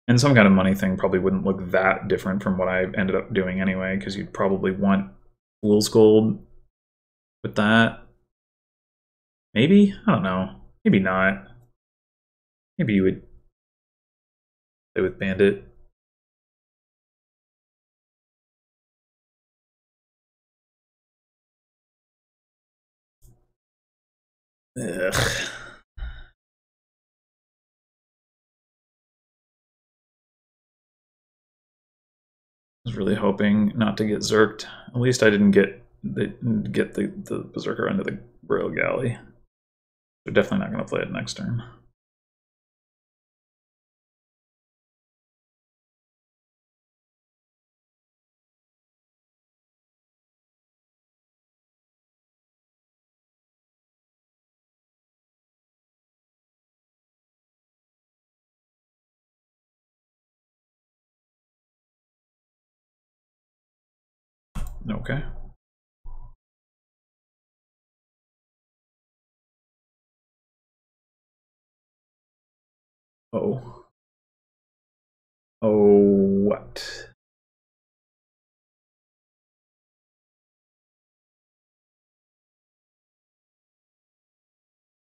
And some kind of money thing probably wouldn't look that different from what I ended up doing anyway, because you'd probably want Fool's Gold with that. Maybe? I don't know. Maybe not. Maybe you would play with Bandit. Ugh. I was really hoping not to get zerked. At least I didn't get the Berserker under the Royal Galley. They're definitely not going to play it next turn. Okay. Oh. Oh, what?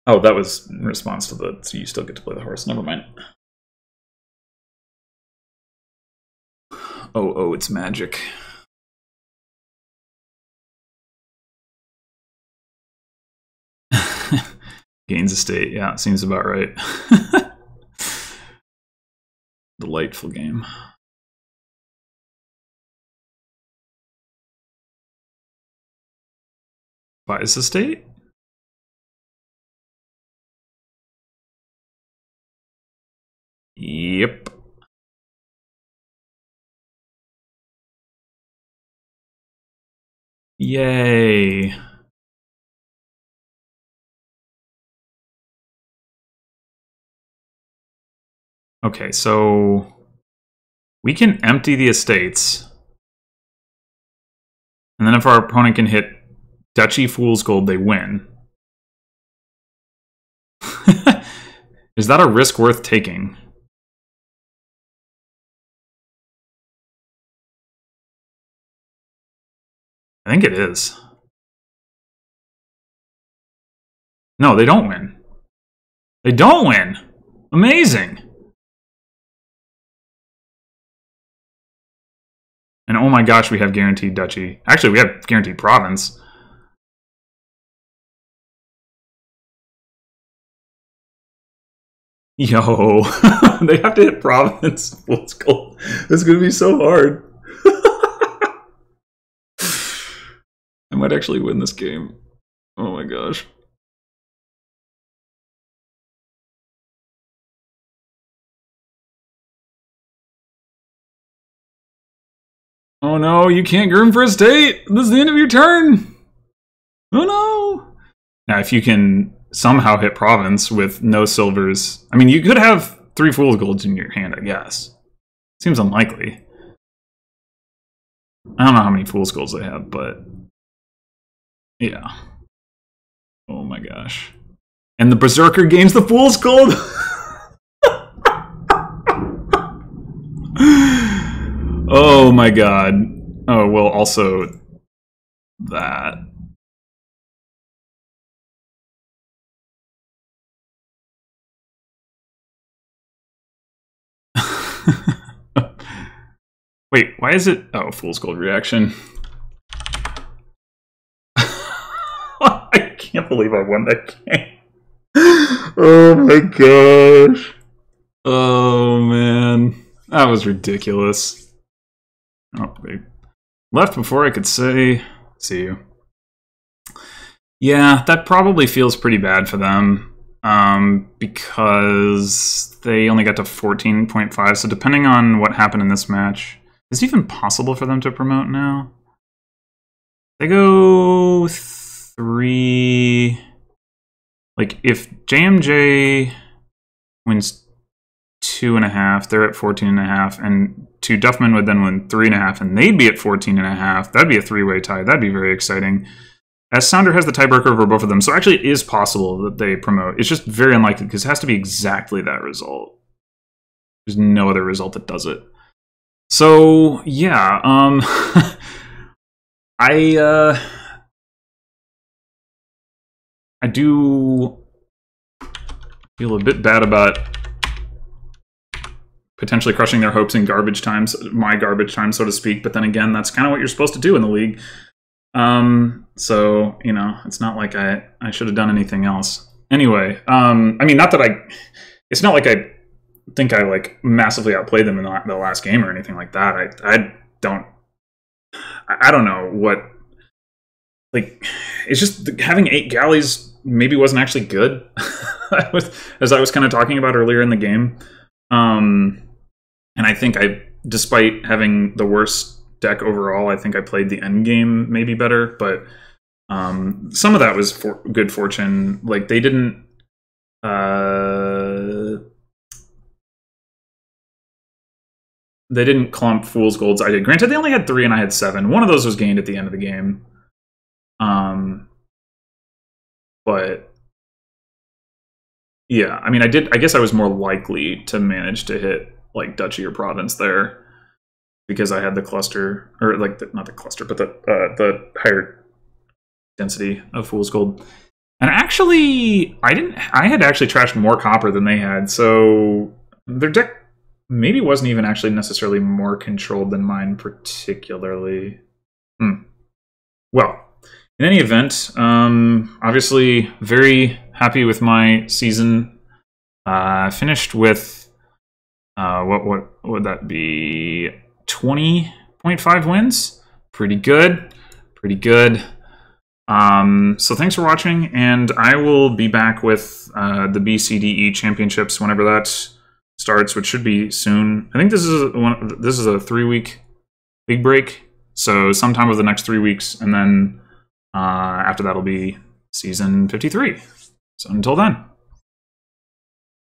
Oh, that was in response to the, so you still get to play the horse. Never mind. Oh, it's magic. Gains a state, yeah, seems about right. Delightful game. Buys the state? Yep. Yay. Okay, so we can empty the estates. And then if our opponent can hit Duchy Fool's Gold, they win. Is that a risk worth taking? I think it is. No, they don't win. They don't win! Amazing! And oh my gosh, we have guaranteed duchy. Actually, we have guaranteed province. Yo, they have to hit province. This is going to be so hard. I might actually win this game. Oh my gosh. Oh no, you can't groom for a state! This is the end of your turn! Oh no! Now, if you can somehow hit province with no silvers... I mean, you could have 3 Fool's Golds in your hand, I guess. Seems unlikely. I don't know how many Fool's Golds they have, but yeah. Oh my gosh. And the Berserker gains the Fool's Gold. Oh my god. Oh, well, also that. Wait, why is it? Oh, Fool's Gold reaction. I can't believe I won that game. Oh my gosh. Oh man. That was ridiculous. Oh, they left before I could say, see you. Yeah, that probably feels pretty bad for them. Because they only got to 14.5, so depending on what happened in this match, is it even possible for them to promote now? They go 3... Like, if JMJ wins 2.5, they're at 14.5, and 2 Duffman would then win 3.5, and they'd be at 14.5. That'd be a 3-way tie. That'd be very exciting. As Sounder has the tiebreaker over both of them, so actually it is possible that they promote. It's just very unlikely because it has to be exactly that result. There's no other result that does it. So yeah, I do feel a bit bad about potentially crushing their hopes in garbage times, my garbage time, so to speak. But then again, that's kind of what you're supposed to do in the league. So, you know, it's not like I should have done anything else. Anyway, I mean, not that it's not like I think I, like, massively outplayed them in the last game or anything like that. I don't know what, like, it's just having 8 galleys maybe wasn't actually good, as I was kind of talking about earlier in the game. And I think despite having the worst deck overall, I think I played the end game maybe better, but some of that was good fortune. Like, they didn't clump Fool's Golds. I did. Granted, they only had 3 and I had 7. One of those was gained at the end of the game. But yeah, I mean, I guess I was more likely to manage to hit like Duchy or Province there because I had the cluster, or like not the cluster, but the higher density of Fool's Gold. And actually, I had actually trashed more copper than they had, so their deck maybe wasn't even actually necessarily more controlled than mine particularly. Well, in any event, obviously very happy with my season. Finished with, what would that be? 20.5 wins? Pretty good. Pretty good. So thanks for watching, and I will be back with the BCDE Championships whenever that starts, which should be soon. I think this is a 3-week big break, so sometime over the next 3 weeks, and then after that'll be season 53. So until then.